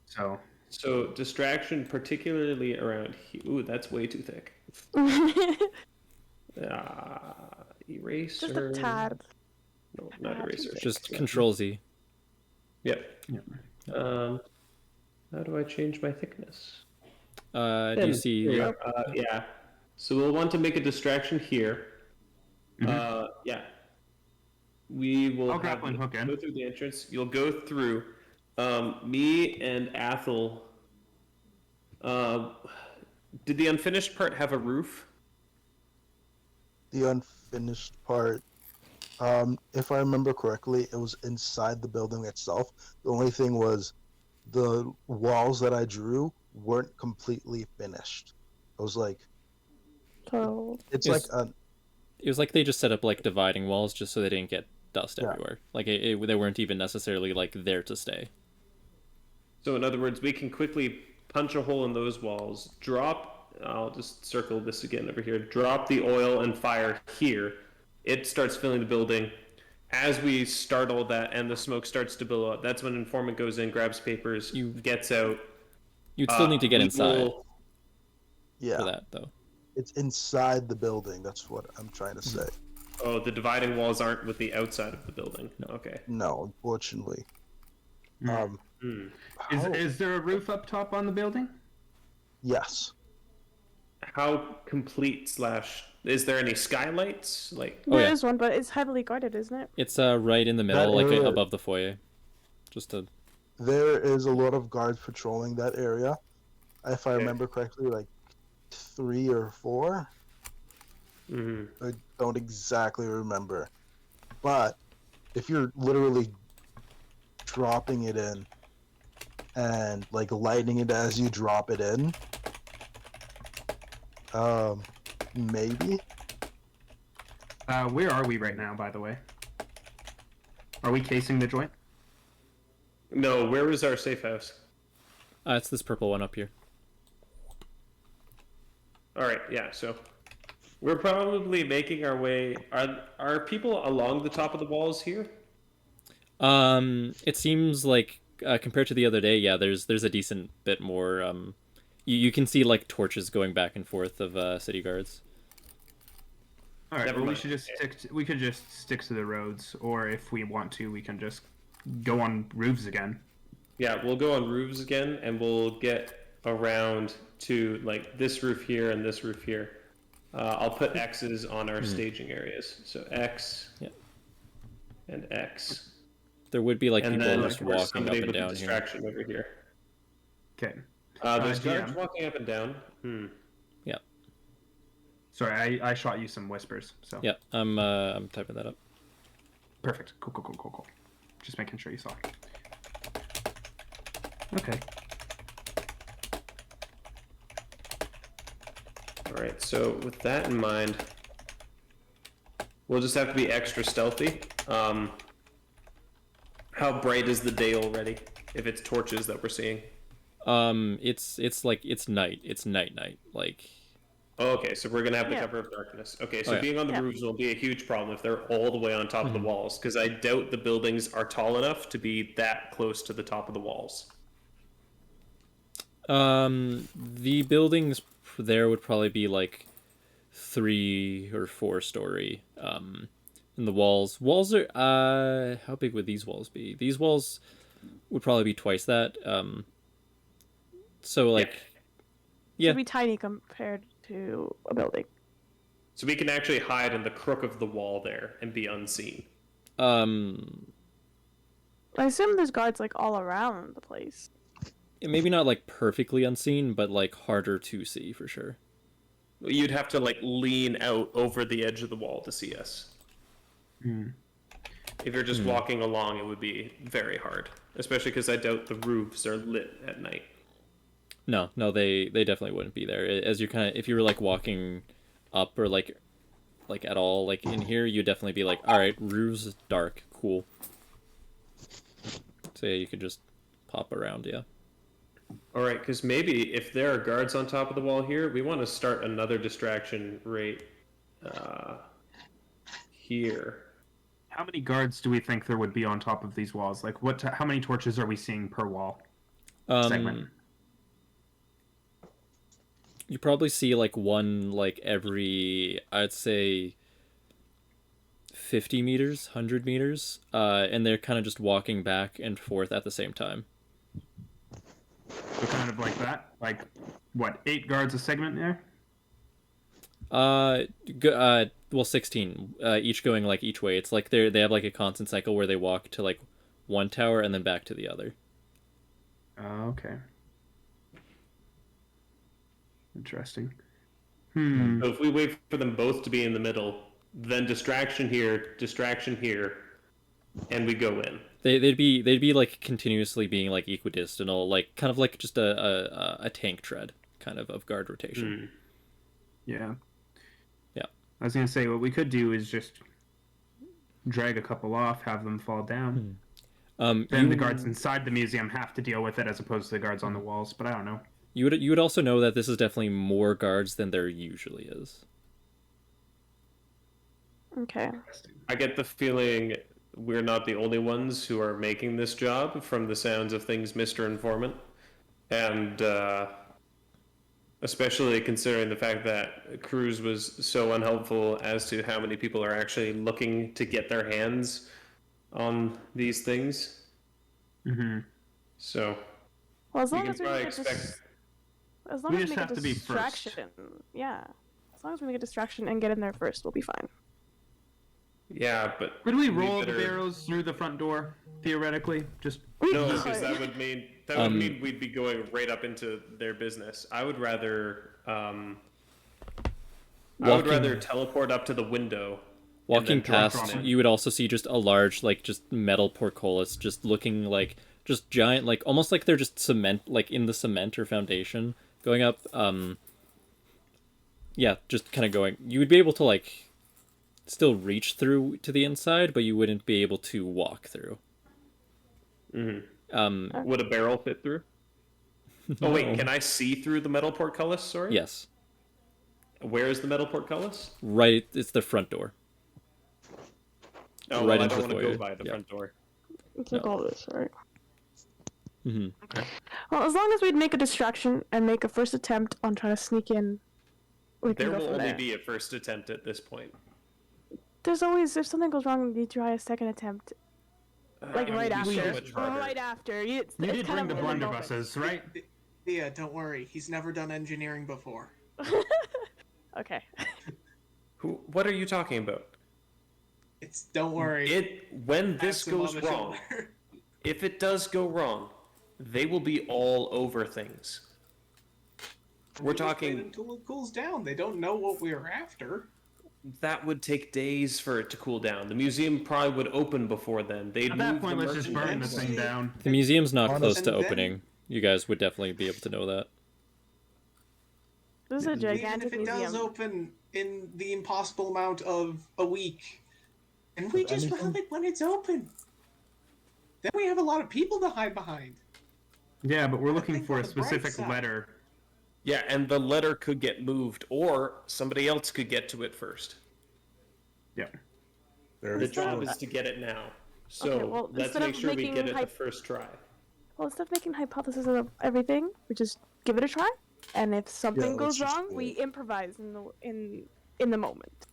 So,
So
distraction, particularly around here. Ooh, that's way too thick. Eraser.
Just a tad.
No, not eraser.
Just Control Z.
Yep. How do I change my thickness?
Do you see?
There you go. Yeah. So we'll want to make a distraction here. Yeah. We will
I'll
have
grappling hook in.
go through the entrance. You'll go through. Me and Athel. Did the unfinished part have a roof?
The unfinished part. If I remember correctly, it was inside the building itself. The only thing was the walls that I drew weren't completely finished. I was like,
So
it's
Yes.
like a
It was like they just set up like dividing walls just so they didn't get dust
Yeah.
everywhere. Like they weren't even necessarily like there to stay.
So in other words, we can quickly punch a hole in those walls, drop, I'll just circle this again over here, drop the oil and fire here. It starts filling the building. As we start all that and the smoke starts to billow up, that's when informant goes in, grabs papers, gets out.
You'd still need to get
We
inside
will-
yeah.
for that though.
It's inside the building. That's what I'm trying to say.
Oh, the dividing walls aren't with the outside of the building.
No.
Okay.
No, unfortunately.
Hmm. Is there a roof up top on the building?
Yes.
How complete slash is there any skylights? Like
Oh,
there
yeah.
is one, but it's heavily guarded, isn't it?
It's right in the middle,
That
like
area-
above the foyer. Just to
There is a lot of guards patrolling that area. If I remember correctly, like 3 or 4. I don't exactly remember. But if you're literally dropping it in and like lighting it as you drop it in, maybe.
Where are we right now, by the way? Are we casing the joint?
No, where is our safe house?
it's this purple one up here.
All right, yeah. So we're probably making our way. Are people along the top of the walls here?
It seems like compared to the other day, yeah, there's a decent bit more. You can see like torches going back and forth of city guards.
All right.
Never
Well, we
mind.
should just we could just stick to the roads, or if we want to, we can just go on roofs again.
Yeah, we'll go on roofs again, and we'll get around to like this roof here and this roof here. I'll put X's on our staging areas. So X.
Yeah.
and X.
There would be like
And
people
then
just
of course,
walking up
somebody
and
with a
down here.
distraction over here.
Okay.
There's guards
GM.
walking up and down.
Yeah.
Sorry, I shot you some whispers. So.
Yeah. I'm typing that up.
Perfect. Cool. Just making sure you saw. Okay.
All right. So with that in mind, we'll just have to be extra stealthy. How bright is the day already? If it's torches that we're seeing.
It's like it's night. It's night. Like.
Oh, okay, so we're gonna have the cover of darkness. Okay, so
Oh, yeah.
being on the roofs will be a huge problem if they're all the way on top of the walls, because I doubt the buildings are tall enough to be that close to the top of the walls.
The buildings there would probably be like 3 or 4 story. And the walls are how big would these walls be? These walls would probably be twice that. So like
Should be tiny compared to a building.
So we can actually hide in the crook of the wall there and be unseen.
I assume there's guards like all around the place.
Maybe not like perfectly unseen, but like harder to see for sure.
You'd have to like lean out over the edge of the wall to see us. If you're just walking along, it would be very hard, especially because I doubt the roofs are lit at night.
No, they definitely wouldn't be there. As you're kind of, if you were like walking up or like at all like in here, you'd definitely be like, all right, roofs dark, cool. So yeah, you could just pop around, yeah.
All right, because maybe if there are guards on top of the wall here, we want to start another distraction right here.
How many guards do we think there would be on top of these walls? Like, how many torches are we seeing per wall segment?
You probably see like one like every, I'd say 50 meters, 100 meters, and they're kind of just walking back and forth at the same time.
So kind of like that? Like, what, 8 guards a segment there?
Well, 16, each going like each way. It's like they have like a constant cycle where they walk to like one tower and then back to the other.
Okay. Interesting.
So if we wait for them both to be in the middle, then distraction here, and we go in.
They'd be like continuously being like equidistant, like kind of like just a tank tread kind of guard rotation.
Yeah.
Yeah.
I was gonna say what we could do is just drag a couple off, have them fall down. Then the guards inside the museum have to deal with it as opposed to the guards on the walls. But I don't know.
You would also know that this is definitely more guards than there usually is.
Okay.
I get the feeling we're not the only ones who are making this job from the sounds of things, Mr. Informant. And especially considering the fact that Cruz was so unhelpful as to how many people are actually looking to get their hands on these things. So,
well, as long
we
as
can
we
probably
make
expect...
as long
We
as
just
we make
have
a
to be first.
distraction, yeah. As long as we make a distraction and get in there first, we'll be fine.
Yeah, but...
Could we roll the barrows through the front door, theoretically? Just
No, because that would mean we'd be going right up into their business. I would rather teleport up to the window.
Walking past, you would also see just a large, like, just metal portcullis, just looking like just giant, like almost like they're just cement, like in the cement or foundation going up. Yeah, just kind of going. You would be able to like still reach through to the inside, but you wouldn't be able to walk through.
Would a barrel fit through?
No.
Oh wait, can I see through the metal portcullis? Sorry.
Yes.
Where is the metal portcullis?
Right, it's the front door.
Oh,
right
well, I
into
don't
the
want to
foyer.
go by the front door.
It's like all this, right?
Okay.
Well, as long as we'd make a distraction and make a first attempt on trying to sneak in, we can
There
go
will
from
only
there.
be a first attempt at this point.
There's always, if something goes wrong, we need to try a second attempt. Like
It
right
would be so
after.
much harder.
Right after.
You did bring the blunderbusses, right?
Yeah, don't worry. He's never done engineering before.
Okay.
What are you talking about?
Don't worry.
When
I
this
have some
goes
on the
wrong,
shoulder.
if it does go wrong, they will be all over things. We're
We just wait
talking
until it cools down. They don't know what we're after.
that would take days for it to cool down. The museum probably would open before then. They'd
At that
move
point,
the
let's just burn the
merchandise.
thing down.
The museum's not close
Honestly-
to
And then-
opening. You guys would definitely be able to know that.
This is a
Even
gigantic
if it does
museum.
open in the impossible amount of a week, and we
If
just
anything-
rob it when it's open, then we have a lot of people to hide behind.
Yeah, but we're looking
think
for
on
a
the bright
specific
side.
letter.
Yeah, and the letter could get moved, or somebody else could get to it first.
Yeah.
Very
The
Instead
job
of-
is to get it now. So
Okay, well,
let's
instead
make
of
sure we
making
get it the
hype-
first try.
Well, instead of making hypotheses of everything, we just give it a try. And if something
let's
goes
just
wrong,
do
we
it.
improvise in the moment.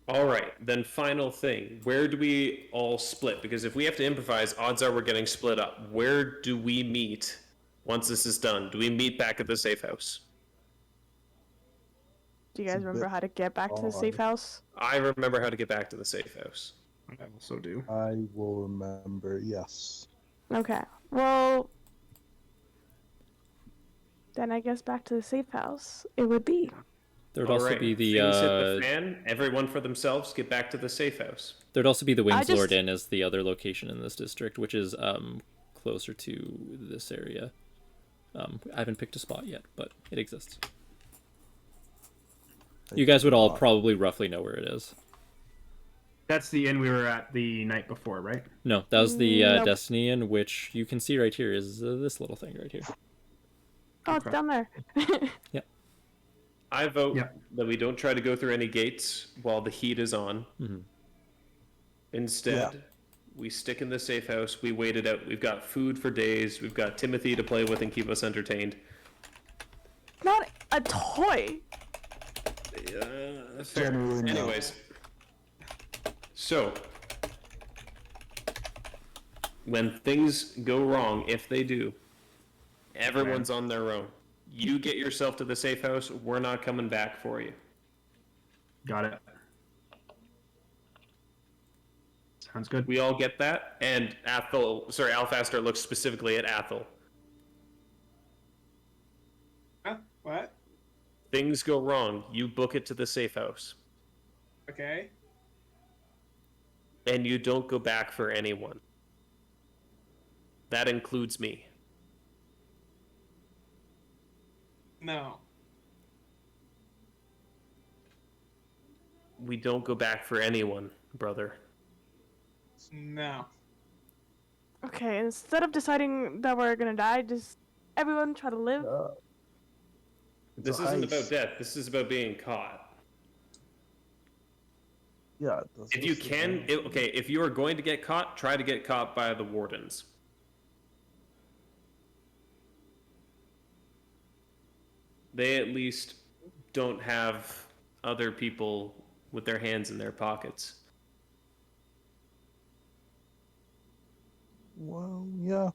All right, then final thing. Where do we all split? Because if we have to improvise, odds are we're getting split up. Where do we meet once this is done? Do we meet back at the safe house?
Do you
It's
guys
a
remember
bit
how to get back to the safe
odd.
house?
I remember how to get back to the safe house.
I also do.
I will remember. Yes.
Okay. Well, then I guess back to the safe house it would be.
There would
All
also
right,
be the
things hit the fan. Everyone for themselves. Get back to the safe house.
there'd also be the
I
Wings Lord
just-
Inn as the other location in this district, which is closer to this area. I haven't picked a spot yet, but it exists. You guys would all probably roughly know where it is.
That's the inn we were at the night before, right?
No, that was the
Nope.
Destiny Inn, which you can see right here is this little thing right here.
Oh, it's
Okay.
down there.
I vote
Yeah.
that we don't try to go through any gates while the heat is on.
Mhm.
Instead, we stick in the safe house. We wait it out. We've got food for days. We've got Timothy to play with and keep us entertained.
Not a toy.
Fair.
Generally, no.
Anyways, so when things go wrong, if they do, everyone's on their own. You get yourself to the safe house. We're not coming back for you.
Got it. Sounds good.
We all get that. And Alfaster looks specifically at Athel.
Huh? What?
Things go wrong. You book it to the safe house.
Okay.
And you don't go back for anyone. That includes me.
No.
We don't go back for anyone, brother.
No.
Okay, instead of deciding that we're gonna die, just everyone try to live.
It's
This
a
isn't
heist.
about death. This is about being caught.
Yeah. that's
If you
what's the
can,
thing.
if you are going to get caught, try to get caught by the wardens. They at least don't have other people with their hands in their pockets.
Well, yeah.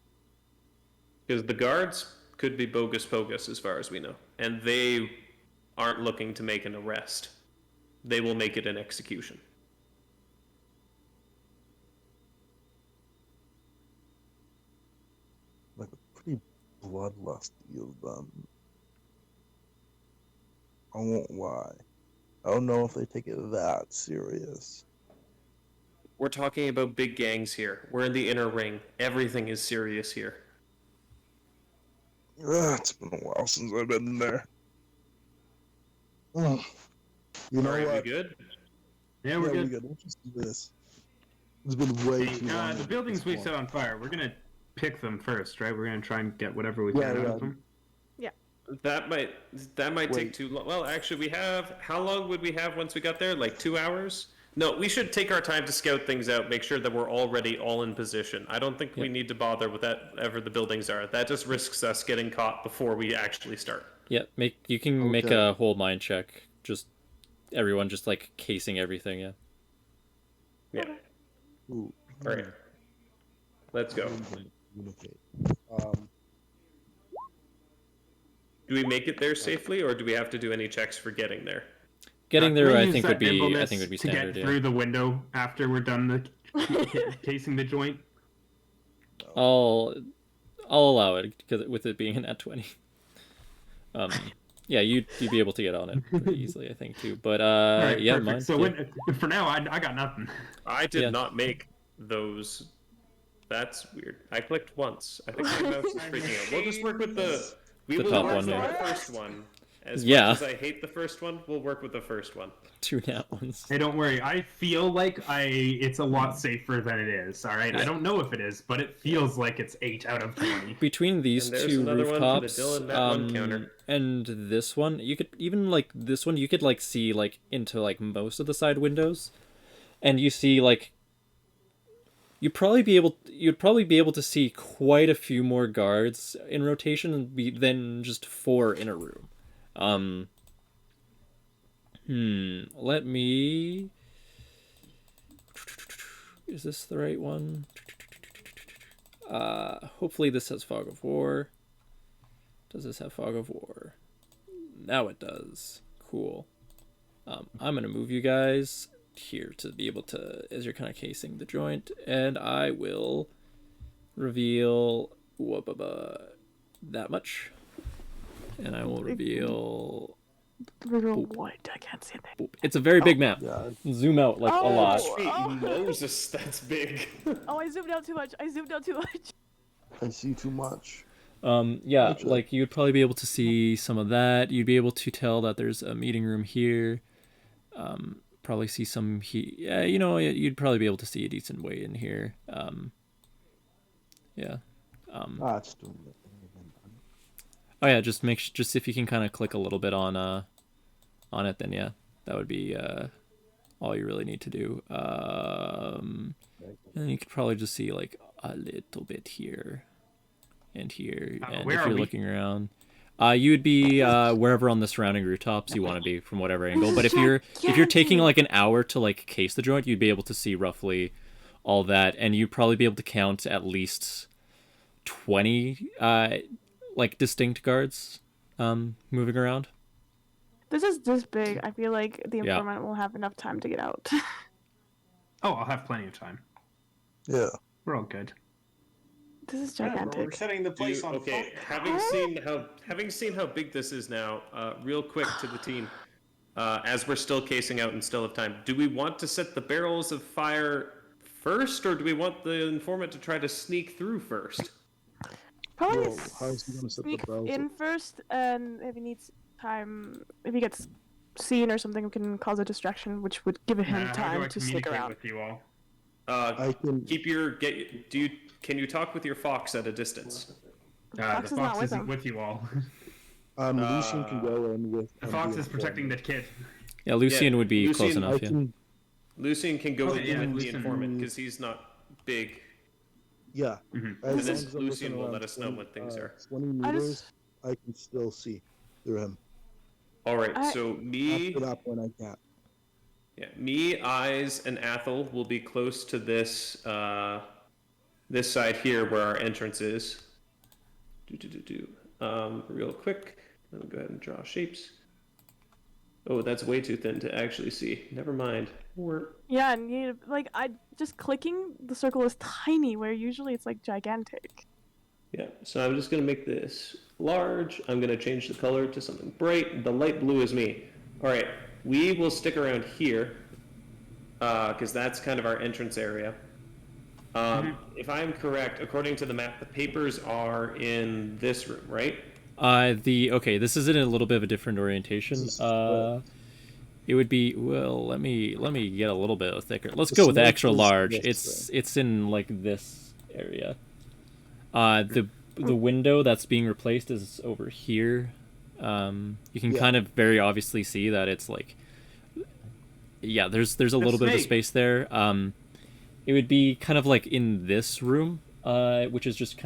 Because the guards could be bogus pogus as far as we know. And they aren't looking to make an arrest. They will make it an execution.
Like a pretty bloodlusty of them. I won't lie. I don't know if they take it that serious.
We're talking about big gangs here. We're in the inner ring. Everything is serious here.
It's been a while since I've been in there. Oh, you know
Alright,
what?
we good?
Yeah, we're good.
Let's just do this. It's been way too long.
The
at
buildings
this
we
point.
set on fire, we're gonna pick them first, right? We're gonna try and get whatever we
Yeah,
can out
yeah.
of them.
That might take
Wait.
too long. Well, actually, we have. How long would we have once we got there? Like 2 hours? No, we should take our time to scout things out. Make sure that we're already all in position. I don't think we
Yep.
need to bother with that. Ever the buildings are. That just risks us getting caught before we actually start.
Yeah, you can make
Okay.
a whole mind check. Just everyone just like casing everything. Yeah.
Yeah.
Ooh,
All right. Let's go.
communicate.
Do we make it there safely, or do we have to do any checks for getting there?
Getting
Can
there, I
use
think
that
would be
nimbleness
standard.
to get
Yeah.
through the window after we're done casing the joint.
I'll allow it because with it being an at 20. Yeah, you'd be able to get on it pretty easily, I think too. But
All right,
yeah,
perfect.
mine.
So
yeah.
for now, I got nothing.
I did
Yeah.
not make those. That's weird. I clicked once. I think my mouse is freaking out. We'll just work with the. We
The
will
top
work
one,
with
yeah.
the first one. As
Yeah.
much as I hate the first one, we'll work with the first one.
2 nat ones.
Hey, don't worry. I feel like it's a lot safer than it is. All right.
Yeah.
I don't know if it is, but it feels like it's 8 out of 20.
Between these
And there's
two
another one for the
rooftops,
Dylan Nat 1 counter.
and this one, you could even like this one, you could like see like into like most of the side windows, and you see like you'd probably be able to see quite a few more guards in rotation than just 4 in a room. Let me. Is this the right one? Hopefully this has Fog of War. Does this have Fog of War? Now it does. Cool. I'm gonna move you guys here to be able to, as you're kind of casing the joint, and I will reveal that much, and I will reveal.
What? I can't see that.
It's a very big map.
Yeah.
Zoom out like a lot.
Sweet
Oh.
Moses, that's big.
Oh, I zoomed out too much.
I see too much.
Yeah,
Actually-
like you'd probably be able to see some of that. You'd be able to tell that there's a meeting room here. Probably see some yeah, you know, you'd probably be able to see a decent way in here. Yeah.
It's doing it.
Oh yeah, just just if you can kind of click a little bit on it, then yeah, that would be all you really need to do. And you could probably just see like a little bit here and here, and
where
if
are
you're
we?
looking around, you would be wherever on the surrounding rooftops you want to be from whatever angle. But if you're taking like an hour to like case the joint, you'd be able to see roughly all that, and you'd probably be able to count at least 20 like distinct guards moving around.
This is this big. I feel like the
Yeah.
informant will have enough time to get out.
Oh, I'll have plenty of time.
Yeah.
We're all good.
This is
Yeah, bro, we're
gigantic.
setting the place on
Okay,
fire.
having seen how big this is now, real quick to the team, as we're still casing out and still have time, do we want to set the barrels of fire first, or do we want the informant to try to sneak through first?
Probably
Well, how is he gonna set the
sneak
barrels
in
up?
first, and if he needs time, if he gets seen or something, we can cause a distraction, which would give him
How do I
time to stick
communicate
around.
with you all?
I can.
Can you talk with your fox at a distance?
The
Fox is not
fox
with
isn't
him.
with you all.
Lucian can go in with.
The fox is protecting the kid.
Yeah, Lucian would be close
Lucian-
enough.
I
Yeah.
can.
Lucian can go
Okay,
in
yeah,
with the
Lucian-
informant because he's not big.
Yeah.
Mhm.
As
And then
long as I'm
Lucian
within
will
around
let us know when things are.
20
I
meters,
just-
I can still see through him.
All right,
I-
so me,
After that point, I can't.
me, Eyes, and Athel will be close to this this side here where our entrance is. Real quick, let me go ahead and draw shapes. Oh, that's way too thin to actually see. Never mind.
Yeah, and you like just clicking the circle is tiny, where usually it's like gigantic.
Yeah, so I'm just gonna make this large. I'm gonna change the color to something bright. The light blue is me. All right, we will stick around here because that's kind of our entrance area. If I'm correct, according to the map, the papers are in this room, right?
Okay, this is in a little bit of a different orientation.
This is
It would be, well, let me get a little bit thicker. Let's
The
go with the
smoke
extra
is
large.
this
It's in like this area. The window that's being replaced is over here. You can
Yeah.
kind of very obviously see that it's like, yeah, there's a little bit of a
snake.
space there. It would be kind of like in this room, which is just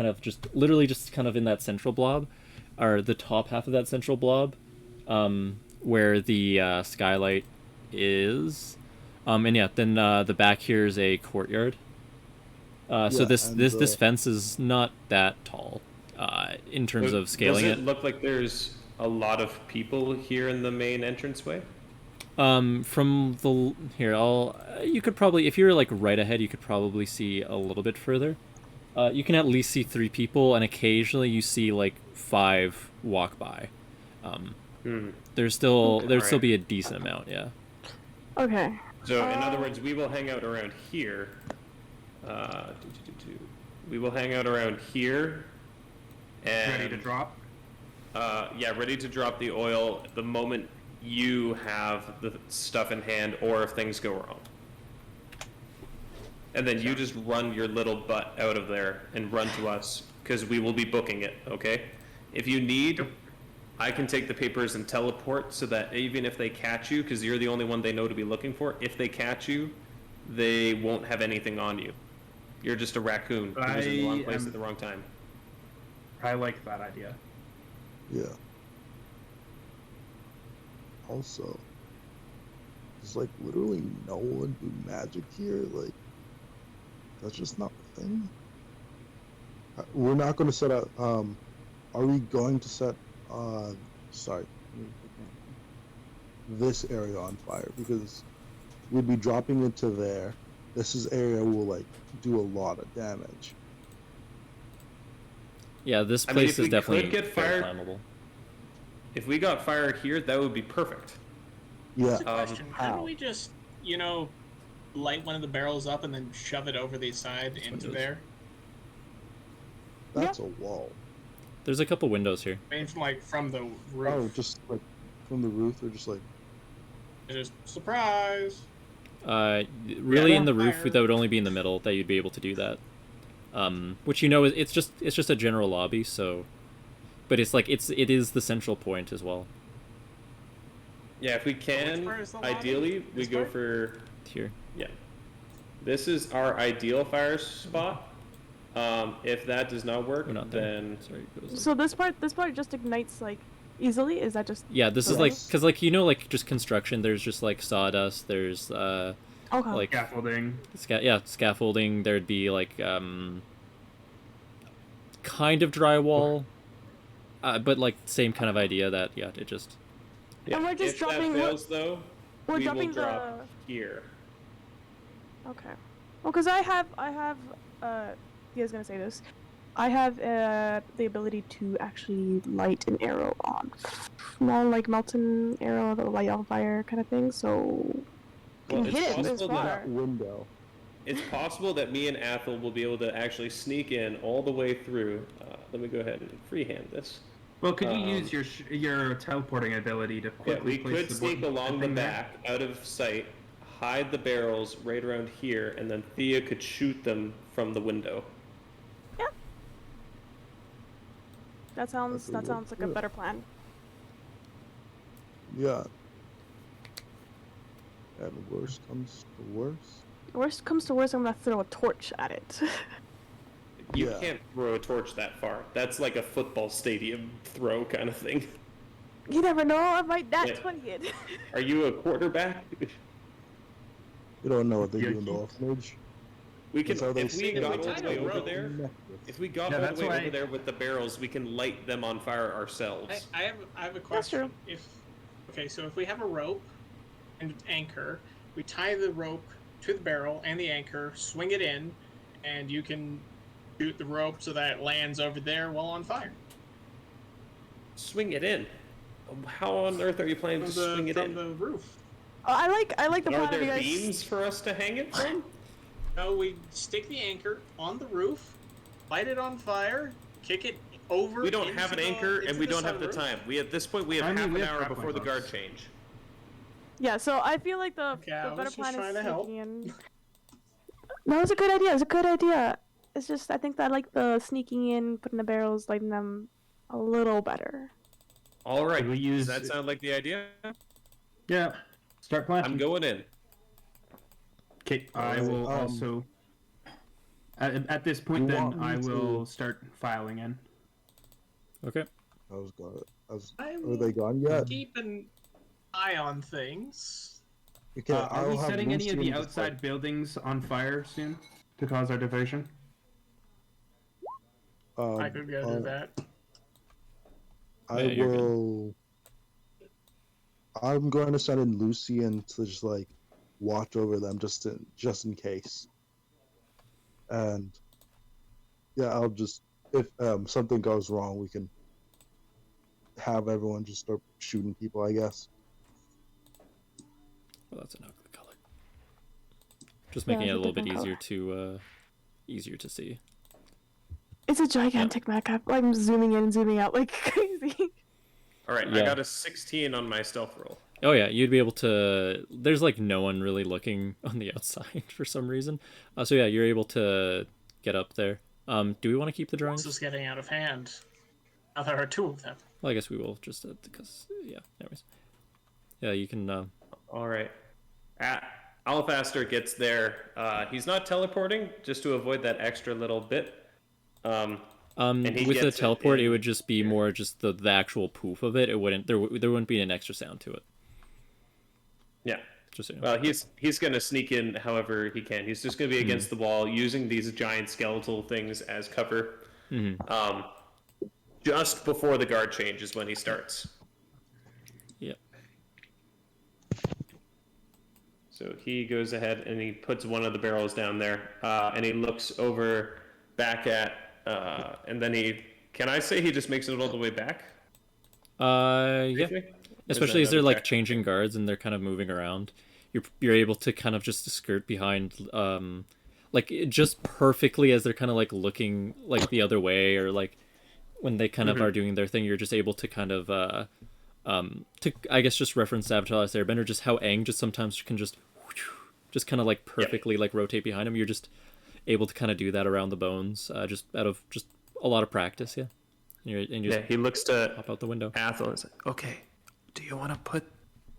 literally just kind of in that central blob, or the top half of that central blob, where the skylight is. And yeah, then the back here is a courtyard. So
Yeah,
this
and
this fence is not that tall, in terms of scaling
Does
it.
it look like there's a lot of people here in the main entranceway?
From the here, I'll you could probably, if you're like right ahead, you could probably see a little bit further. You can at least see 3 people, and occasionally you see like 5 walk by. There's still be a decent amount, yeah.
Okay.
So, in other words, we will hang out around here. We will hang out around here. And,
Ready to drop?
Yeah, ready to drop the oil the moment you have the stuff in hand, or if things go wrong. And then you just run your little butt out of there and run to us, because we will be booking it, okay? If you need, I can take the papers and teleport so that even if they catch you, because you're the only one they know to be looking for, if they catch you, they won't have anything on you. You're just a raccoon who was in the wrong place at the wrong time.
I like that idea.
Yeah. Also, there's like literally no one do magic here. Like, that's just not the thing. We're not going to set up. Are we going to set? Sorry, this area on fire, because we'd be dropping into there. This area will like do a lot of damage.
Yeah, this place is definitely
get
very
fired,
flammable.
if we got fire here, that would be perfect.
Yeah.
That's a question. How do
how?
we just, light one of the barrels up and then shove it over the side into
windows.
there?
That's a wall.
There's a couple windows here.
I mean, like from the roof.
Oh, just like from the roof, or just like.
Just surprise.
Really, in the roof,
fire.
that would only be in the middle that you'd be able to do that. Which it's just a general lobby, so, but it is the central point as well.
Yeah, if we can,
part is the lobby?
ideally, we
This
go
part?
for,
Here,
yeah. This is our ideal fire spot. If that does not work,
we're not there.
then
Sorry, it goes like-
So this part just ignites like easily. Is that just?
yeah, this is
Okay.
like, because like just construction. There's just like sawdust. There's
Okay.
like
Scaffolding.
scaffolding. There'd be like kind of drywall, but like same kind of idea that it just.
And we're just
if
dropping.
that fails, though,
We're
we
dropping
will drop here.
Okay. Well, because I have, he was gonna say this. I have the ability to actually light an arrow on, small like melting arrow that will light on fire kind of thing. So
Well,
can
it's
hit it this
possible
far.
that
Window.
It's possible that me and Athel will be able to actually sneak in all the way through. Let me go ahead and freehand this.
Well, could you use your teleporting ability to
Yeah,
quickly
we
place
could
the
sneak
wood-
along the
thing there?
back, out of sight, hide the barrels right around here, and then Thea could shoot them from the window.
That sounds
That could work
like a
too.
better plan.
Yeah. And worst comes to worst.
Worst comes to worst, I'm gonna throw a torch at it.
You
Yeah.
can't throw a torch that far. That's like a football stadium throw kind of thing.
You never know. I might
Yeah.
20 it.
Are you a quarterback?
You don't know what they do in the
Yucky.
orphanage.
We can,
That's how they
if we
say
got
it.
all the way over there, if we got
Yeah,
all
that's
the way
why-
over there with the barrels, we can light them on fire ourselves.
I have a
That's
question. So if we have a rope and an anchor, we tie the rope to the barrel and the anchor, swing it in, and you can shoot the rope so that it lands over there while on fire.
Swing it in. How on earth are you planning to swing it
From
in?
the roof.
Oh, I like the
Are
plan of you
there
guys.
beams for us to hang it from?
No, we stick the anchor on the roof, light it on fire, kick it over.
We don't have an anchor, and we don't have the
sunroof.
time. At this point, we have
I mean,
half
we
an
have
hour
grappling
before the guard
hooks.
change.
Yeah, so I feel like the
Okay, I
better
was just
plan
trying
is
to help.
sneaking in. No, it's a good idea. It's a good idea. It's just I think that I like the sneaking in, putting the barrels, lighting them a little better.
All right.
We use-
Does that sound like the idea?
Yeah. Start planting.
I'm going in.
Okay, I will also. At this point,
You
then
want me
I will
to-
start filing in.
Okay.
Are they gone yet?
Keep an eye on things.
Okay,
Are we
I'll have
setting any of the
Lucian just,
outside buildings on fire soon to cause our diversion?
like,
I could go do that.
I
Yeah, you're good.
will. I'm going to send in Lucian to just like watch over them just in case. And yeah, I'll just if something goes wrong, we can have everyone just start shooting people, I guess.
Well, that's an ugly color. Just
Yeah,
making it
it's
a
a
little bit
different
easier to see.
It's a gigantic mech. I'm zooming in and zooming out like crazy.
All right,
Yeah.
I got a 16 on my stealth roll.
Oh yeah, you'd be able to. There's like no one really looking on the outside for some reason. So yeah, you're able to get up there. Do we want to keep the drawings?
This is getting out of hand. Now there are two of them.
Well, I guess we will just because yeah. Anyways, yeah, you can.
All right. Alfaster gets there. He's not teleporting, just to avoid that extra little bit. And he
with the
gets
teleport,
in
it would just be more just the actual poof of it. It wouldn't there wouldn't be an extra sound to it.
Yeah.
Just so you know.
Well, he's going to sneak in however he can. He's just going to be against the wall, using these giant skeletal things as cover. Just before the guard change is when he starts.
Yeah.
So he goes ahead and he puts one of the barrels down there, and he looks over back at, and then can I say he just makes it all the way back?
Yeah.
Briefly?
Especially
Or
as
is that
they're like
check?
changing guards and they're kind of moving around. You're able to kind of just skirt behind, like just perfectly as they're kind of like looking like the other way, or like when they kind of are doing their thing. You're just able to kind of to I guess just reference Avatar: Last Airbender, just how Aang just sometimes can just kind of like perfectly like rotate behind him. You're just able to kind of do that around the bones, just out of just a lot of practice. Yeah. And you just
He looks to
hop out the window.
Athel and says, "Okay, do you want to put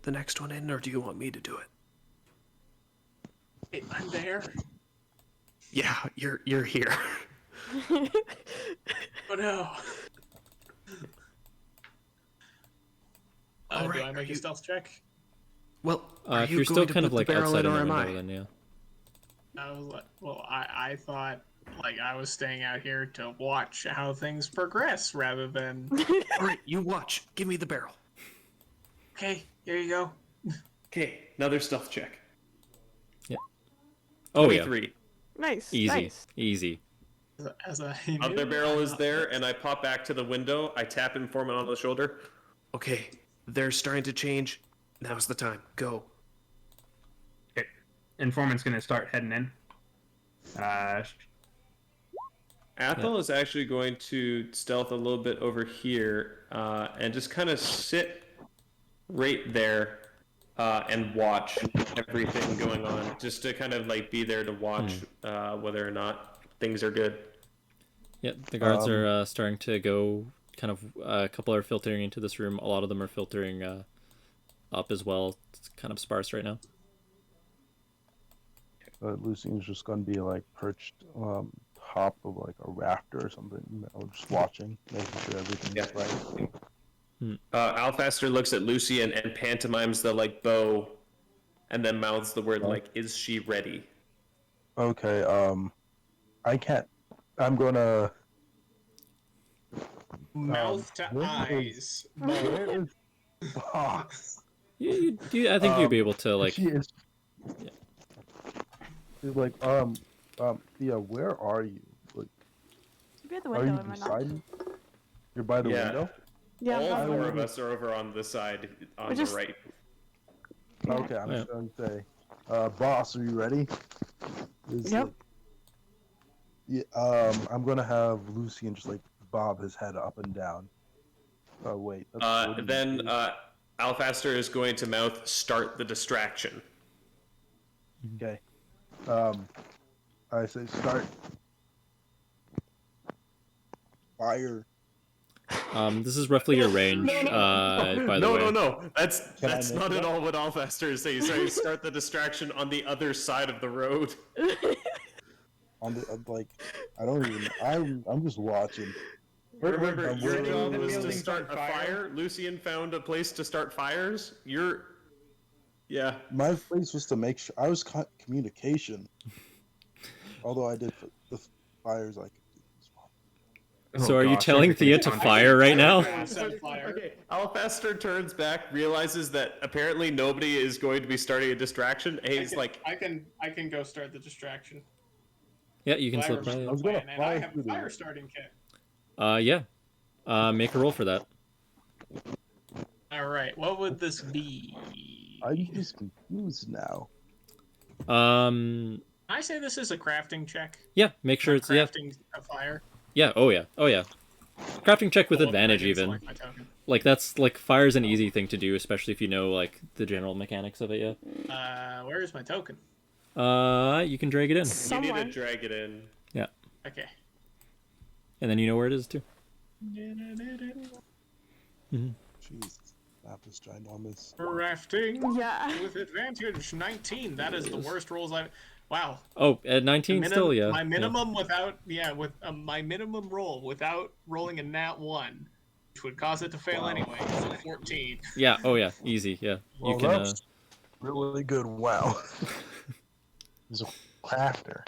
the next one in, or do you want me to do it?"
Hey, I'm there.
Yeah, you're here.
Oh no.
All
Do
right,
I make a stealth check?
Well,
If you're still kind of like outside in the window, then yeah.
I was like, well, I thought like I was staying out here to watch how things progress rather than.
All right, you watch. Give me the barrel.
Okay, here you go.
Okay, another stealth check.
Yeah. Oh yeah.
23.
Nice.
Easy.
Nice.
Easy.
As a
Other barrel is there, and I pop back to the window. I tap informant on the shoulder. Okay, they're starting to change. Now's the time. Go.
Okay. Informant's gonna start heading in.
Athel is actually going to stealth a little bit over here and just kind of sit right there and watch everything going on, just to kind of like be there to watch whether or not things are good.
Yeah, the guards are starting to go. Kind of a couple are filtering into this room. A lot of them are filtering up as well. It's kind of sparse right now.
Lucian's just gonna be like perched top of like a rafter or something, just watching, making sure everything's right.
Alfaster looks at Lucian and pantomimes the like bow, and then mouths the word like, "Is she ready?"
Okay. I can't. I'm gonna.
mouth to
where
eyes.
Where is Boss?
I think you'd be able to like.
She is. She's like, Thea, where are you? Like,
Be at the
are
window,
you
am I not?
beside me? You're by the window?
Yeah.
All
I'm
four
not-
of us are over on the side, on
We're just-
the right.
Okay, I'm
Yeah.
just going to say, boss, are you ready?
Yep.
I'm gonna have Lucian just like bob his head up and down. Oh wait. that's 40
Then
feet.
Alfaster is going to mouth, "Start the distraction."
Okay. I say start. Fire.
This is roughly your range. By the way.
No. That's
make
not at
that?
all what Alfaster is saying. He's saying start the distraction on the other side of the road.
On the like, I don't even. I'm just watching.
Remember,
I'm
your
waiting.
job
The
was to
building's
start
on
a
fire.
fire. Lucian found a place to start fires. Yeah.
My place was to make sure I was communication. Although I did the fires, I could do as well.
So
Oh,
are you
gosh,
telling
everything's
Thea to
gone
fire right now?
Yeah, set fire.
Okay, Alfester turns back, realizes that apparently nobody is going to be starting a distraction. And he's like,
I can go start the distraction.
Yeah, you can
I
slip
remember
by.
I was
the
gonna
plan, and I
fire
have a
through the-
fire starting kit.
Yeah. Make a roll for that.
All right, what would this be?
I'm just confused now.
I say this is a crafting check.
Yeah, make sure it's
crafting a fire.
Yeah, oh yeah. Crafting check with
Well,
advantage
I didn't
even.
select my token.
Like that's like fire's an easy thing to do, especially if you know like the general mechanics of it, yeah.
Where is my token?
You can drag it in.
you
Somewhere.
need to drag it in.
Yeah.
Okay.
And then you know where it is too.
Jesus, that was ginormous.
Crafting
Yeah.
with advantage 19. That is the worst rolls I've. Wow.
Oh, at 19 still, yeah.
My minimum without with my minimum roll without rolling a nat 1, which would cause it to fail anyway, is a 14.
Yeah, oh yeah, easy, yeah.
Well,
You can
that's really good. Wow. He's a crafter.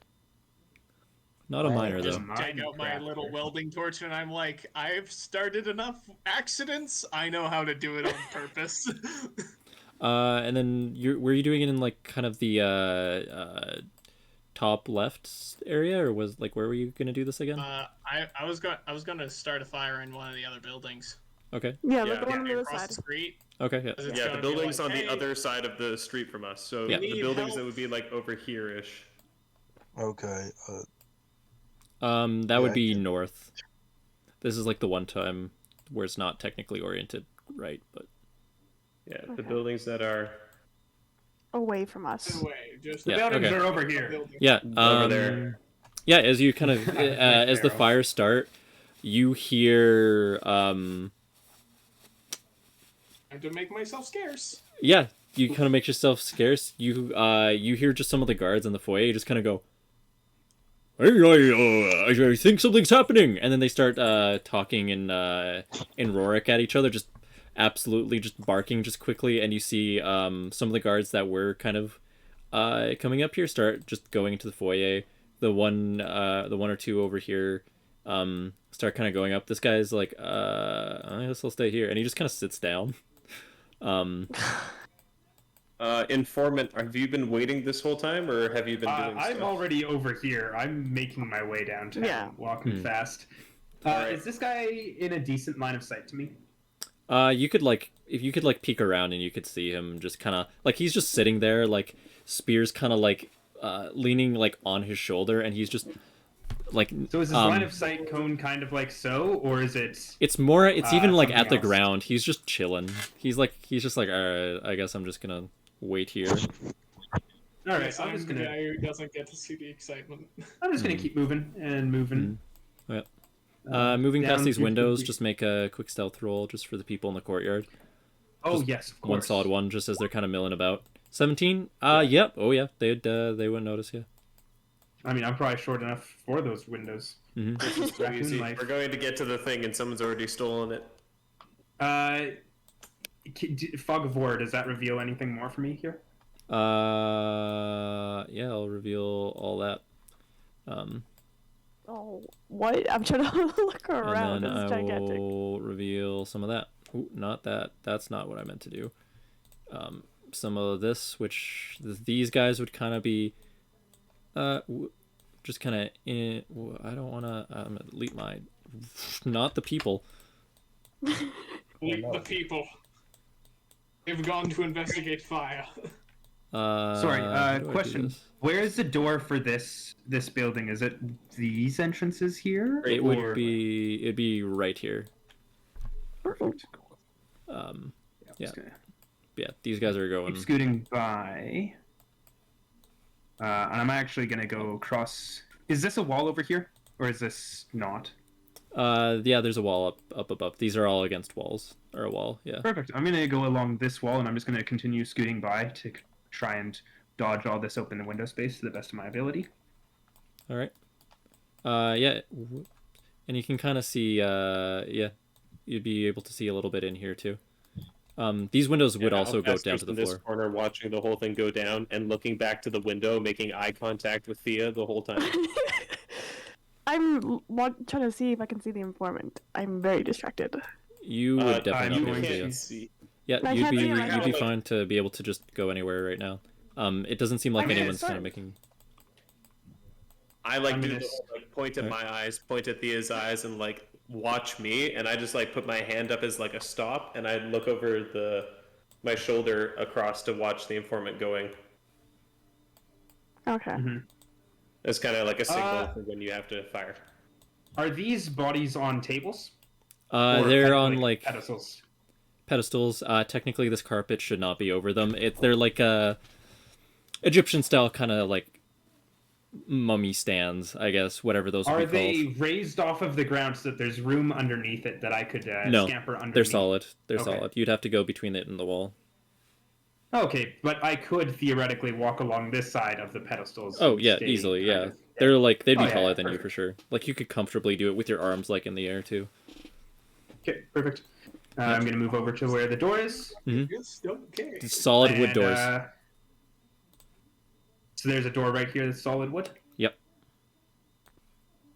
not a minor
Just
though.
take out my little welding torch, and I'm like, I've started enough accidents. I know how to do it on purpose.
And then were you doing it in like kind of the top left area, or was like where were you gonna do this again?
I was going to start a fire in one of the other buildings.
Okay.
Yeah,
Yeah.
like the one on the other
Across
side.
the street.
Okay, yeah.
'Cause it's
Yeah,
gonna
the
be
building's
like,
on
hey,
the other side of the street from us. So
Yeah.
the
Need
buildings
help.
that would be like over here-ish.
Okay.
That would
Yeah,
be
okay.
north. This is like the one time where it's not technically oriented right, but
Yeah, the
Okay.
buildings that are
Away from us.
Away, just
The
Yeah,
buildings
okay.
are over here.
building.
yeah.
over there.
Yeah, as you kind of as the
Arrow.
fires start, you hear
I have to make myself scarce.
yeah, you kind of make yourself scarce. You hear just some of the guards in the foyer just kind of go, "Hey, I think something's happening," and then they start talking in Roric at each other, just absolutely just barking just quickly, and you see some of the guards that were kind of coming up here start just going into the foyer. The one or two over here start kind of going up. This guy's like, I guess I'll stay here, and he just kind of sits down.
Informant, have you been waiting this whole time, or have you been doing
I'm
stuff?
already over here. I'm making my way downtown,
Yeah.
walking fast.
Alright.
Is this guy in a decent line of sight to me?
You could like if you could like peek around and you could see him just kind of like he's just sitting there like spears kind of like leaning like on his shoulder, and he's just like
So is his line of sight cone kind of like so, or is it?
it's more it's even like
something
at the
else?
ground. He's just chilling. He's just like, all right, I guess I'm just gonna wait here.
All right,
Yes,
I'm
I'm
just
the
gonna.
guy who doesn't get to see the excitement.
I'm just gonna keep moving and moving.
Moving past
down
these
to-
windows, just make a quick stealth roll just for the people in the courtyard.
Oh
just
yes, of course.
One solid one, just as they're kind of milling about. 17. Yep. Oh yeah, they wouldn't notice. Yeah.
I mean, I'm probably short enough for those windows.
Mm-hmm.
This is so
Raccoon
easy.
life.
We're going to get to the thing, and someone's already stolen it.
Fog of War, does that reveal anything more for me here?
Yeah, I'll reveal all that.
Oh, what? I'm trying to look around.
And then
It's
I
gigantic.
will reveal some of that. Ooh, not that. That's not what I meant to do. Some of this, which these guys would kind of be, just kind of in. I don't want to. I'm gonna delete my. Not the people.
Leave the people. They've gone to investigate fire.
Sorry,
how do I do
question.
this?
Where is the door for this building? Is it these entrances here?
It
or-
would be. It'd be right here.
Perfect.
Yeah.
Just gonna
Yeah. These guys are going.
keep scooting by. And I'm actually gonna go across. Is this a wall over here, or is this not?
Yeah. There's a wall up above. These are all against walls or a wall. Yeah.
Perfect. I'm gonna go along this wall, and I'm just gonna continue scooting by to try and dodge all this open window space to the best of my ability.
All right. Yeah, and you can kind of see. Yeah, you'd be able to see a little bit in here too. These windows would also go down to the
in this
floor.
corner, watching the whole thing go down, and looking back to the window, making eye contact with Thea the whole time.
trying to see if I can see the informant. I'm very distracted.
You would definitely
you
not be able
can't
to.
see.
Yeah,
I
you'd
can't
be
see
you'd be
like-
fine to be able to just go anywhere right now. It doesn't seem like
I mean,
anyone's
it's
kind of
fine.
making.
I like
I'm
do
gonna
the
s-
whole, like, point at
Alright.
my eyes, point at Thea's eyes, and like watch me, and I just like put my hand up as like a stop, and I look over my shoulder across to watch the informant going.
Okay.
It's kind of like a signal
Uh,
for when you have to fire.
Are these bodies on tables? Or
They're
kind of
on like
pedestals.
pedestals. Technically, this carpet should not be over them. They're like Egyptian style kind of like mummy stands, I guess, whatever those would
Are
be
they
called.
raised off of the ground so that there's room underneath it that I could
No,
scamper underneath?
they're solid. They're
Okay.
solid. You'd have to go between it and the wall.
Okay, but I could theoretically walk along this side of the pedestals.
Oh
and
yeah,
stay
easily.
kind
Yeah,
of-
they're like they'd be
Oh, yeah,
taller
yeah,
than you for
perfect.
sure. Like you could comfortably do it with your arms like in the air too.
Okay, perfect. I'm gonna move over to where the door is.
Just okay.
Solid wood
and,
doors.
So there's a door right here that's solid wood.
Yep.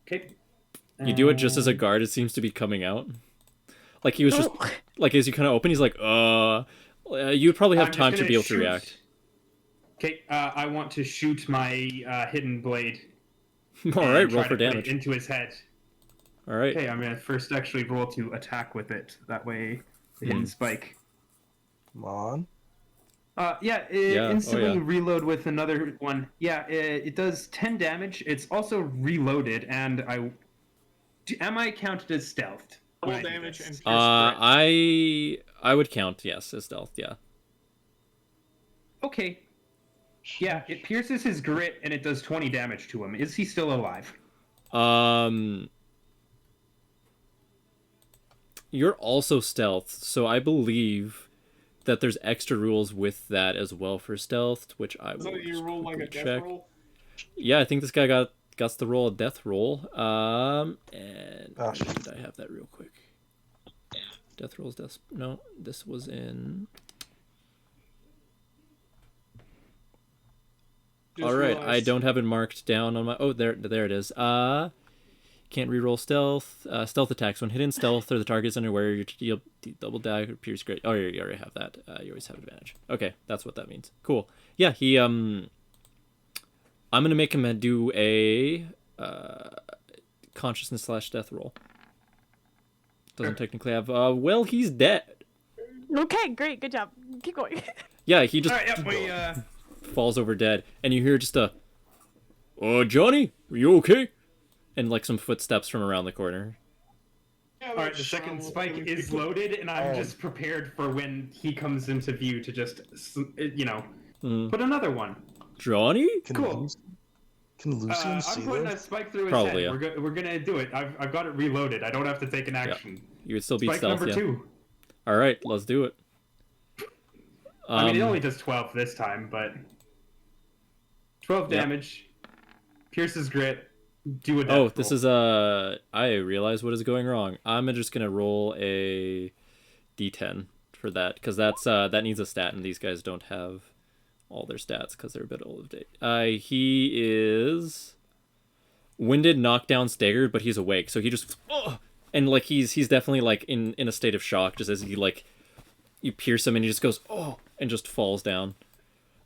Okay.
You do it just as a guard. It seems to be coming out. Like he was just
Oh.
like as you kind of open, he's like, You'd probably have
I'm just
time to
gonna
be able to
shoot-
react.
Okay, I want to shoot my hidden blade.
All
and
right,
try
roll
to
for
put it
damage.
into his head.
All right.
Okay, I'm gonna first actually roll to attack with it. That way, the hidden spike.
Come on.
Yeah,
Yeah, oh,
instantly
yeah.
reload with another one. Yeah, it does 10 damage. It's also reloaded, and am I counted as stealthed? when
Double
I do
damage
this?
and pierce threat.
I would count yes as stealth. Yeah.
Okay. Yeah, it pierces his grit, and it does 20 damage to him. Is he still alive?
You're also stealth, so I believe that there's extra rules with that as well for stealth, which I will
So you
just
roll like a
quickly
death
check.
roll?
Yeah, I think this guy got the roll a death roll. And
Ah,
did I have that real quick? Death rolls, death. No, this was in.
Just
All right, I
realized-
don't have it marked down on my. Oh, there it is. Can't reroll stealth. Stealth attacks when hidden stealth or the target's unaware. You double die pierce great. Oh, you already have that. You always have advantage. Okay, that's what that means. Cool. Yeah, he I'm gonna make him do a consciousness / death roll. Doesn't technically have. Well, he's dead.
Okay, great, good job. Keep going.
Yeah, he just
All right, yeah,
falls over dead, and you hear just a, Johnny, are you okay? And like some footsteps from around the corner.
Yeah,
all right,
like,
the second
shovel
spike
through
is
people.
loaded, and I'm
Oh.
just prepared for when he comes into view to just,
Mm.
put another one.
Johnny?
Can
Cool.
Lucian see
I'm putting
this?
a spike through his
Probably,
head.
yeah.
We're gonna do it. I've got it reloaded. I don't have to take an action.
You would still beat
Spike
stealth,
number
yeah.
2.
All right, let's do it.
I mean, it only does 12 this time, but 12
Yeah.
damage. Pierces grit. Do a death
Oh, this
roll.
is I realize what is going wrong. I'm just gonna roll a d10 for that because that needs a stat, and these guys don't have all their stats because they're a bit old of date. He is winded, knocked down, staggered, but he's awake, so he just and like he's definitely like in a state of shock just as he like you pierce him and he just goes and just falls down,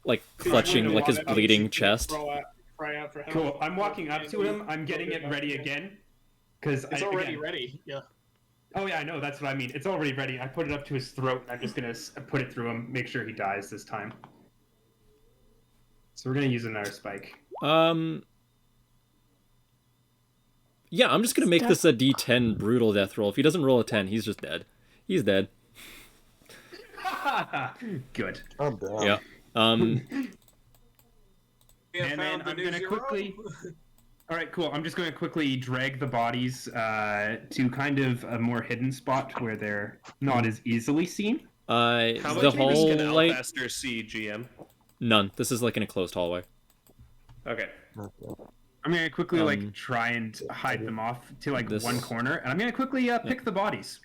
like clutching
wouldn't
like his
want it.
bleeding chest.
Cry out for help.
Cool. I'm walking up to him. I'm getting it ready again. Because
It's already ready. Yeah.
Oh yeah, I know. That's what I mean. It's already ready. I put it up to his throat, and I'm just gonna put it through him. Make sure he dies this time. So we're gonna use another spike.
Yeah, I'm just gonna make this a D10 brutal death roll. If he doesn't roll a 10, he's just dead. He's dead.
Good.
I'm down.
Yeah.
We have
And then
found the
I'm
new
gonna
zero.
quickly- All right, cool. I'm just going to quickly drag the bodies to kind of a more hidden spot where they're not as easily seen.
How
The
much of this
hall
can
light.
Alfaster see, GM?
None. This is like in a closed hallway.
Okay.
I'm going to quickly
Um,
try and hide them off to like
this-
one corner, and I'm going to quickly pick the bodies.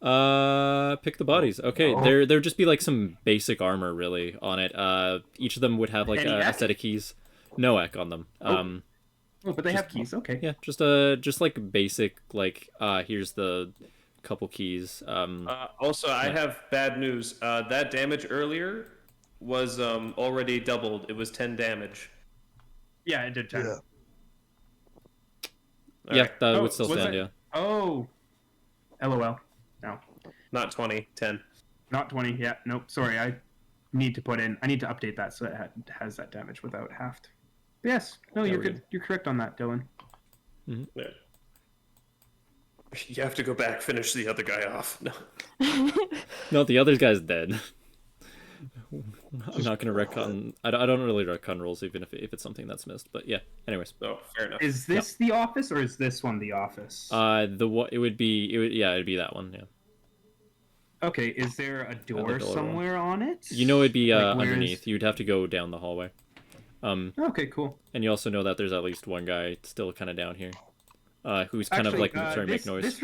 Pick the bodies. Okay, there'd just be like some basic armor really on it. Each of them would have like
Any
a
Ek?
set of keys. No ek on them.
Oh, but they have keys. Okay.
Yeah, just like basic like here's the couple keys.
Also, I have bad news. That damage earlier was already doubled. It was 10 damage.
Yeah, it did 10.
Yeah.
Yeah,
Alright.
that
Oh,
would still
was
stand.
it?
Yeah.
Oh. LOL. No.
Not 20, 10.
Not 20. Yeah. Nope. Sorry. I need to update that so it has that damage without halved. Yes. No,
Yeah,
you're
we're
good.
good.
You're correct on that, Dylan.
Yeah. You have to go back, finish the other guy off. No.
No, the other guy's dead. I'm not gonna retcon. I don't really retcon rolls even if it's something that's missed. But yeah. Anyways,
Oh, fair enough.
Is this the office or is this one the office?
it'd be that one. Yeah.
Okay. Is there a door
door
somewhere on it?
You know, it'd be
Like, where's-
underneath. You'd have to go down the hallway.
Okay. Cool.
And you also know that there's at least one guy still kind of down here, who's kind of like trying to make noise.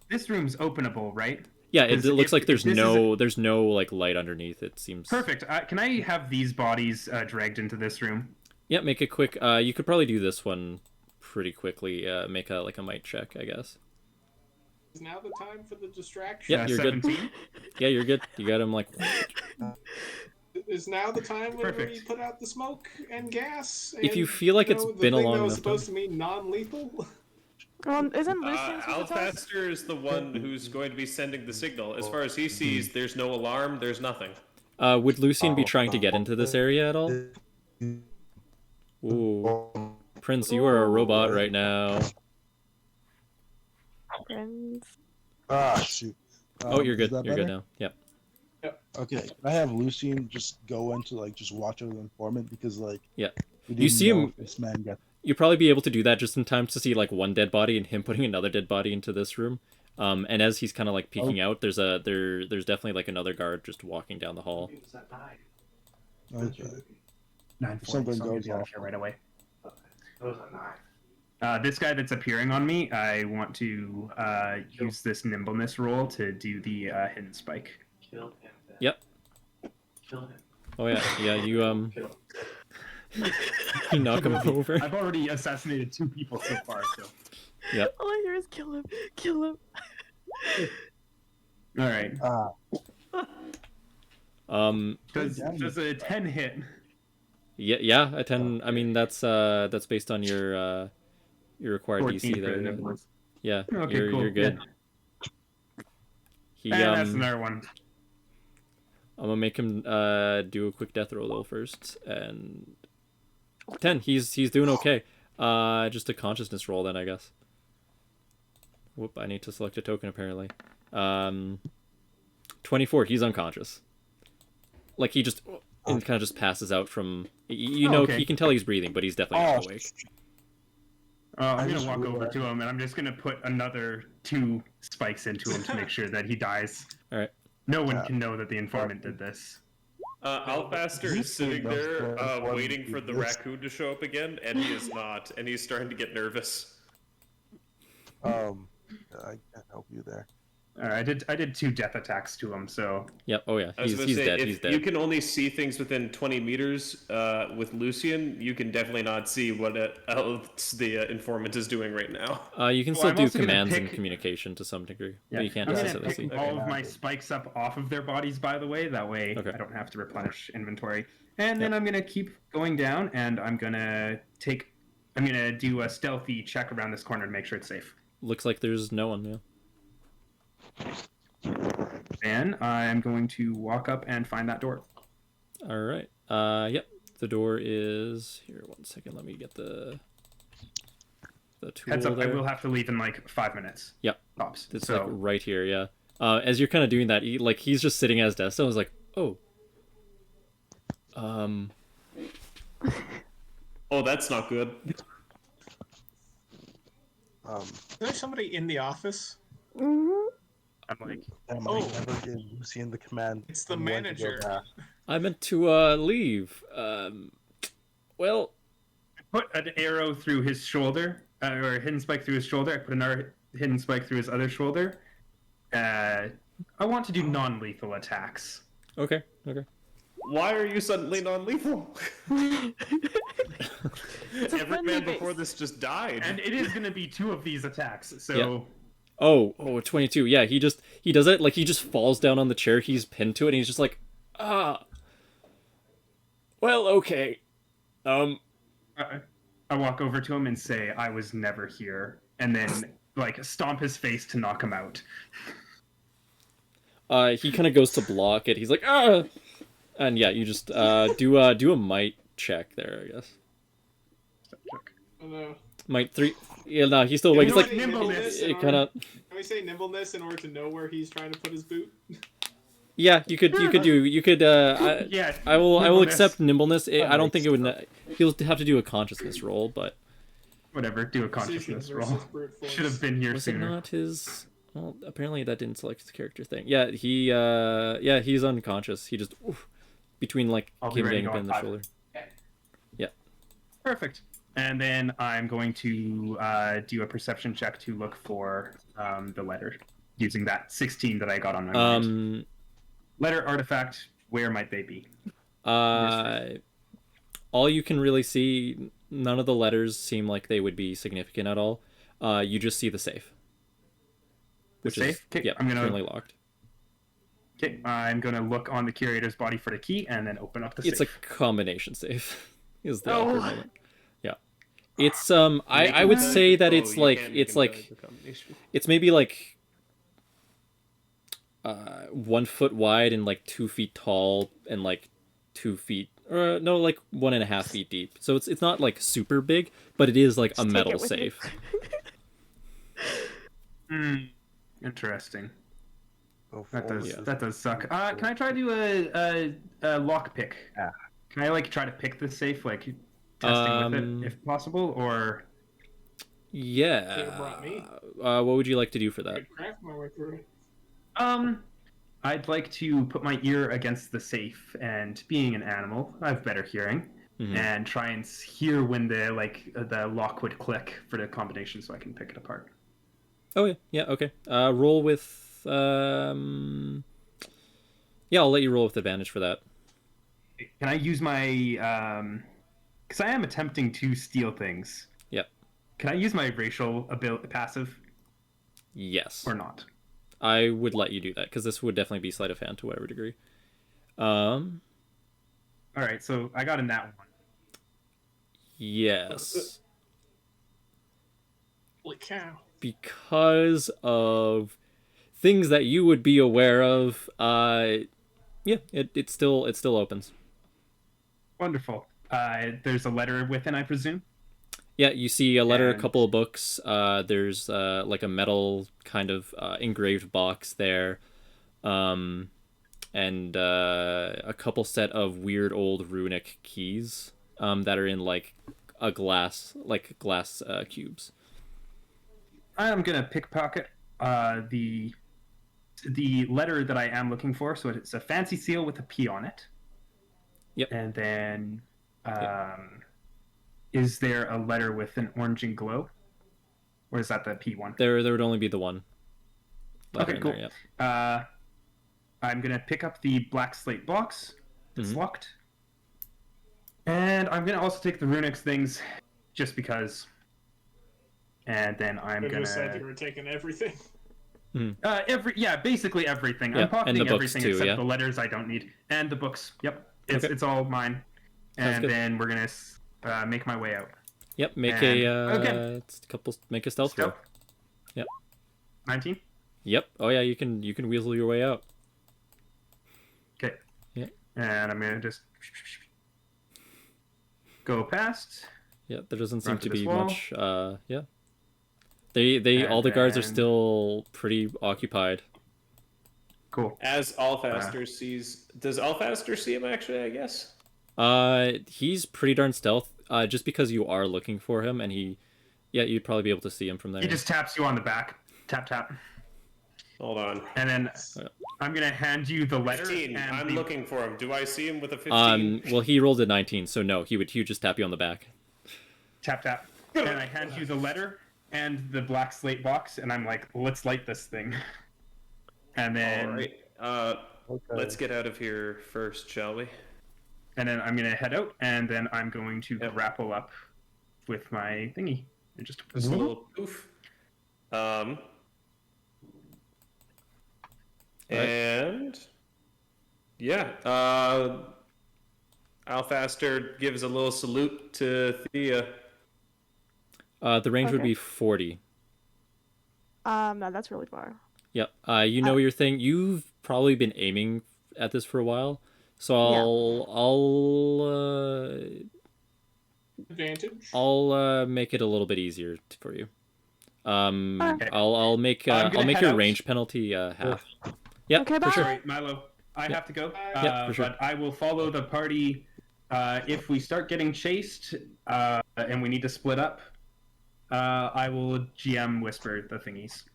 This room's openable, right?
Yeah, it
'cause
looks
if-
like
if
there's
this is
there's no like light underneath. It seems
Perfect. Can I have these bodies dragged into this room?
Yeah, make it quick. You could probably do this one pretty quickly. Make a might check, I guess.
Is now the time for the distraction?
Yeah, you're good.
17?
Yeah, you're good. You got him like.
Is now the time when we
Perfect.
put out the smoke and gas?
If you
and,
feel like it's
the
been a
thing
long
that was
enough time.
supposed to mean non-lethal?
Isn't Lucian supposed to tell us?
Alfaster is the one who's going to be sending the signal. As far as he sees, there's no alarm, there's nothing.
Would Lucian be trying to get into this area at all? Ooh, Prince, you are a robot right now.
Friends.
Ah, shoot.
Oh, you're
is
good.
that
You're good
better?
now. Yep.
Okay, can I have Lucian just go into like just watch over the informant because like
Yeah.
we
You
didn't
see
know
him-
if this man got
You'd probably be able to do that just in time to see like one dead body and him putting another dead body into this room. And as he's kind of like peeking out, there's definitely like another guard just walking down the hall.
okay.
9:40,
Something
so I'm gonna
goes
be out of
off.
here right away. This guy that's appearing on me, I want to use this nimbleness roll to do the hidden spike.
Yep. Oh yeah, yeah. You you knock him over.
I've already assassinated 2 people so far. So.
All I hear is kill him, kill him.
All right. Does a 10 hit?
Yeah. A 10. I mean, that's based on your required
14
DC
for
there.
the
Yeah.
nimbleness.
Yeah,
Okay,
you're
cool.
good. He
And that's another one.
I'm gonna make him do a quick death roll though first, and 10. He's doing okay. Just a consciousness roll then, I guess. Whoop! I need to select a token apparently. 24. He's unconscious. Like he just kind of just passes out from. You know,
okay.
you can tell he's breathing, but he's definitely not awake.
I'm
I
gonna
just
walk over
realized-
to him and I'm just gonna put another 2 spikes into him to make sure that he dies.
All right.
No one can know that the informant did this.
Alfaster is sitting there waiting for the raccoon to show up again, and he is not, and he's starting to get nervous.
I can't help you there.
I did 2 death attacks to him, so
Yep. Oh yeah.
I was
He's
gonna say,
dead.
if
He's dead.
you can only see things within 20 meters with Lucian, you can definitely not see what else the informant is doing right now.
You can
Well,
still
I'm
do
also gonna
commands and
pick-
communication to some degree,
yeah.
but you can't
I'm gonna
necessarily
pick
see.
all of my spikes up off of their bodies, by the way. That way
Okay.
I don't have to replenish inventory. And then I'm gonna keep going down, and I'm gonna do a stealthy check around this corner to make sure it's safe.
Looks like there's no one. Yeah.
Then I'm going to walk up and find that door.
All right. Yep. The door is here. 1 second. Let me get the tool
Heads up,
there.
I will have to leave in like 5 minutes.
Yep.
Tops.
It's
so
like right here. Yeah. As you're kind of doing that, he's just sitting at his desk. So I was like, oh.
Oh, that's not good.
Is there somebody in the office?
Mm-hmm.
I'm like,
Damn,
Oh.
I never gave Lucian the command.
It's the
on when to go
manager.
back.
I meant to leave. Well,
put an arrow through his shoulder, or a hidden spike through his shoulder. I put another hidden spike through his other shoulder. I want to do non-lethal attacks.
okay. Okay.
Why are you suddenly non-lethal? Every
friendly
man
base.
before this just died.
And it is going to be 2 of these attacks, so...
Oh, 22. Yeah, he does it, like, he just falls down on the chair he's pinned to it, and he's just like, well, okay.
I walk over to him and say, I was never here, and then, like, stomp his face to knock him out.
He kind of goes to block it. He's like, and yeah, you just do a might check there, I guess.
Oh no.
Might 3. Yeah, no, he's still awake. He's like,
nimbleness.
it kind of.
Can we say nimbleness in order to know where he's trying to put his boot?
Yeah, you could.
Yeah,
I will
nimbleness.
accept nimbleness. I don't think it would. He'll have to do a consciousness roll, but
Whatever, do a consciousness
Precision
roll.
versus brute force.
Should have been here
was it
sooner.
not his? Well, apparently that didn't select his character thing. Yeah, he's unconscious. He just between like
I'll be ready
getting
to go
him in
on
the
5.
shoulder.
Perfect. And then I'm going to do a perception check to look for the letter, using that 16 that I got on my mind. Letter, artifact, where might they be?
All you can really see, none of the letters seem like they would be significant at all. You just see the safe, which
safe?
is
Okay, I'm gonna-
currently locked.
Okay, I'm going to look on the curator's body for the key and then open up the
It's a
safe.
combination safe. Is the
Oh.
awkward moment. Yeah, it's I would say that it's like it's maybe like 1 foot wide and like 2 feet tall and like 2 feet or no, like 1.5 feet deep. So it's not like super big, but it is like a
Just take
metal
it with you.
safe.
Interesting.
Oh,
That does
fuck.
that does suck. Can I try to do a lock pick?
Ah.
Can I like try to pick the safe, like testing with it, if possible, or
Yeah.
Could've brought me.
What would you like to do for
I
that?
could craft my way through it.
I'd like to put my ear against the safe, and being an animal, I have better hearing,
Mhm.
and try and hear when the lock would click for the combination, so I can pick it apart.
Oh yeah, okay. Roll with yeah, I'll let you roll with advantage for that.
Can I use my because I am attempting to steal things.
Yep.
Can I use my racial passive
Yes.
or not?
I would let you do that because this would definitely be sleight of hand to whatever degree.
All right, so I got in that one.
Yes.
Holy cow.
Because of things that you would be aware of, yeah, it still opens.
Wonderful. There's a letter within, I presume.
Yeah, you see a letter, a
And-
couple of books. There's like a metal kind of engraved box there, and a couple set of weird old runic keys that are in like glass cubes.
I'm gonna pickpocket the letter that I am looking for. So it's a fancy seal with a P on it.
Yep.
And then, is there a letter with an orange and glow, or is that the P one?
There would only be the one. letter
Okay,
in
cool.
there, yep.
I'm gonna pick up the black slate box. It's
Mhm.
locked. And I'm gonna also take the runics things, just because. And then I'm
I just said you
gonna
were taking everything.
basically everything.
Yeah,
I'm pocketing
and the books
everything
too,
except
yeah?
the letters I don't need, and the books. Yep,
Okay.
it's all mine.
Sounds
And
good.
then we're gonna make my way out.
Yep, make
And-
make a stealth roll.
Stealth.
Yep.
19.
Yep. Oh yeah, you can weasel your way out.
Okay.
Yeah.
And I'm gonna just go past.
Yeah, there doesn't seem
Run
to
to this
be
wall.
much. Yeah. They all the guards are
then-
still pretty occupied.
Cool.
As Alfaster sees, does Alfaster see him actually? I guess.
He's pretty darn stealth. Just because you are looking for him, and you'd probably be able to see him from there.
He just taps you on the back. Tap tap.
Hold on.
And then
Yeah.
I'm gonna hand you the letter.
15.
And
I'm
the-
looking for him. Do I see him with a 15?
Well, he rolled a 19, so no, he would just tap you on the back.
Tap tap. And I hand you the letter and the black slate box, and I'm like, let's light this thing. And then
All right.
Okay.
Let's get out of here first, shall we?
And then I'm gonna head out, and then I'm going to grapple up with my thingy. And just
a little poof. And yeah, Alfaster gives a little salute to Thea.
The range would
Okay.
be 40.
No, that's really far.
Yep. You know your thing. You've probably been aiming at this for a while, so
Advantage.
I'll make it a little bit easier for you.
Okay.
I'll make
gonna
your
head out.
range penalty half. Yep,
Okay,
for
bye.
sure.
Sorry, Milo. I have to go.
Yeah, for sure.
But I will follow the party. If we start getting chased and we need to split up, I will GM whisper the thingies.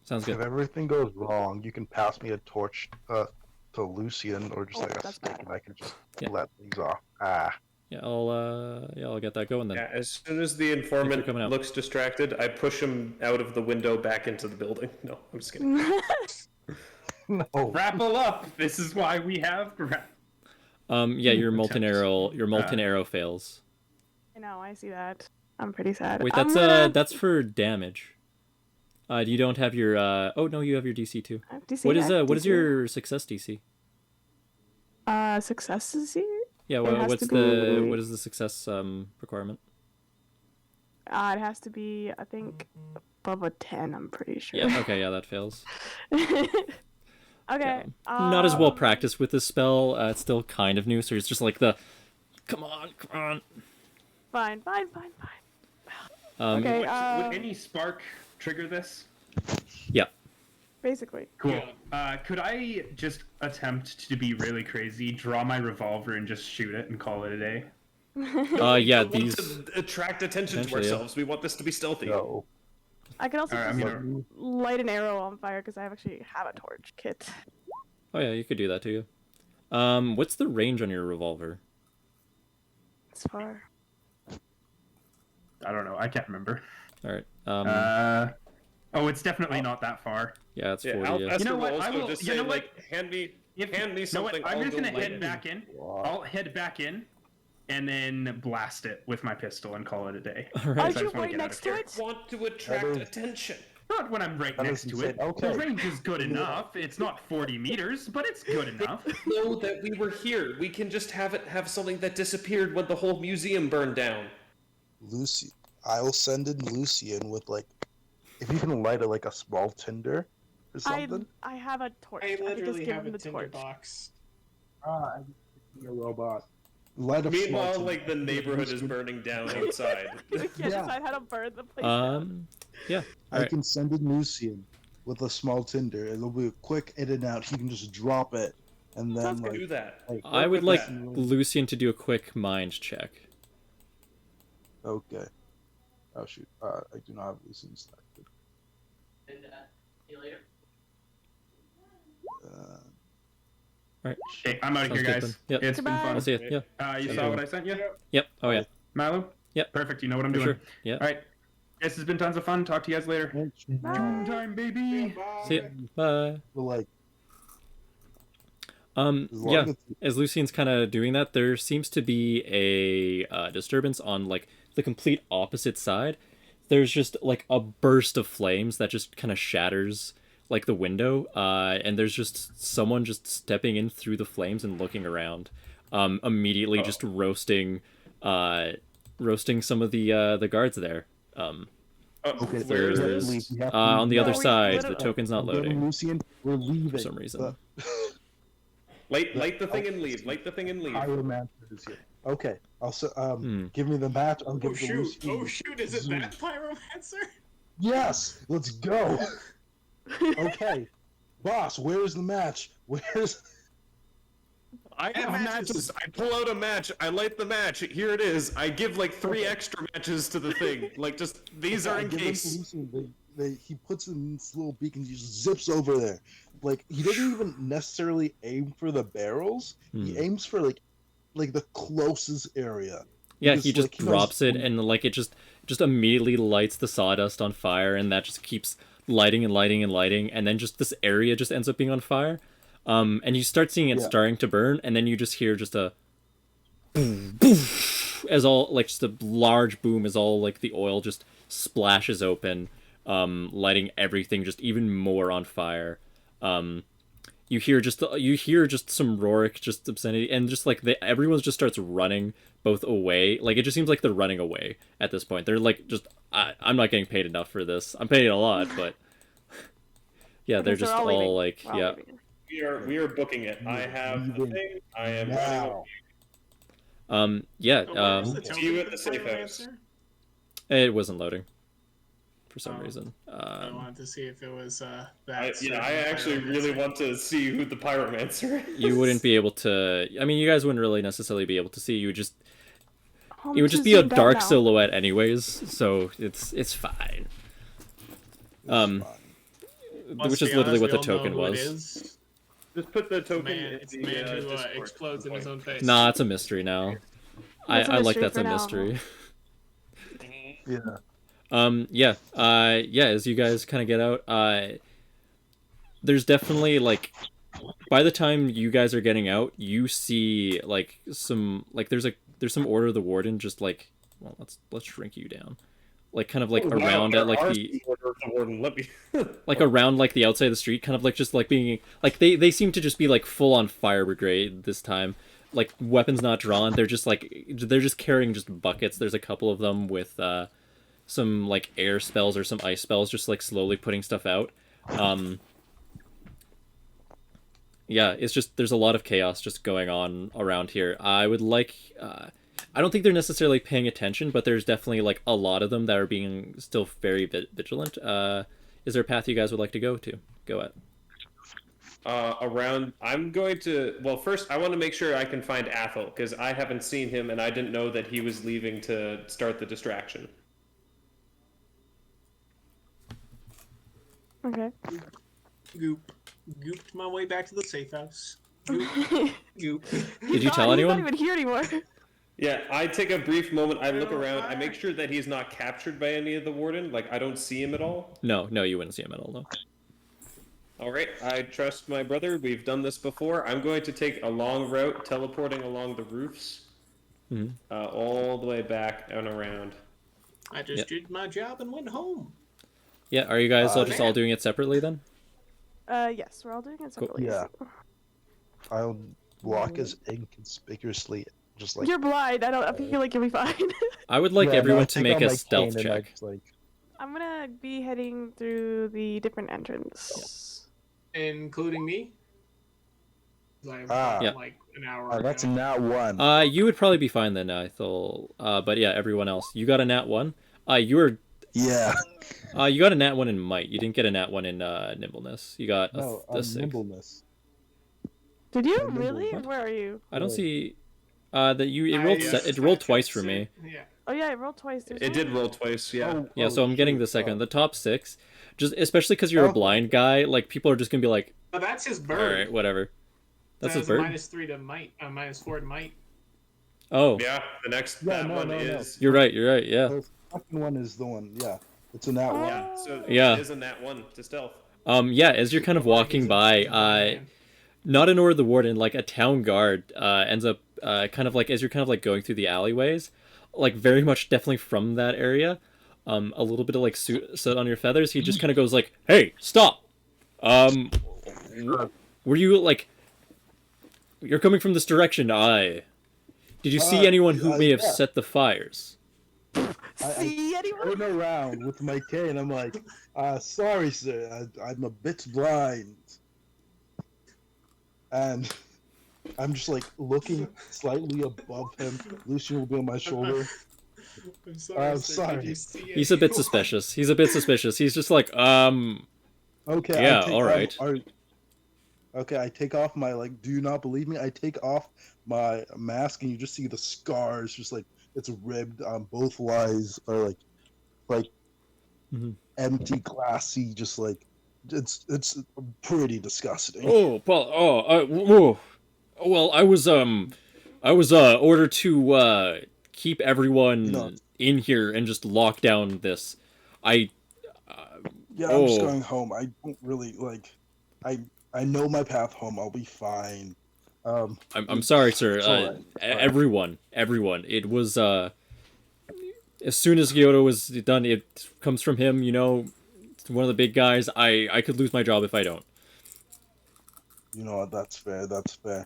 Sounds
If
good.
everything goes wrong, you can pass me a torch to Lucian or just
Oh,
like a
that's
stick,
bad.
and I can just
Yeah.
let things off. Ah.
Yeah, I'll get that going then.
Yeah, as soon as the informant
coming out.
looks distracted, I push him out of the window back into the building. No, I'm just kidding.
No.
Grapple up. This is why we have grapple.
Yeah, your molten arrow fails.
I know, I see that. I'm pretty sad.
Wait,
I'm gonna...
that's for damage. You don't have your oh no, you have your DC too.
I have DC,
What
I
is
have
what is
DC.
your success DC?
Success is here?
Yeah,
It has
what's
to
the
be-
what is the success requirement?
It has to be, I think, above a 10, I'm pretty sure.
Yeah, okay, yeah, that fails.
Okay.
Not as well practiced with this spell. It's still kind of new, so it's just like the come on.
Fine.
Um,
Okay,
Would any spark trigger this?
Yeah.
basically.
Cool. Could I just attempt to be really crazy, draw my revolver, and just shoot it and call it a day?
Yeah,
We want
these
to attract attention to
Potentially, yeah.
ourselves. We want this to be stealthy.
No.
I can also
Alright,
just
I'm gonna-
light an arrow on fire because I actually have a torch kit.
Oh yeah, you could do that too. What's the range on your revolver?
It's far.
I don't know. I can't remember.
All right.
Oh, it's definitely not that far.
Yeah, it's
Yeah,
40. Yeah.
Alfaster
You know what,
will
I
also
will-
just
you
say,
know what?
like, hand me
You know what?
something.
I'm
I'll
just
go
gonna
light
head
it.
back in.
Wow.
I'll head back in, and then blast it with my pistol and call it a day.
All right.
Aren't
I
you
just wanna
right
get out
next
of
to
here.
it?
Want to attract
is-
attention.
Not when I'm right
That
next
is
to it.
insane. Okay.
The range is good enough. It's not 40 meters, but it's good enough.
Know that we were here. We can just have something that disappeared when the whole museum burned down.
Lucy, I'll send in Lucian with like, if you can light a small tinder or something.
I have a torch.
I
could just
literally
give
have
him
a
the
tinder
torch.
box.
I'm a robot. Light a small
Meanwhile,
tinder.
like the neighborhood is burning down outside.
We can't
Yeah.
decide how to burn the place down.
Yeah. All
I
right.
can send in Lucian with a small tinder. It'll be a quick in and out. He can just drop it, and then
Sounds
like,
Do that.
I
Work
would
with
like
that.
Lucian to do a quick mind check.
okay. Oh shoot, I do not have Lucian selected.
Okay, I'm out of here,
Sounds good
guys.
then. Yep.
It's been
Goodbye.
fun.
I'll see you. Yeah.
You saw what I sent you?
Yep. Oh yeah.
Milo?
Yep.
Perfect. You know what I'm
For
doing.
sure. Yeah.
All right. This has been tons of fun. Talk to you guys later.
Bye.
June time, baby.
See ya. Bye.
But like, as long
Yeah.
as
As Lucian's kind of doing that, there seems to be a disturbance on like the complete opposite side. There's just like a burst of flames that just kind of shatters like the window, and there's just someone just stepping in through the flames and looking around, immediately just roasting some of the guards there.
Okay,
Where is
there's-
this?
leave. We have to
On the
leave.
other
we
side, the
literally-
token's not
I'm getting
loading
Lucian, we're leaving
for some reason.
The
Light the thing and leave. Light the thing and leave.
pyromancer is here. Okay, also
Hmm.
give me the match. I'll give
Oh
it to
shoot!
Lucian.
Oh shoot! Is it
Zoom.
that pyromancer?
Yes, let's go. Okay, boss, where's the match? Where's?
I have matches. I pull out a match. I light the match. Here it is. I give like 3 extra matches to the thing. Like just these are
I
in
give them to
case.
Lucian. He puts it in this little beacon. He just zips over there. Like he doesn't even necessarily aim for the barrels. He aims for like the closest area.
Yeah,
Because,
he just
like, he
drops
knows-
it, and like it just immediately lights the sawdust on fire, and that just keeps lighting and lighting and lighting, and then just this area just ends up being on fire. And you start seeing it
Yeah.
starting to burn, and then you just hear just a boom, boom, as all like just a large boom as all like the oil just splashes open, lighting everything just even more on fire. You hear just some Rorik just obscenity, and just like everyone just starts running both away. Like it just seems like they're running away at this point. They're like just I'm not getting paid enough for this. I'm paid a lot, but yeah, they're just all like yeah.
We are booking it. I have the thing. I am running away.
Yeah.
See you at the safe house.
It wasn't loading for some reason.
I wanted to see if it was
I actually really want to see who the pyromancer is.
You wouldn't be able to. I mean, you guys wouldn't really necessarily be able to see. You would just. It would just be a dark silhouette, anyways. So it's fine. Which is literally what the token was.
Just put the token.
It's the man who explodes in his own face.
Nah, it's a mystery now. I like that's a mystery.
Yeah.
As you guys kind of get out, there's definitely like, by the time you guys are getting out, you see like some like there's some Order of the Warden just like, well, let's shrink you down, like kind of like around at like the
Order of the Warden. Let me
like around like the outside of the street, kind of like just like being like they seem to just be like full on fire brigade this time. Like weapons not drawn, they're just carrying just buckets. There's a couple of them with some like air spells or some ice spells, just like slowly putting stuff out. Yeah, it's just there's a lot of chaos just going on around here. I would like I don't think they're necessarily paying attention, but there's definitely like a lot of them that are being still very vigilant. Is there a path you guys would like to go at?
Around, I'm going to. Well, first, I want to make sure I can find Athel because I haven't seen him, and I didn't know that he was leaving to start the distraction.
Okay.
Gooped my way back to the safe house. Goop.
Did you tell anyone?
He's not even here anymore.
Yeah, I take a brief moment. I look around. I make sure that he's not captured by any of the warden. Like I don't see him at all.
No, you wouldn't see him at all. No.
All right, I trust my brother. We've done this before. I'm going to take a long route, teleporting along the roofs, all the way back and around.
I just did my job and went home.
Yeah, are you guys just all doing it separately then?
Yes, we're all doing it separately.
Yeah. I'll walk as inconspicuously, just like.
You're blind. I feel like you'll be fine.
I would like everyone to make a stealth check.
I'm gonna be heading through the different entrance.
Including me?
Yeah.
Like an hour.
That's a nat 1.
You would probably be fine then, I thought. But yeah, everyone else. You got a nat 1. You were.
Yeah.
You got a nat 1 in might. You didn't get a nat 1 in nimbleness. You got a 6.
Nimbleness.
Did you really? What? Where are you?
I don't see. That you it rolled twice for me.
Yeah.
Oh yeah, it rolled twice.
It did roll twice. Yeah.
Yeah. So I'm getting the second. The top 6. Just especially because you're a blind guy, like people are just gonna be like,
Oh, that's his bird.
all right, whatever. That's his bird.
-3 to might. -4 to might.
Oh.
Yeah. The next one is.
You're right. Yeah.
The second one is the one. Yeah. It's a nat 1.
Yeah. So
Yeah.
it is a nat 1 to stealth.
Yeah. As you're kind of walking by, not an Order of the Warden, like a town guard, ends up kind of like as you're kind of like going through the alleyways, like very much definitely from that area. A little bit of like soot on your feathers. He just kind of goes like, "Hey, stop! Were you like? You're coming from this direction. Did you see anyone who may have set the fires?"
See anyone?
Turn around with my cane. I'm like, sorry, sir. I'm a bit blind. And I'm just like looking slightly above him. Lucian will be on my shoulder.
I'm
sorry.
He's a bit suspicious. He's just like,
Okay.
Yeah, all right.
Okay, I take off my do you not believe me? I take off my mask and you just see the scars, just like it's ribbed on both sides, or like empty, glassy, just like it's pretty disgusting.
Oh, Paul. Well, I was ordered to keep everyone in here and just lock down this.
I'm just going home. I don't really I know my path home. I'll be fine.
I'm sorry, sir.
It's alright.
Everyone. It was as soon as Kyoto was done, it comes from him. You know, one of the big guys. I could lose my job if I don't.
You know what? That's fair. That's fair.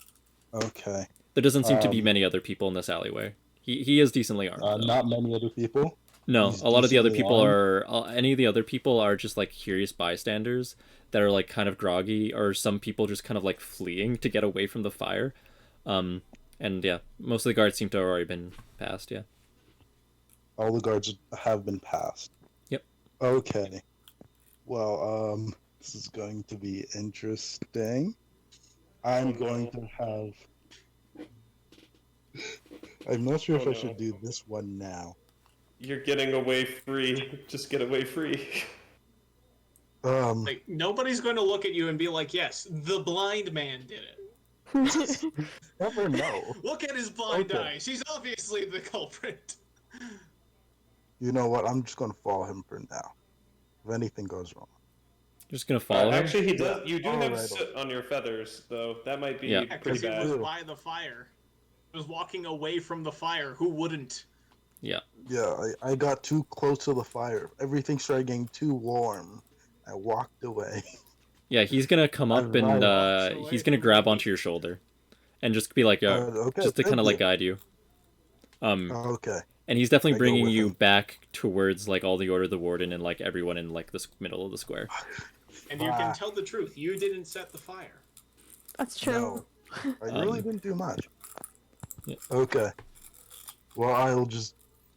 Okay.
There doesn't seem to be
Um,
many other people in this alleyway. He is decently armed. Though.
Not many other people.
No,
He's
a lot of the other
decently
people
armed.
are. Any of the other people are just like curious bystanders that are like kind of groggy, or some people just kind of like fleeing to get away from the fire. And yeah, most of the guards seem to have already been passed. Yeah.
All the guards have been passed.
Yep.
Okay. Well, this is going to be interesting. I'm going to have. I'm not sure if I should do this one now.
You're getting away free. Just get away free.
Like, nobody's going to look at you and be like, yes, the blind man did it.
Never know.
Look at his blind
Okay.
eyes. He's obviously the culprit.
You know what? I'm just gonna follow him for now. If anything goes wrong.
You're just gonna follow him.
Actually, he does. You do have
Alright.
soot on your feathers, though. That might be
Yeah.
Yeah,
pretty
because he
bad.
was by the fire. He was walking away from the fire. Who wouldn't?
Yeah.
Yeah, I got too close to the fire. Everything started getting too warm. I walked away.
Yeah, he's gonna come up
I've
and
run.
he's gonna grab onto your shoulder, and just be like,
Okay,
just to
thank
kind of like
you.
guide you.
Okay.
And he's definitely
I go
bringing
with
you
him.
back towards like all the Order of the Warden and like everyone in like the middle of the square.
And you can tell the truth. You didn't set the fire.
That's true.
No, I really didn't do much.
Yeah.
Okay. Well,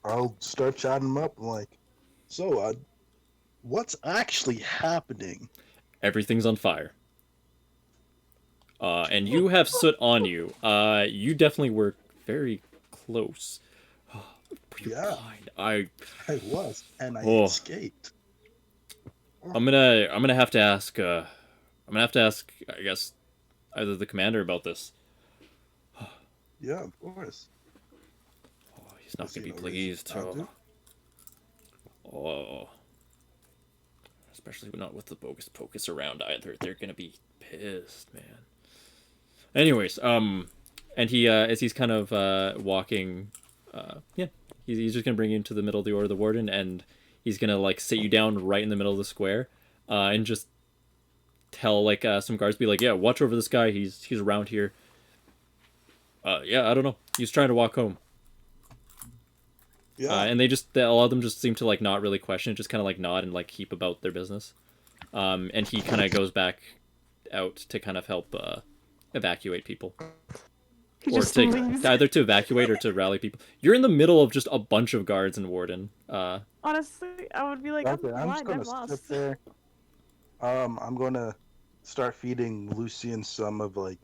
I'll start chatting him up. I'm like, so, what's actually happening?
Everything's on fire. And you have soot on you. You definitely were very close. You're
Yeah.
blind.
I was, and I
Oh.
escaped.
I'm gonna have to ask. I'm gonna have to ask. I guess either the commander about this.
Yeah, of course.
Oh, he's not
Does he
gonna be
know what he's
pleased.
about to?
Oh. Especially not with the bogus pocus around either. They're gonna be pissed, man. Anyways, and he as he's kind of walking, yeah, he's just gonna bring you into the middle of the Order of the Warden, and he's gonna like sit you down right in the middle of the square, and just tell like some guards, be like, yeah, watch over this guy. He's around here. Yeah, I don't know. He's trying to walk home.
Yeah.
And a lot of them just seem to like not really question it, just kind of like nod and like keep about their business. And he kind of goes back out to kind of help evacuate people,
He
or
just
to
leaves.
either to evacuate or to rally people. You're in the middle of just a bunch of guards and warden.
Honestly, I would be like, I'm
Okay, I'm just
blind, I'm
gonna
lost.
sit there. I'm gonna start feeding Lucian some of like,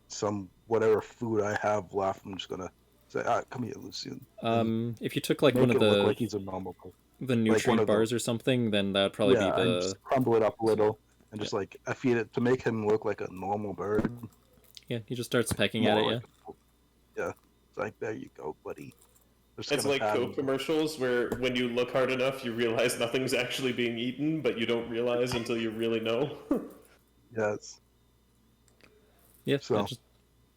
some whatever food I have left. I'm just gonna say, come here, Lucian.
If you took like
Make
one
it
of
look like
the
he's a normal person.
nutrient
of the-
bars or something, then that'd probably
Yeah,
be
and
the
just crumble it up a little, and just like I feed it to make him look like a normal bird.
yeah. He just starts pecking at it.
More
Yeah.
like yeah. It's like, there you go, buddy. Just
It's
gonna
like
pat
Coke
him.
commercials where when you look hard enough, you realize nothing's actually being eaten, but you don't realize until you really know.
Yes.
Yeah.
So-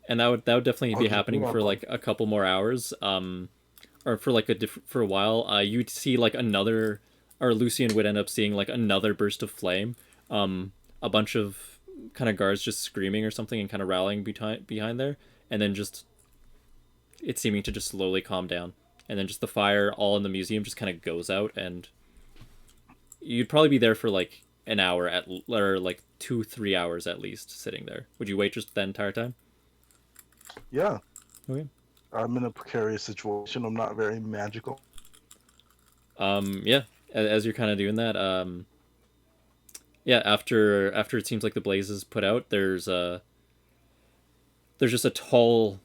And that would definitely
I'll
be
just
happening
do
for
that.
like a couple more hours. Or for like for a while. You'd see like another, or Lucian would end up seeing like another burst of flame. A bunch of kind of guards just screaming or something and kind of rallying behind there, and then just it seeming to just slowly calm down, and then just the fire all in the museum just kind of goes out, and you'd probably be there for like an hour or like 2-3 hours at least sitting there. Would you wait just the entire time?
Yeah.
Okay.
I'm in a precarious situation. I'm not very magical.
Yeah, as you're kind of doing that, yeah, after it seems like the blaze is put out, there's just a tall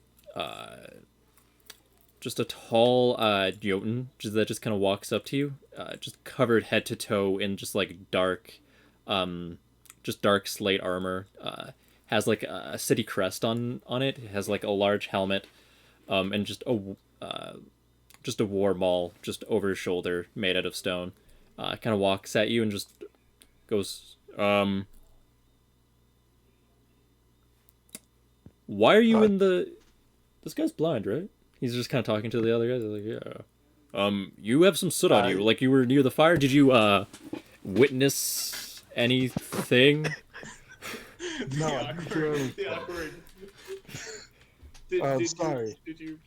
Jotun that just kind of walks up to you, just covered head to toe in just like dark slate armor, has like a city crest on it, has like a large helmet, and just a war maul just over his shoulder made out of stone. Kind of walks at you and just goes, why are you in the... This guy's blind, right? He's just kind of talking to the other guys. Like, yeah. You have some soot on you. Like, you were near the fire. Did you, witness anything?
No,
The
I'm
awkward.
sure.
The awkward.
Sorry.
Did you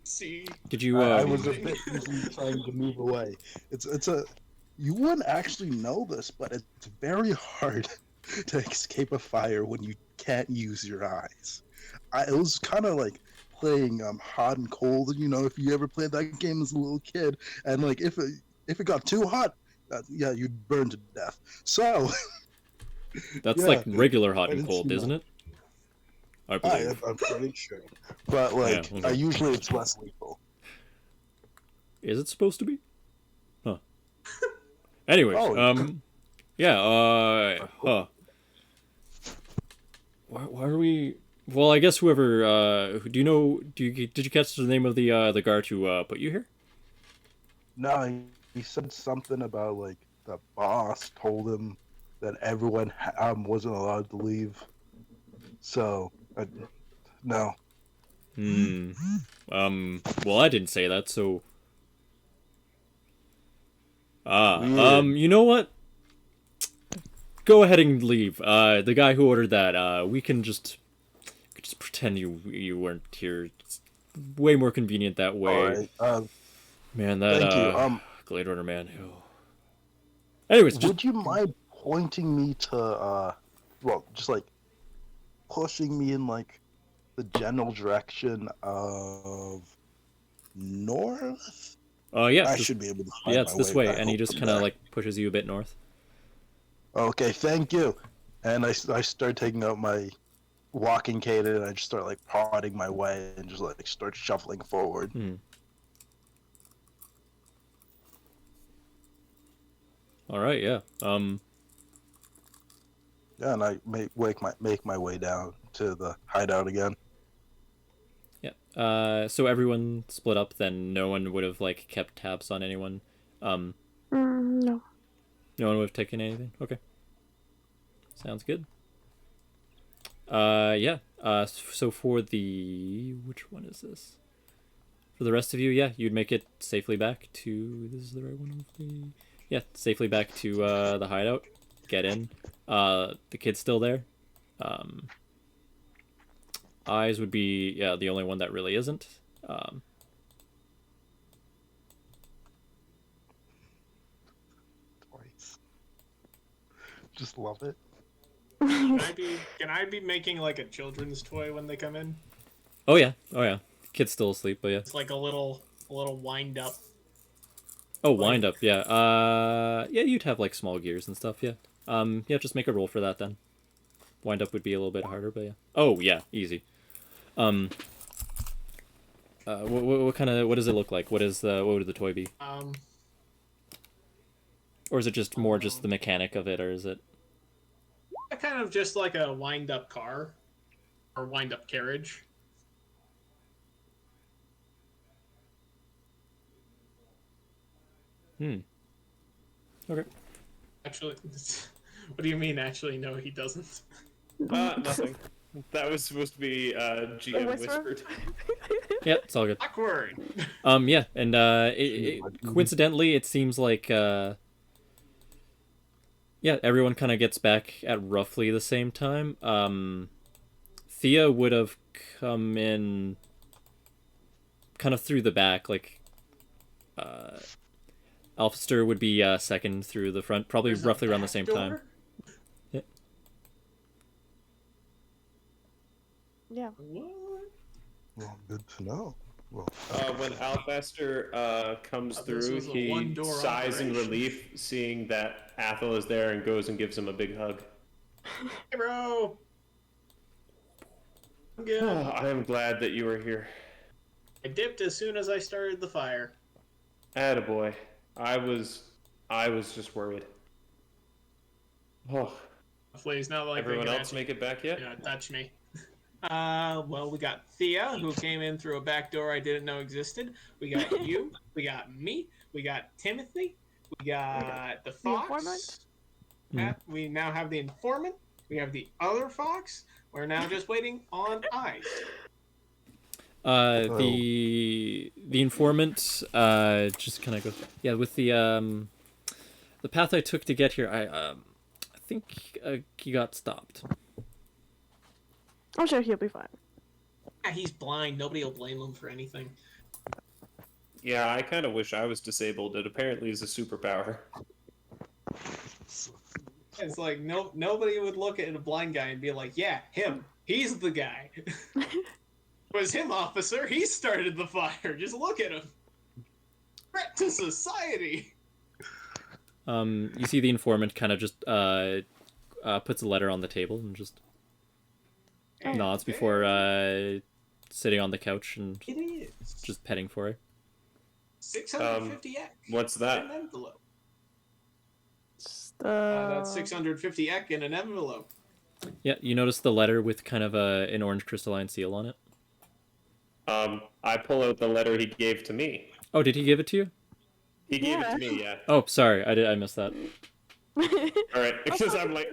see?
Did you,
I was a bit busy trying to move away. It's a. You wouldn't actually know this, but it's very hard to escape a fire when you can't use your eyes. It was kind of like playing hot and cold. You know, if you ever played that game as a little kid, and like if it got too hot, yeah, you'd burn to death. So
That's
yeah,
like regular hot
I
and
didn't
cold,
see
isn't
that.
it? I believe.
I'm pretty sure, but like
Yeah, okay.
usually it's less lethal.
Is it supposed to be? Huh. Anyways,
Oh.
yeah, huh. Why are we... Well, I guess whoever, did you catch the name of the guard who, put you here?
No, he said something about like the boss told him that everyone wasn't allowed to leave. So, no.
Well, I didn't say that, so...
Weird.
You know what? Go ahead and leave. The guy who ordered that, we can just pretend you weren't here. It's way more convenient that way.
All right.
Man, that,
Thank you.
Glade Runner, man. Ew. Anyways, just...
Would you mind pointing me to, well, just like pushing me in like the general direction of north?
yeah.
I should be able to find
Yeah, it's
my
this way,
back
and he
over
just kind of,
there.
like, pushes you a bit north.
Okay, thank you. And I start taking out my walking cane and I just start like prodding my way and just like start shuffling forward.
Alright, yeah.
Yeah, and I make my way down to the hideout again.
Yeah. So everyone split up, then no one would have, like, kept tabs on anyone.
No.
No one would have taken anything? Okay. Sounds good. Yeah. So for the... Which one is this? For the rest of you, yeah, you'd make it safely back to... This is the right one, hopefully. Yeah, safely back to, the hideout. Get in. The kid's still there. Eyes would be, yeah, the only one that really isn't.
Twice. Just love it.
Can I be making like a children's toy when they come in?
Oh yeah. Kid's still asleep, but yeah.
It's like a little wind up.
Oh, wind up, yeah. Yeah, you'd have like small gears and stuff, yeah. Yeah, just make a roll for that then. Wind up would be a little bit harder, but yeah. Oh, yeah, easy. What kind of, what does it look like? What would the toy be? Or is it just more just the mechanic of it, or is it?
Kind of just like a wind up car or wind up carriage.
Okay.
Actually, what do you mean? Actually, no, he doesn't.
Nothing. That was supposed to be GM whispered.
Yeah, it's all good.
Awkward.
Yeah, and coincidentally, it seems like yeah, everyone kind of gets back at roughly the same time. Thea would have come in kind of through the back, like Alphaster would be second through the front, probably
There's a
roughly around the
back
same
door?
time.
Yeah.
What?
Well, good to know. Well,
When Alphaster comes
This
through,
was a
he
one-door
sighs in
operation.
relief seeing that Athel is there and goes and gives him a big hug.
Hey, bro. I'm good.
Oh, I am glad that you were here.
I dipped as soon as I started the fire.
Attaboy. I was just worried. Oh,
Hopefully, it's not like
everyone
they can
else make it back yet?
touch me. Well, we got Thea, who came in through a back door I didn't know existed. We got you. We got me. We got Timothy. We got the Fox.
informant?
We now have the informant. We have the other Fox. We're now just waiting on eyes.
The informant just kind of goes, yeah, with the path I took to get here, I think he got stopped.
I'm sure he'll be fine.
He's blind. Nobody will blame him for anything.
Yeah, I kind of wish I was disabled. It apparently is a superpower.
It's like nobody would look at a blind guy and be like, "Yeah, him. He's the guy." It was him, officer. He started the fire. Just look at him. Threat to society.
You see the informant kind of just puts a letter on the table and just nods before sitting on the couch and
It is
just petting for it.
650 ek.
What's that?
In an envelope.
That's
That's 650 ek in an envelope.
Yeah, you notice the letter with kind of an orange crystalline seal on it.
I pull out the letter he gave to me.
Oh, did he give it to you?
He gave it to me, yeah.
Oh, sorry, I missed that.
All right, because I'm like,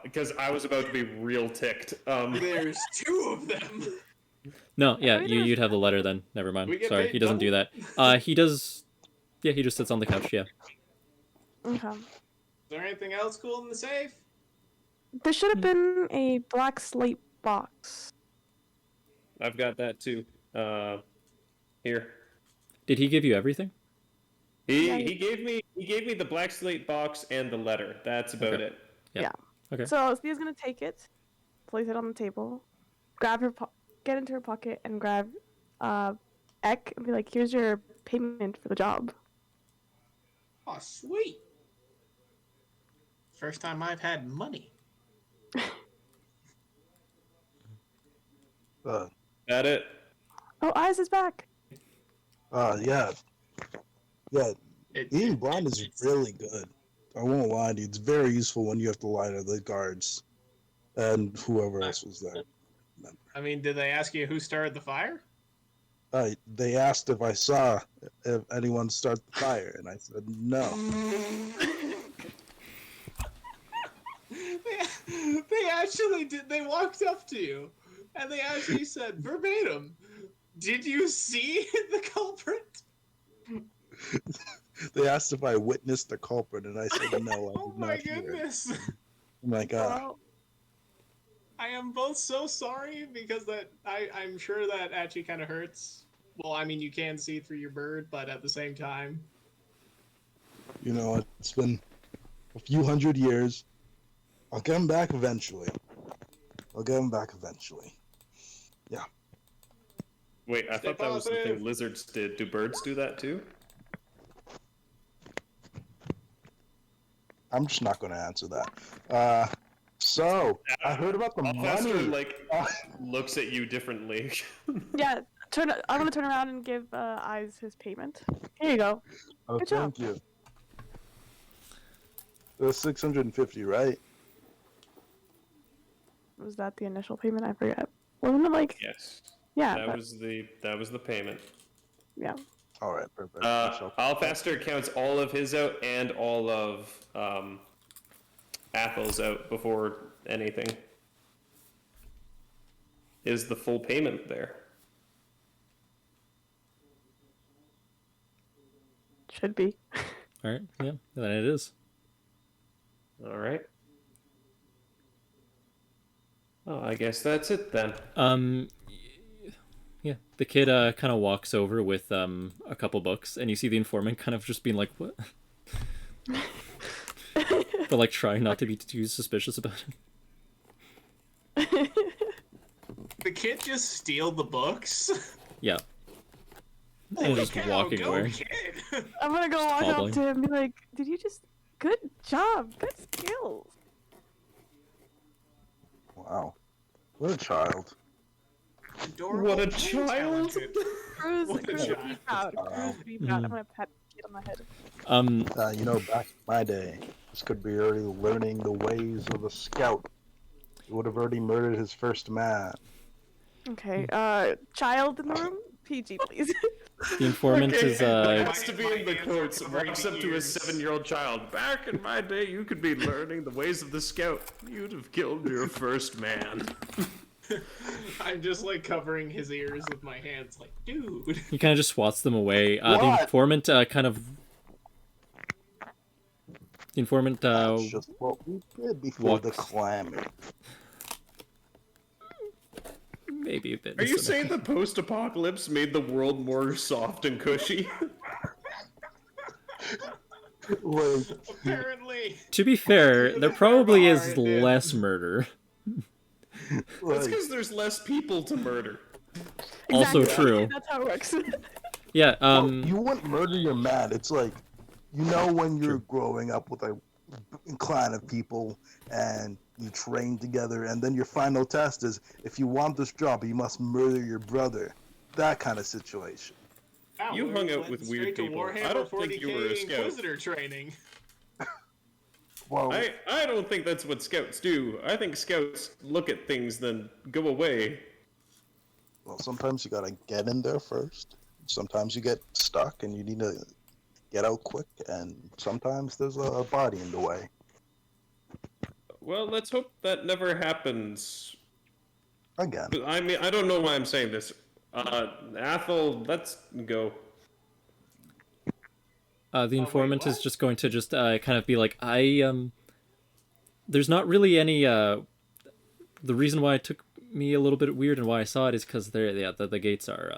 because I was about to be real ticked.
There's two of them.
No, yeah, you'd have the letter then. Never mind.
We get
Sorry,
paid
he doesn't do that. He does. Yeah, he just sits on the couch. Yeah.
Okay.
Is there anything else cool in the safe?
There should have been a black slate box.
I've got that too. Here.
Did he give you everything?
He gave me the black slate box and the letter. That's about
Okay.
it.
Yeah. Okay.
So Thea's gonna take it, place it on the table, grab her, get into her pocket, and grab Ek and be like, "Here's your payment for the job."
Oh, sweet. First time I've had money.
That it?
Oh, Eyes is back.
Yeah. Being blind is really good. I won't lie to you. It's very useful when you have to lie to the guards and whoever else was there.
I mean, did they ask you who started the fire?
They asked if I saw if anyone start the fire, and I said no.
They actually did. They walked up to you, and they actually said verbatim, "Did you see the culprit?"
They asked if I witnessed the culprit, and I said no. I did
Oh my
not hear.
goodness!
Oh my god.
Well,
I am both so sorry because I'm sure that actually kind of hurts. Well, I mean, you can see through your bird, but at the same time,
You know, it's been a few hundred years. I'll get him back eventually. Yeah.
Wait, I
Stay
thought that was
positive.
something lizards did. Do birds do that too?
I'm just not going to answer that. So, I heard about the
Professor,
money.
like, looks at you differently.
yeah. I'm gonna turn around and give Eyes his payment. Here you go.
Oh,
Good job.
thank you. It was 650, right?
Was that the initial payment? I forget. Wasn't it like?
Yes.
Yeah.
That
but-
was the payment.
yeah.
All right, perfect.
Alfaster counts all of his out and all of Athel's out before anything. Is the full payment there?
Should be.
All right. Yeah. Then it is.
All right. Oh, I guess that's it then.
Yeah. The kid kind of walks over with a couple books, and you see the informant kind of just being like, "What?" But like trying not to be too suspicious about him.
the kid just steal the books.
Yeah. And just
Cow,
walking
go
away.
kid.
I'm gonna go walk
hobbling.
up to him and be like, "Did you just? Good job. Good skills."
Wow. What a child.
Adorable
What a
and
child.
talented.
Cruz,
What a
Cruz
child.
be proud. Cruz be proud. I'm gonna pat the kid on the head.
You know, back in my day, this could be already learning the ways of a scout. He would have already murdered his first man.
Okay. Child in the room. PG, please.
The informant
Okay,
is
has to be
My
in the
hands are
quotes.
covering
Walks
the
up to a
ears.
7-year-old child. Back in my day, you could be learning the ways of the scout. You'd have killed your first man.
I'm just like covering his ears with my hands, like, dude.
he kind of just swats them away. The
What?
informant
That's just what we did before the
walks-
climate.
maybe a bit.
Are you saying the post-apocalypse made the world more soft and cushy?
Like,
Apparently.
To be fair, there probably is less murder.
That's
like
because there's less people to murder.
Also
Exactly.
true.
That's how it works.
Yeah.
you wouldn't murder your man. It's like, you know, when you're growing up with a clan of people and you train together, and then your final test is, if you want this job, you must murder your brother. That kind of situation.
Wow,
You
we're
hung out
went
with
straight
weird
to
people.
Warhammer
I don't think
40K
you were a scout.
Inquisitor training.
Well,
I don't think that's what scouts do. I think scouts look at things, then go away.
well, sometimes you gotta get in there first. Sometimes you get stuck and you need to get out quick, and sometimes there's a body in the way.
Well, let's hope that never happens.
Again.
But I mean, I don't know why I'm saying this. Athel, let's go.
The informant is
what?
just going to just kind of be like, there's not really any the reason why it took me a little bit weird and why I saw it is because the gates are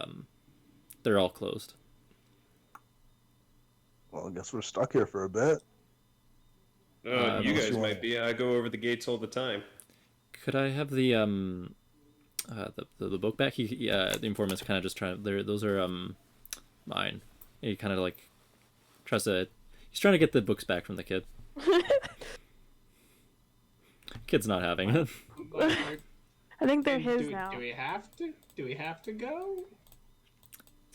they're all closed.
Well, I guess we're stuck here for a bit.
You guys
sure.
might be. I go over the gates all the time.
Could I have the book back? The informant's kind of just trying. Those are mine. He kind of like tries to. He's trying to get the books back from the kid. Kid's not having it.
I think they're his
do,
now.
Do we have to? Do we have to go?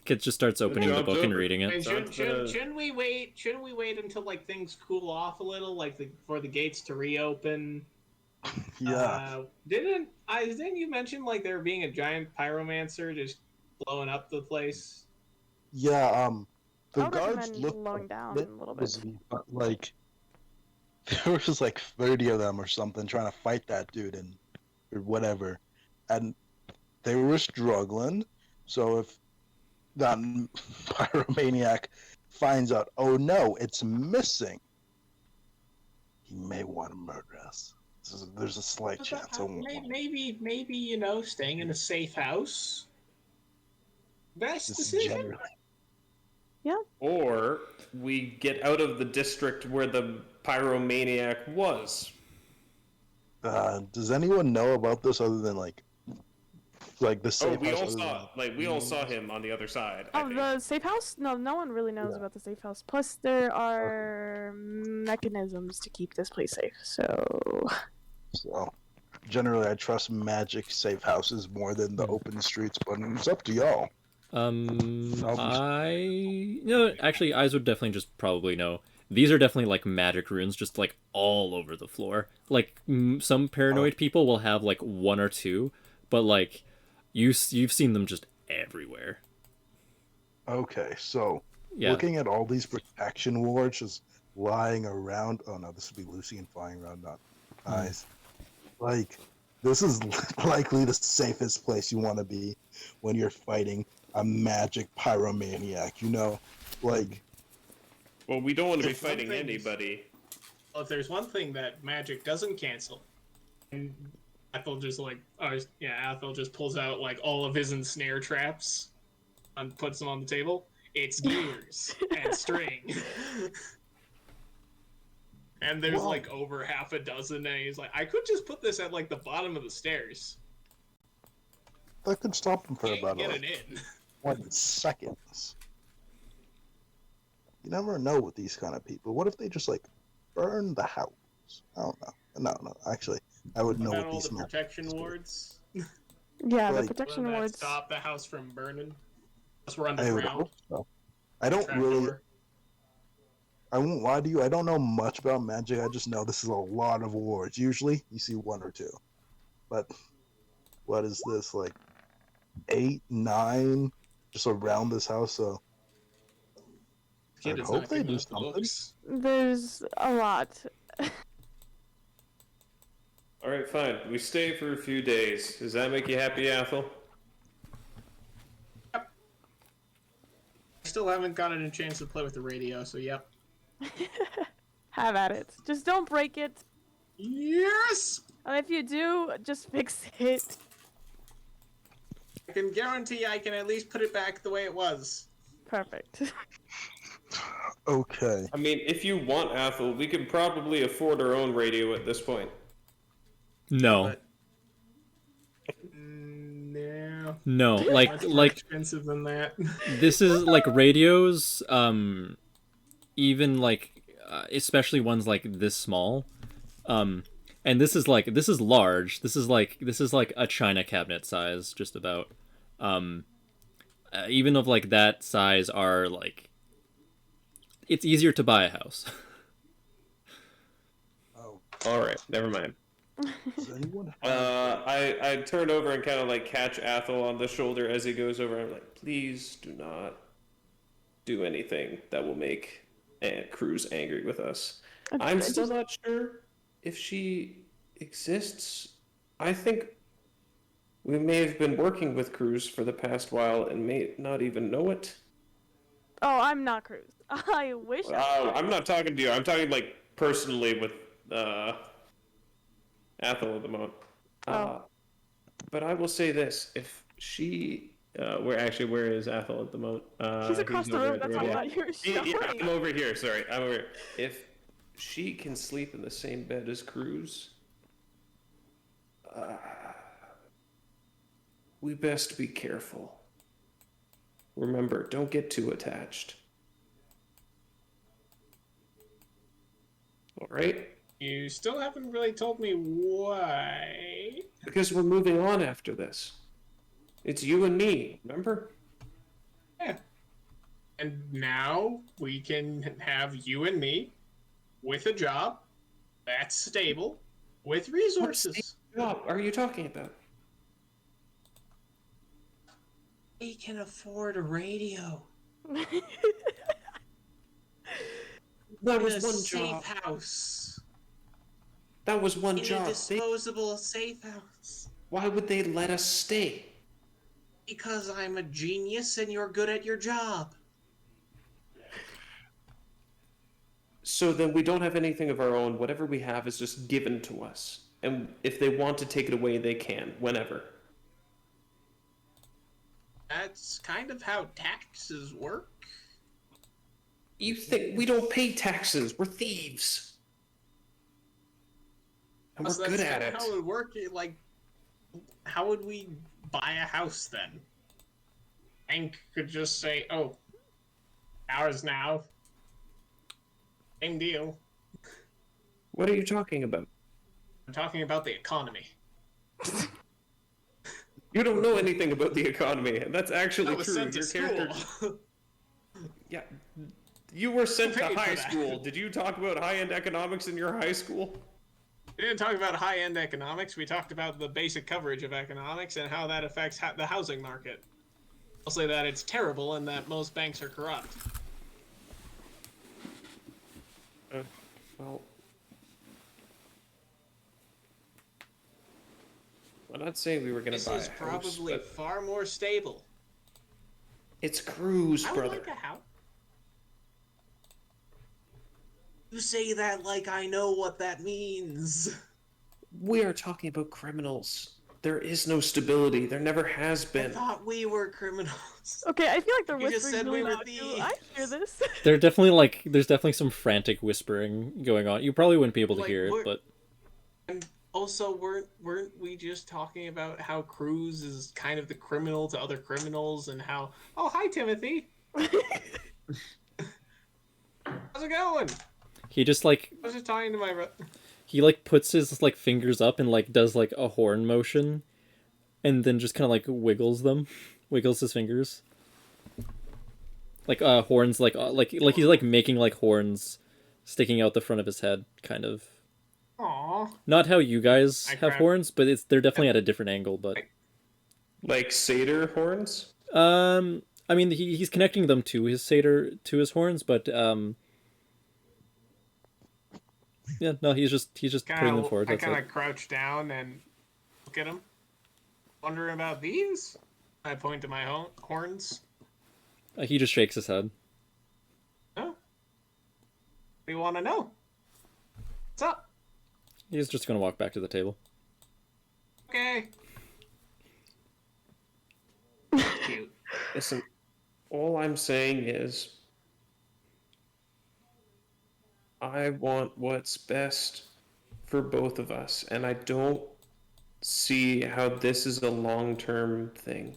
Kid just starts opening the
job's
book and
over.
reading
And
it.
shouldn't we wait? Shouldn't we wait until like things cool off a little, like for the gates to reopen?
Yeah.
Didn't you mention like there being a giant pyromancer just blowing up the place?
Yeah, the
I would
guards
recommend
looked
slowing down a little bit.
busy, but like there was like 30 of them or something trying to fight that dude and or whatever, and they were struggling. So if that pyromaniac finds out, oh no, it's missing, he may want to murder us. There's a slight chance.
Maybe staying in a safe house. Best
This is
decision.
generally-
Or we get out of the district where the pyromaniac was.
does anyone know about this other than like the
Oh,
safe
we
house?
all
other
saw we all saw him on the other side. I
Oh,
think.
the safe house? No, no one really knows about the safe house. Plus, there are mechanisms to keep this place safe. So,
So, generally, I trust magic safe houses more than the open streets, but it's up to y'all.
Actually, eyes would definitely just probably know. These are definitely like magic runes, just like all over the floor. Like some paranoid people will have like one or two, but like you've seen them just everywhere.
Okay, so
Yeah.
looking at all these protection wards just lying around. Oh no, this would be Lucian flying around, not eyes. Like, this is likely the safest place you want to be when you're fighting a magic pyromaniac. You know, like.
Well, we don't want to be
If one
fighting
thing's-
anybody.
Well, if there's one thing that magic doesn't cancel, and Athel just Athel just pulls out like all of his ensnare traps and puts them on the table. It's gears and string. And there's
Well-
like over half a dozen, and he's like, I could just put this at like the bottom of the stairs.
That could stop them for
Can't
about
get it in.
1 seconds. You never know with these kind of people. What if they just like burn the house? I don't know. No, actually, I would know
About
what
all
these
the
men-
protection wards.
yeah, the
Like-
protection
Will that
wards.
stop the house from burning? Unless we're
I would
underground.
hope so. I don't
Trap
really.
door.
I won't lie to you. I don't know much about magic. I just know this is a lot of wards. Usually, you see 1 or 2. But what is this like? 8, 9 just around this house. So
Kid
I
is
hope
not
they
giving
do
us the
something.
looks.
There's a lot.
All right, fine. We stay for a few days. Does that make you happy, Athel?
I still haven't gotten a chance to play with the radio, so yep.
Have at it. Just don't break it.
Yes!
And if you do, just fix it.
I can guarantee I can at least put it back the way it was.
Perfect.
Okay.
I mean, if you want, Athel, we can probably afford our own radio at this point.
No.
But... no.
No,
Much more expensive than that.
this is like radios, even like especially ones like this small, and this is large. This is like a china cabinet size, just about. Even of like that size are like, it's easier to buy a house.
Oh,
All right, never mind.
does anyone have...
I turn over and kind of like catch Athel on the shoulder as he goes over. I'm like, please do not do anything that will make Cruz angry with us. I'm still not sure if she exists. I think we may have been working with Cruz for the past while and may not even know it.
Oh, I'm not Cruz. I wish I was.
I'm not talking to you. I'm talking like personally with Athel at the moment. But I will say this: if she, where is Athel at the moment?
She's across
he's
the
over
room.
at
That's
radio.
all that you're showing.
Yeah, I'm over here. Sorry, I'm over here. If she can sleep in the same bed as Cruz, we best be careful. Remember, don't get too attached. All right?
You still haven't really told me why.
Because we're moving on after this. It's you and me, remember?
Yeah. And now we can have you and me with a job that's stable, with resources.
What job are you talking about?
We can afford a radio.
That
In
was
a
one
safe
job.
house.
That was one
In a
job.
disposable safe house.
Why would they let us stay?
Because I'm a genius and you're good at your job.
So then we don't have anything of our own. Whatever we have is just given to us. And if they want to take it away, they can, whenever.
That's kind of how taxes work.
You think we don't pay taxes? We're thieves. And we're
So
good
that's
at
kinda
it.
How it would work? Like, how would we buy a house then? Bank could just say, "Oh, ours now." Same deal.
What are you talking about?
I'm talking about the economy.
You don't know anything about the economy, and that's actually
I was
true.
sent to
Your
school.
character, yeah, you were sent to
Paid for
high
that.
school. Did you talk about high-end economics in your high school?
We didn't talk about high-end economics. We talked about the basic coverage of economics and how that affects the housing market. I'll say that it's terrible and that most banks are corrupt.
Well, I'm not saying we were going to
This
buy a
is
house,
probably
but
far more stable.
it's Cruz,
I would
brother.
like a house. You say that like I know what that means.
We are talking about criminals. There is no stability. There never has
I
been.
thought we were criminals.
Okay, I feel like the
You just
whispering's
said
really
we were
loud too. I hear
thieves.
this.
There's definitely some frantic whispering going on. You probably wouldn't be able to
Like,
hear it,
we're-
but
And also, weren't we just talking about how Cruz is kind of the criminal to other criminals, and how? Oh, hi, Timothy. How's it going?
he just like
I was just talking to my brother.
he like puts his like fingers up and like does like a horn motion, and then just kind of like wiggles his fingers, like horns, like he's like making like horns sticking out the front of his head, kind of.
Aww.
Not how you guys
I
have
grab-
horns, but they're definitely at a different angle. But
Like satyr horns?
I mean, he's connecting them to his satyr, to his horns, but yeah, no, he's just putting them forward.
I
That's
kind
it.
of crouch down and look at him, wondering about these. I point to my horns.
He just shakes his head.
Oh, what do you want to know? What's up?
He's just gonna walk back to the table.
Okay. Cute.
Listen, all I'm saying is I want what's best for both of us, and I don't see how this is a long-term thing.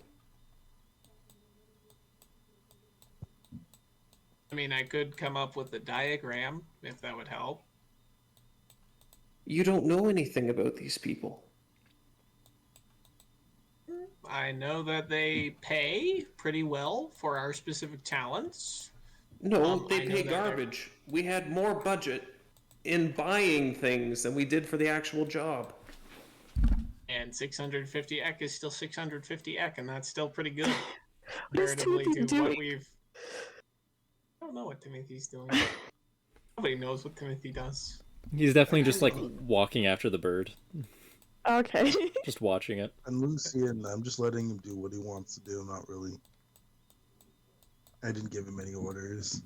I mean, I could come up with a diagram if that would help.
You don't know anything about these people.
I know that they pay pretty well for our specific talents.
No, they
I know
pay
that they're-
garbage. We had more budget in buying things than we did for the actual job.
And 650 EK is still 650 EK, and that's still pretty good.
What is
comparatively
Timothy
to what
doing?
we've. I don't know what Timothy's doing. Nobody knows what Timothy does.
He's definitely just like walking after the bird,
Okay.
just watching it.
And Lucian, I'm just letting him do what he wants to do. Not really. I didn't give him any orders.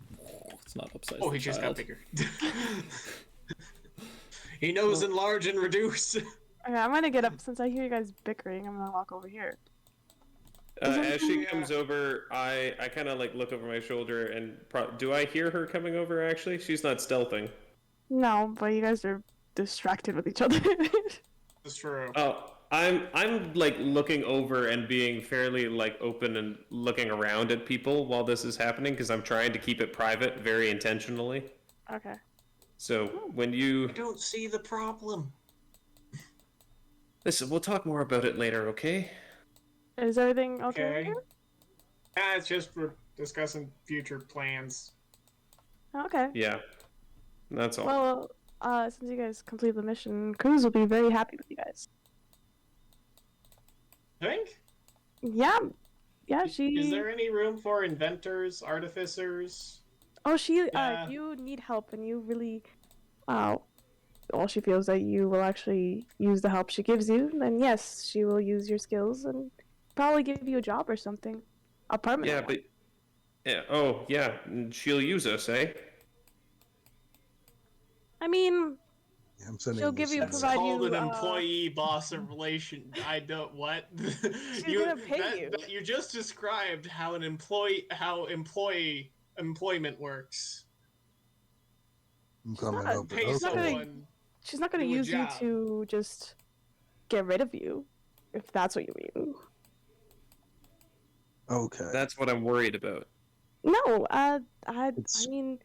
It's not upsized.
Oh, he just got
child.
bigger. He knows enlarge and reduce.
Okay, I'm gonna get up since I hear you guys bickering. I'm gonna walk over here.
As she comes over, I kind of like look over my shoulder and do I hear her coming over? Actually, she's not stealthing.
No, but you guys are distracted with each other.
That's true.
Oh, I'm like looking over and being fairly like open and looking around at people while this is happening because I'm trying to keep it private very intentionally.
Okay.
So when you
I don't see the problem.
listen, we'll talk more about it later, okay?
Is everything okay? over
Okay.
here?
Yeah, it's just for discussing future plans.
Okay.
Yeah, that's all.
Well, since you guys complete the mission, Cruz will be very happy with you guys.
Think?
Yeah. Yeah, she.
Is there any room for inventors, artificers?
Oh, she.
Yeah.
If you need help and you really, well, she feels that you will actually use the help she gives you, then yes, she will use your skills and probably give you a job or something, a permanent
Yeah,
one.
but yeah. Oh, yeah. She'll use us, eh?
I mean,
Yeah, I'm sending
She'll give you
Lucian
That's
provide
called
you,
an employee-boss relation. I don't what.
She's gonna pay you.
You just described how employment works.
I'm coming
not-
over.
Pay
not gonna-
someone.
she's not going to
Do a
use you
job.
to just get rid of you, if that's what you mean.
Okay.
That's what I'm worried about.
No, I
It's-
mean,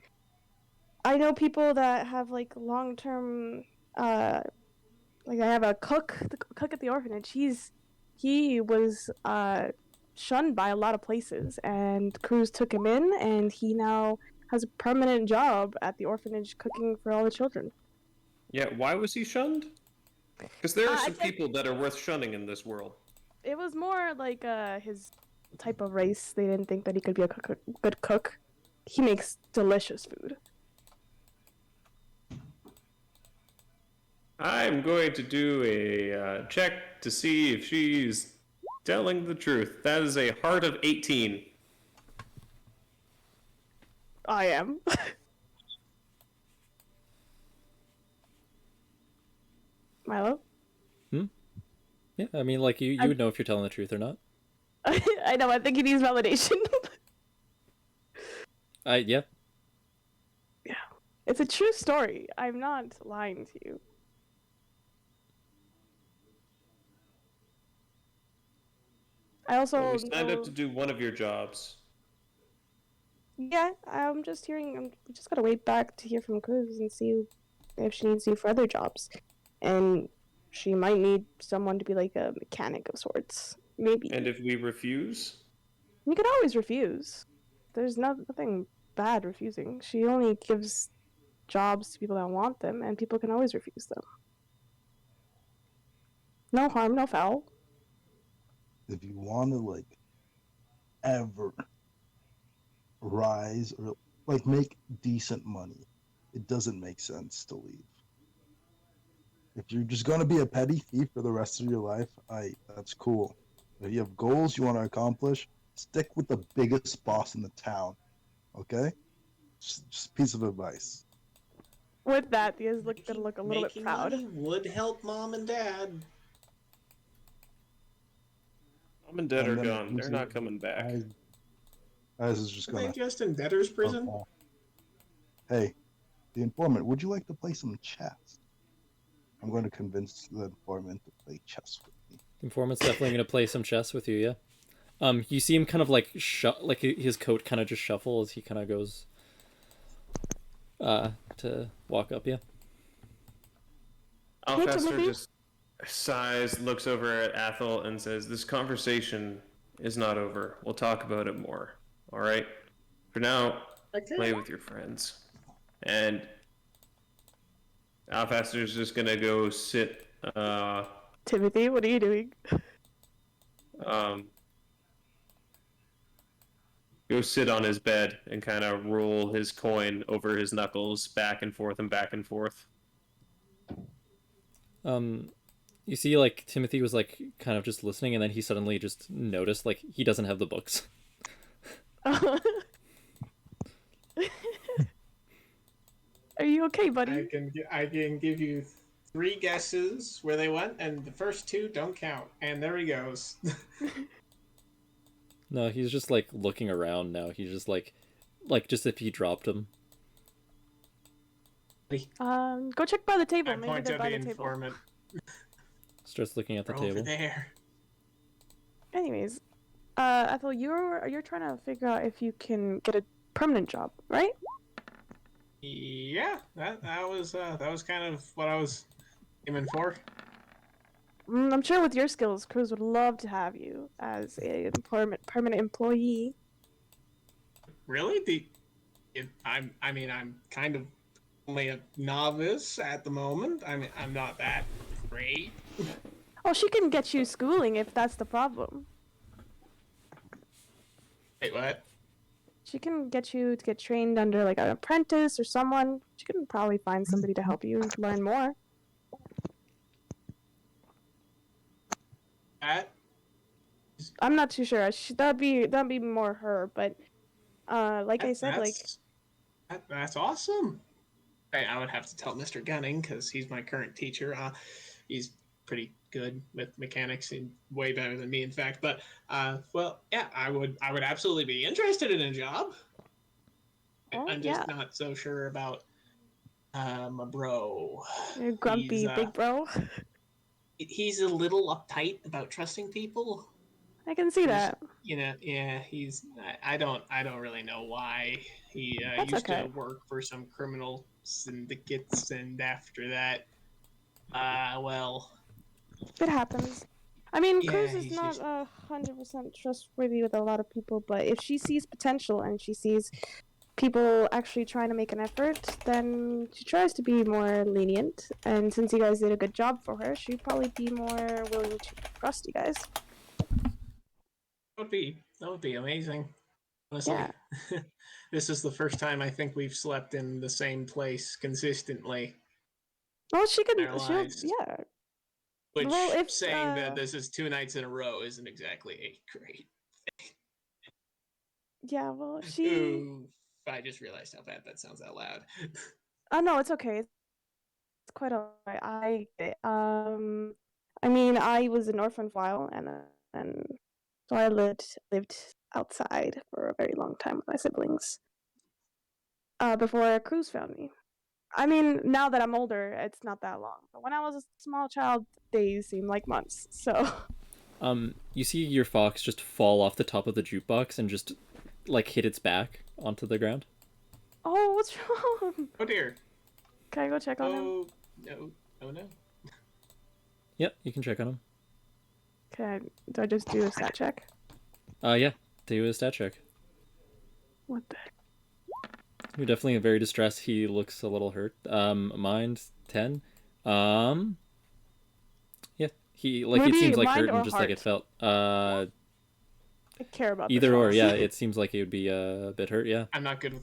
I know people that have like long-term, like I have a cook, the cook at the orphanage. He was shunned by a lot of places, and Cruz took him in, and he now has a permanent job at the orphanage cooking for all the children.
Yeah, why was he shunned? Because there are
I
some
think-
people that are worth shunning in this world.
It was more like his type of race. They didn't think that he could be a good cook. He makes delicious food.
I'm going to do a check to see if she's telling the truth. That is a heart of 18.
I am. Milo?
Yeah, I mean, like you would know if you're telling the truth or not.
I know, I think he needs validation.
Yeah.
It's a true story. I'm not lying to you. I also
Well, we signed
know...
up to do one of your jobs.
Yeah, I'm just hearing. We just gotta wait back to hear from Cruz and see if she needs you for other jobs, and she might need someone to be like a mechanic of sorts. Maybe.
And if we refuse?
You could always refuse. There's nothing bad refusing. She only gives jobs to people that want them, and people can always refuse them. No harm, no foul.
If you want to, like, ever rise or like make decent money, it doesn't make sense to leave. If you're just gonna be a petty thief for the rest of your life, that's cool. If you have goals you want to accomplish, stick with the biggest boss in the town. Okay? Just piece of advice.
With that, Thea's gonna look a little bit
Making
proud.
money would help mom and dad.
Mom and dad
And
are
then
gone. They're not coming back.
As is just
Are they
gonna.
just in debtor's prison?
Hey, the informant, would you like to play some chess? I'm going to convince the informant to play chess with me.
Informant's definitely gonna play some chess with you, yeah. You see him kind of like like his coat kind of just shuffle as he kind of goes to walk up, yeah.
Alfester just sighs, looks over at Athel, and says, "This conversation is not over. We'll talk about it more. All right? For now, play with your friends." And Alfester's just gonna go sit.
Timothy, what are you doing?
Go sit on his bed and kind of roll his coin over his knuckles, back and forth and back and forth.
You see, like, Timothy was, like, kind of just listening, and then he suddenly just noticed, like, he doesn't have the books.
Are you okay, buddy?
I can give you 3 guesses where they went, and the first 2 don't count. And there he goes.
No, he's just, like, looking around now. He's just, like just if he dropped him.
Go check by the table.
I
Maybe
point
they're
at
by
the
the table.
informant.
Starts looking at the
They're over
table.
there.
Anyways, Ethel, you're trying to figure out if you can get a permanent job, right?
Yeah, that was kind of what I was aiming for.
I'm sure with your skills, Cruz would love to have you as a permanent employee.
Really? I'm kind of only a novice at the moment. I'm not that great.
Oh, she can get you schooling if that's the problem.
Wait, what?
She can get you to get trained under like an apprentice or someone. She can probably find somebody to help you learn more.
That?
I'm not too sure. That'd be more her, but like I said,
that's awesome. I would have to tell Mr. Gunning because he's my current teacher. He's pretty good with mechanics and way better than me, in fact. But well, yeah, I would absolutely be interested in a job. I'm just not so sure about my bro.
Your grumpy big bro.
He's a little uptight about trusting people.
I can see that.
You know, yeah, I don't really know why. He used to work for some criminal syndicates, and after that, well,
it happens. I mean, Cruz is not 100% trustworthy with a lot of people, but if she sees potential and she sees people actually trying to make an effort, then she tries to be more lenient. And since you guys did a good job for her, she'd probably be more willing to trust you guys.
That would be amazing. Honestly, yeah. This is the first time I think we've slept in the same place consistently.
Well, she could, yeah.
Which, well, saying that this is 2 nights in a row isn't exactly a great thing.
Yeah, well,
Ooh, I just realized how bad that sounds out loud.
Oh no, it's okay. It's quite alright. I mean, I was an orphan for a while, and so I lived outside for a very long time with my siblings. Before Cruz found me. I mean, now that I'm older, it's not that long. But when I was a small child, days seemed like months. So.
You see your fox just fall off the top of the jukebox and just like hit its back onto the ground.
Oh, what's wrong?
Oh dear.
Can I go check on him?
No. Oh no.
Yep, you can check on him.
Do I just do a stat check?
Yeah, do a stat check.
What the heck?
You're definitely very distressed. He looks a little hurt. Mine's 10. Yeah, he like maybe it seems like hurt and just heart. Like it felt.
care about
Either
this
or,
horse.
yeah. It seems like it would be a bit hurt. Yeah.
I'm not good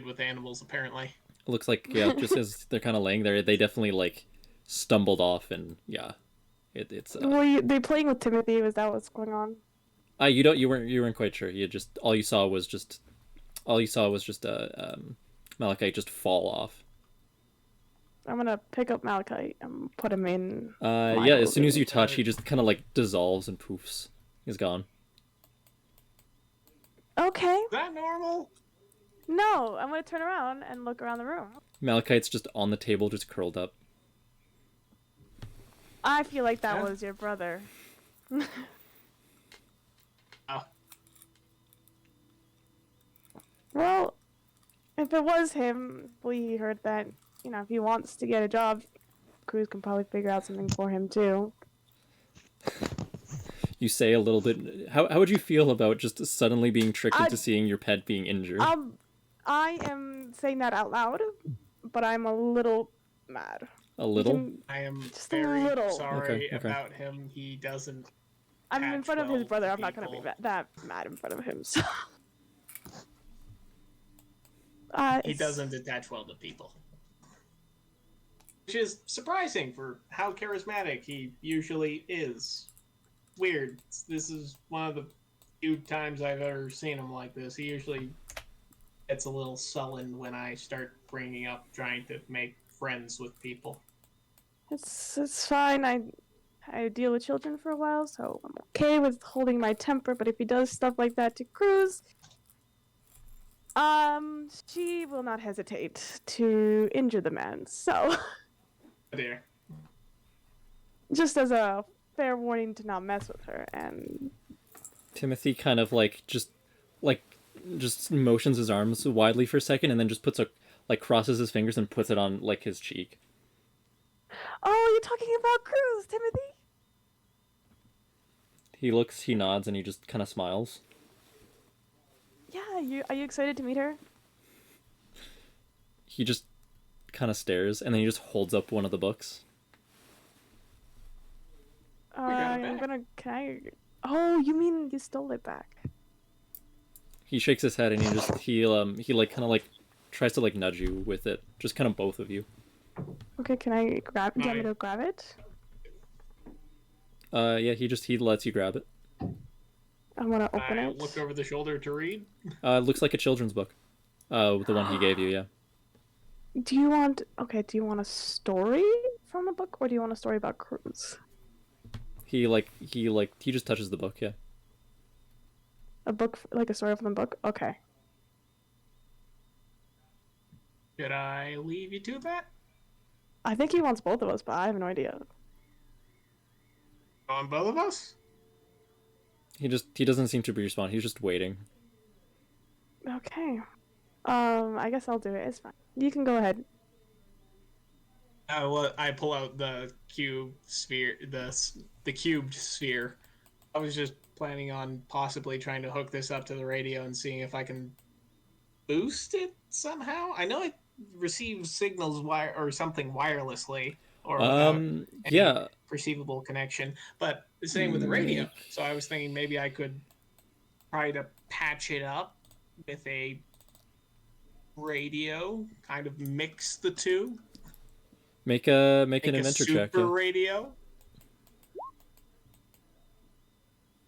with animals apparently.
It looks like just as they're kind of laying there, they definitely like stumbled off, and yeah, it's.
They playing with Timothy? Was that what's going on?
You weren't quite sure. You just all you saw was just Malachite just fall off.
I'm gonna pick up Malachite and put him in.
Yeah. As soon as you touch, he just kind of like dissolves and poofs. He's gone.
Okay.
Is that normal?
No, I'm gonna turn around and look around the room.
Malachite's just on the table, just curled up.
I feel like that
Yeah.
was your brother.
Oh.
Well, if it was him, we heard that, you know, if he wants to get a job, Cruz can probably figure out something for him too.
You say a little bit. How would you feel about just suddenly being tricked into seeing your pet being injured?
I am saying that out loud, but I'm a little mad.
A little?
I am
Just a
very
little.
sorry
Okay.
about him. He doesn't.
I'm in
Catch
front of his
well
brother. I'm not gonna be
people.
that mad in front of him. So.
He doesn't attach well to people. Which is surprising for how charismatic he usually is. Weird. This is one of the few times I've ever seen him like this. He usually gets a little sullen when I start bringing up trying to make friends with people.
It's fine. I deal with children for a while, so I'm okay with holding my temper. But if he does stuff like that to Cruz, she will not hesitate to injure the man. So,
There.
just as a fair warning to not mess with her. And
Timothy kind of just motions his arms widely for a second, and then just crosses his fingers and puts it on like his cheek.
oh, you're talking about Cruz, Timothy?
He nods, and he just kind of smiles.
Yeah, are you excited to meet her?
He just kind of stares, and then he just holds up one of the books.
got it
I'm
back.
can I? Oh, you mean you stole it back?
He shakes his head, and he kind of tries to nudge you with it, just kind of both of you.
Okay, can I grab? Do you want me
Alright.
to grab it?
Yeah, he lets you grab it.
I'm gonna open
I
it.
look over the shoulder to read.
It looks like a children's book. The one he gave you, yeah.
Do you want a story from the book, or do you want a story about Cruz?
He just touches the book, yeah.
A book, like a story from the book? Okay.
Should I leave you to that?
I think he wants both of us, but I have no idea.
On both of us?
He doesn't seem to be responding. He's just waiting.
Okay. I guess I'll do it. It's fine. You can go ahead.
Well, I pull out the cube sphere, the cubed sphere. I was just planning on possibly trying to hook this up to the radio and seeing if I can boost it somehow. I know it receives signals or something wirelessly or without any
yeah.
perceivable connection, but the same with the radio. So I was thinking maybe I could try to patch it up with a radio, kind of mix the two.
Make an
Make a
inventor
super
check. Yeah.
radio.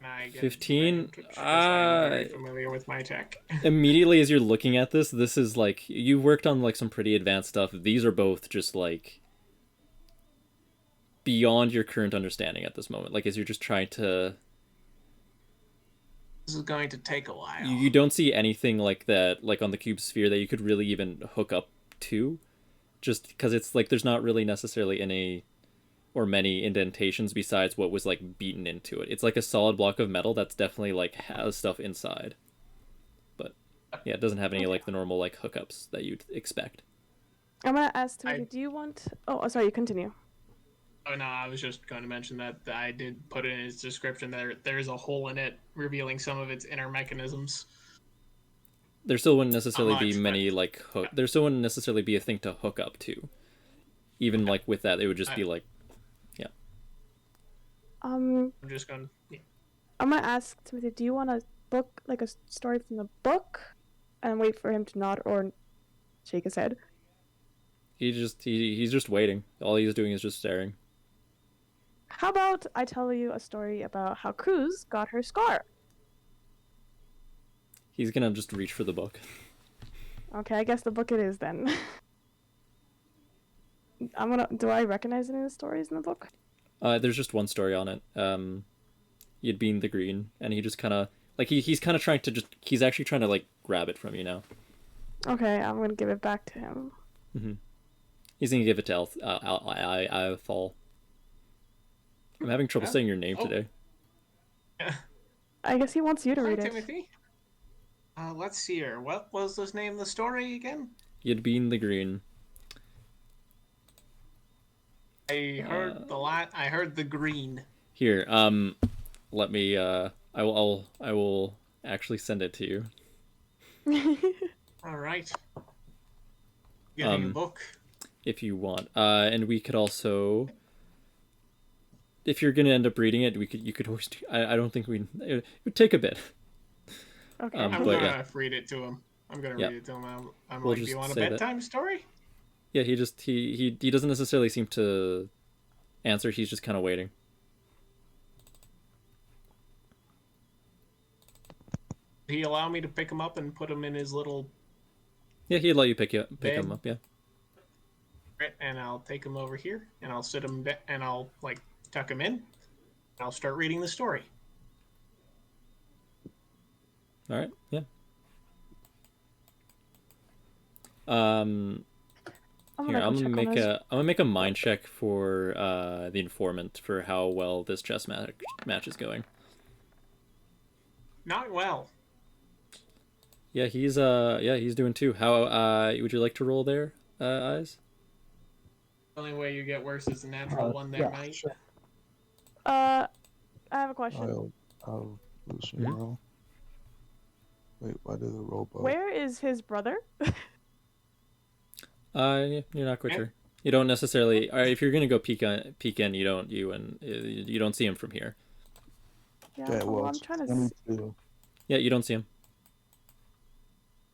I get
15?
advantage 'cause I'm very familiar with my tech.
Immediately as you're looking at this is you've worked on some pretty advanced stuff. These are both just beyond your current understanding at this moment. As you're just trying to...
This is going to take a while.
You don't see anything like that, on the cube sphere that you could really even hook up to. Just because it's there's not really necessarily any or many indentations besides what was beaten into it. It's a solid block of metal that's definitely has stuff inside. But yeah, it doesn't have any the normal hookups that you'd expect.
I'm gonna ask Timothy, do you want... Oh, sorry, you continue.
Oh no, I was just going to mention that I did put in its description that there's a hole in it revealing some of its inner mechanisms.
There still wouldn't necessarily be
much,
many there still wouldn't necessarily be a thing to hook up to. Even with that, it would just be yeah.
I'm just going. Yeah.
I'm gonna ask Timothy, do you want a book, like a story from the book, and wait for him to nod or shake his head?
He's just waiting. All he's doing is just staring.
How about I tell you a story about how Cruz got her scar?
He's gonna just reach for the book.
Okay, I guess the book it is then. Do I recognize any of the stories in the book?
There's just one story on it. You'd been the green, and he just kind of like he's kind of trying to he's actually trying to like grab it from you now.
Okay, I'm gonna give it back to him.
Mm-hmm. He's gonna give it to Althal. I'm having trouble saying your name today.
I guess he wants you to
Hi,
read it.
Timothy. Let's see here. What was the name of the story again?
You'd been the green.
I heard the I heard the green.
Here, let me. I will actually send it to you.
All right. Getting a book.
If you want, and we could also. If you're gonna end up reading it, you could always. I don't think it would take a bit.
Okay.
I'm
but
gonna read it to him. I'm gonna read it to him. I'm
We'll
like, do
just
you want a
say that.
bedtime story?
Yeah, he doesn't necessarily seem to answer. He's just kind of waiting.
Did he allow me to pick him up and put him in his little
Yeah, he'd let you pick him
Bed.
up. Yeah.
and I'll take him over here and I'll sit him and I'll like tuck him in and I'll start reading the story.
All right. Yeah.
I'm
Here, I'm
check
gonna
on those.
I'm gonna make a mind check for the informant for how well this chess match is going.
Not well.
Yeah, he's doing too. How would you like to roll there, Eyes?
The only way you get worse is a natural one there, mate.
Sure.
I have a question.
I'll lose me roll. Wait, why did the roll both?
Where is his brother?
You're not quite sure. You don't necessarily. If you're gonna go peek in, you don't see him from here.
Yeah,
Okay, well,
I'm
it's
trying to.
22.
Yeah, you don't see him.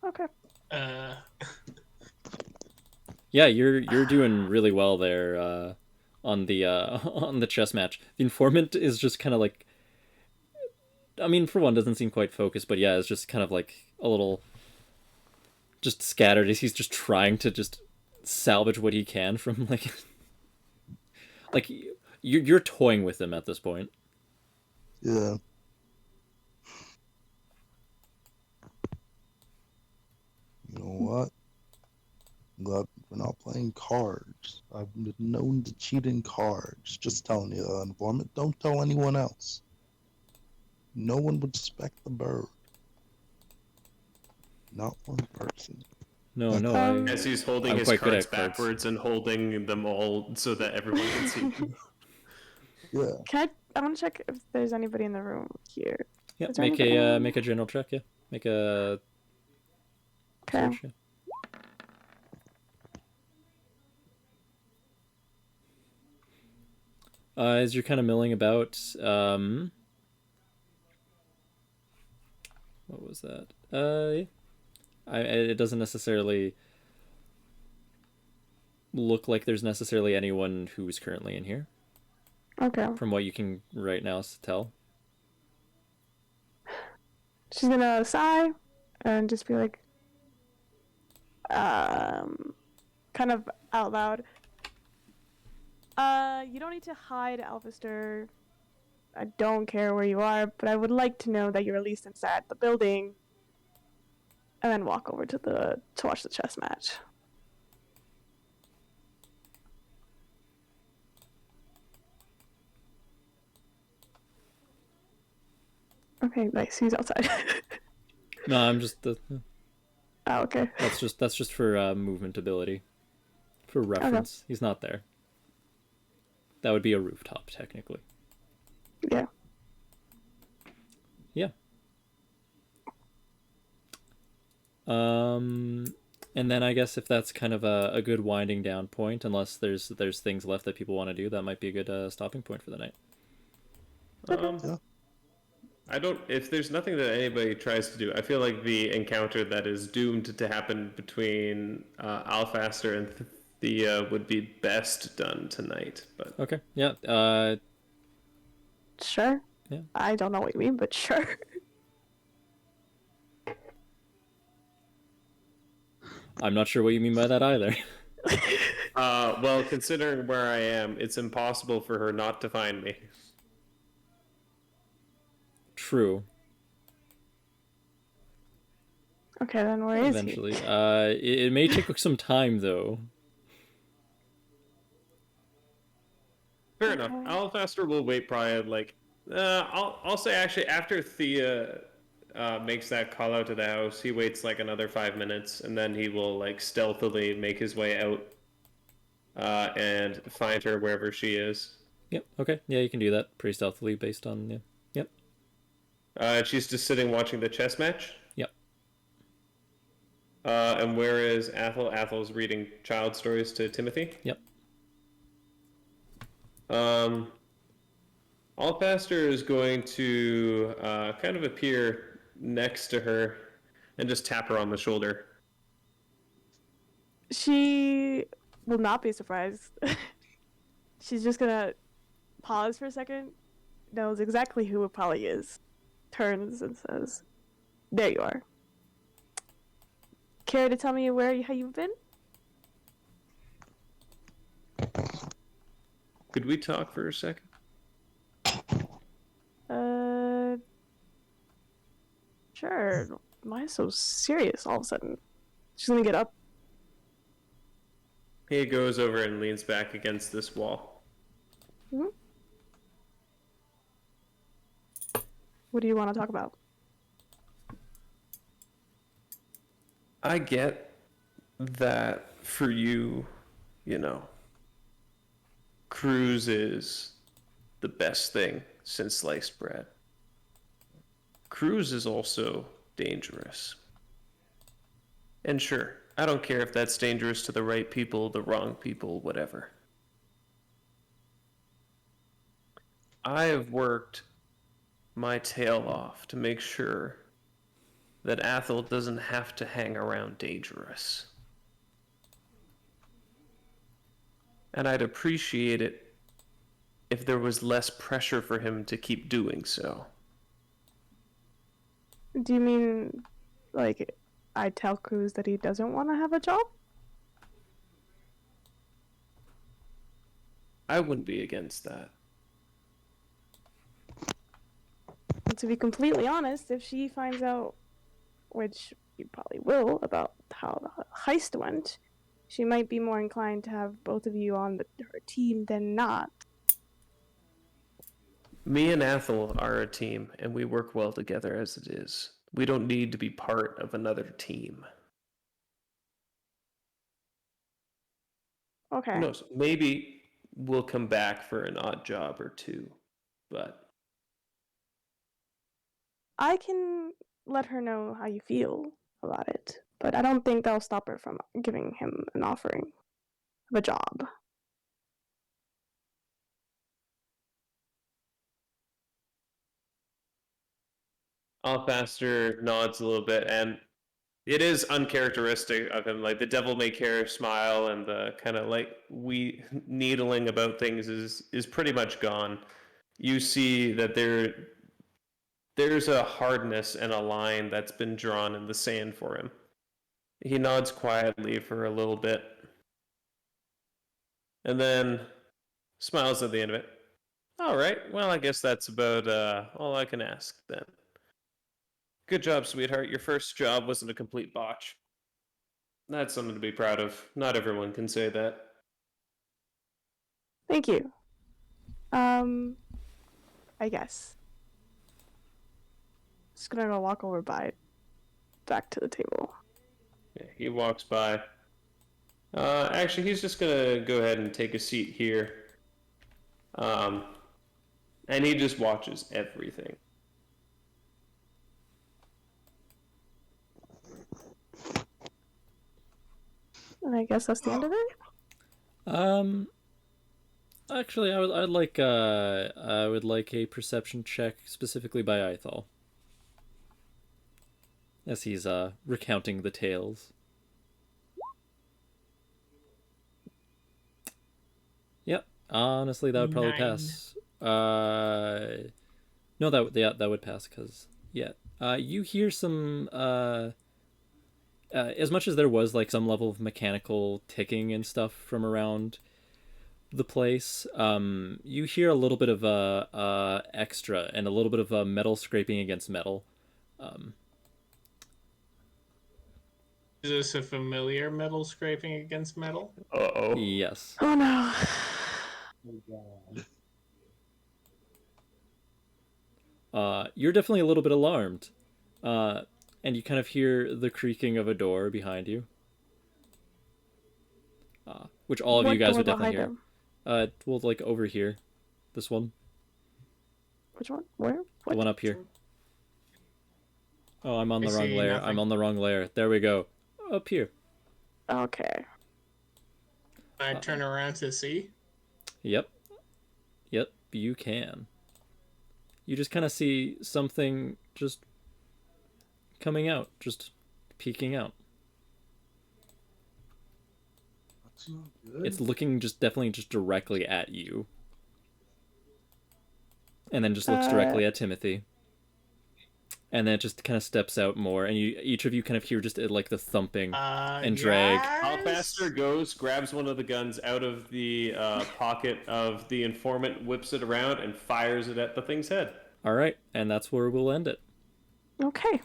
Okay.
Yeah, you're doing really well there on the on the chess match. The informant is just kind of like, I mean, for one, doesn't seem quite focused, but yeah, it's just kind of like a little just scattered as he's just trying to just salvage what he can from like you're toying with him at this point.
Yeah. You know what? I'm glad we're not playing cards. I've been known to cheat in cards. Just telling you, informant, don't tell anyone else. No one would suspect the bird. Not one person.
No,
As he's holding
I'm
his
quite good
cards
at cards.
backwards and holding them all so that everyone can see them.
Yeah.
I want to check if there's anybody in the room here.
Yeah,
Is there
make
anybody-
a make a general check. Yeah, make a
Okay.
search. Yeah. As you're kind of milling about, what was that? Yeah. It doesn't necessarily look like there's necessarily anyone who's currently in here,
Okay.
from what you can right now tell.
She's gonna sigh and just be like, kind of out loud. You don't need to hide, Alvister. I don't care where you are, but I would like to know that you're at least inside the building. And then walk over to watch the chess match. Okay, nice. He's outside.
No, I'm just
Oh, okay.
that's just for movement ability, for reference. He's not there. That would be a rooftop technically.
Yeah.
Yeah. And then I guess if that's kind of a good winding down point, unless there's things left that people want to do, that might be a good stopping point for the night.
Yeah.
I don't. If there's nothing that anybody tries to do, I feel like the encounter that is doomed to happen between Alfaster and Thea would be best done tonight. But
Okay. Yeah.
Sure.
Yeah.
I don't know what you mean, but sure.
I'm not sure what you mean by that either.
well, considering where I am, it's impossible for her not to find me.
True.
Okay, then where is
Eventually.
he?
It may take some time though.
Fair enough.
Okay.
Alfaster will wait probably like I'll say actually after Thea makes that call out to the house, he waits like another 5 minutes and then he will like stealthily make his way out and find her wherever she is.
Yep. Okay. Yeah, you can do that pretty stealthily based on yeah. Yep.
She's just sitting watching the chess match.
Yep.
And where is Athel? Athel's reading child stories to Timothy.
Yep.
Alfaster is going to kind of appear next to her and just tap her on the shoulder.
She will not be surprised. She's just gonna pause for a second, knows exactly who it probably is, turns and says, "There you are. Care to tell me how you've been?"
Could we talk for a second?
Sure. Why so serious all of a sudden? She's gonna get up.
He goes over and leans back against this wall.
Hmm? What do you want to talk about?
I get that for you, you know, Cruz is the best thing since sliced bread. Cruz is also dangerous. And sure, I don't care if that's dangerous to the right people, the wrong people, whatever. I have worked my tail off to make sure that Athel doesn't have to hang around dangerous. And I'd appreciate it if there was less pressure for him to keep doing so.
Do you mean, like, I tell Cruz that he doesn't want to have a job?
I wouldn't be against that.
To be completely honest, if she finds out, which you probably will, about how the heist went, she might be more inclined to have both of you on her team than not.
Me and Athel are a team, and we work well together as it is. We don't need to be part of another team.
Okay.
Who knows? Maybe we'll come back for an odd job or two, but
I can let her know how you feel about it, but I don't think that'll stop her from giving him an offering of a job.
Alfaster nods a little bit, and it is uncharacteristic of him. Like the devil may care smile and the kind of like we needling about things is pretty much gone. You see that there's a hardness and a line that's been drawn in the sand for him. He nods quietly for a little bit, and then smiles at the end of it. All right, well, I guess that's about all I can ask then. Good job, sweetheart. Your first job wasn't a complete botch. That's something to be proud of. Not everyone can say that.
Thank you. I guess. Just gonna go walk over back to the table.
Yeah, he walks by. Actually, he's just gonna go ahead and take a seat here. And he just watches everything.
And I guess that's the end of it?
Actually, I would like a perception check specifically by Ithal. As he's recounting the tales. Yep. Honestly, that would probably
9.
pass. No, that would pass because you hear some as much as there was like some level of mechanical ticking and stuff from around the place, you hear a little bit of extra and a little bit of metal scraping against metal.
Is this a familiar metal scraping against metal?
Uh-oh.
Yes.
Oh no.
Oh god.
You're definitely a little bit alarmed. And you kind of hear the creaking of a door behind you. Which all of
What
you guys
door
would definitely
behind
hear.
him?
Well, like over here. This one.
Which one? Where? What?
The one up here. Oh, I'm on
I
the wrong
see
layer.
nothing.
I'm on the wrong layer. There we go. Up here.
Okay.
I turn around to see.
Yep. Yep, you can. You just kind of see something just coming out, just peeking out.
That's not good.
It's looking just definitely just directly at you. And then just looks directly at Timothy. And then it just kind of steps out more, and each of you kind of hear just like the thumping and drag.
Alpaster goes, grabs one of the guns out of the pocket of the informant, whips it around, and fires it at the thing's head.
All right, and that's where we'll end it.
Okay.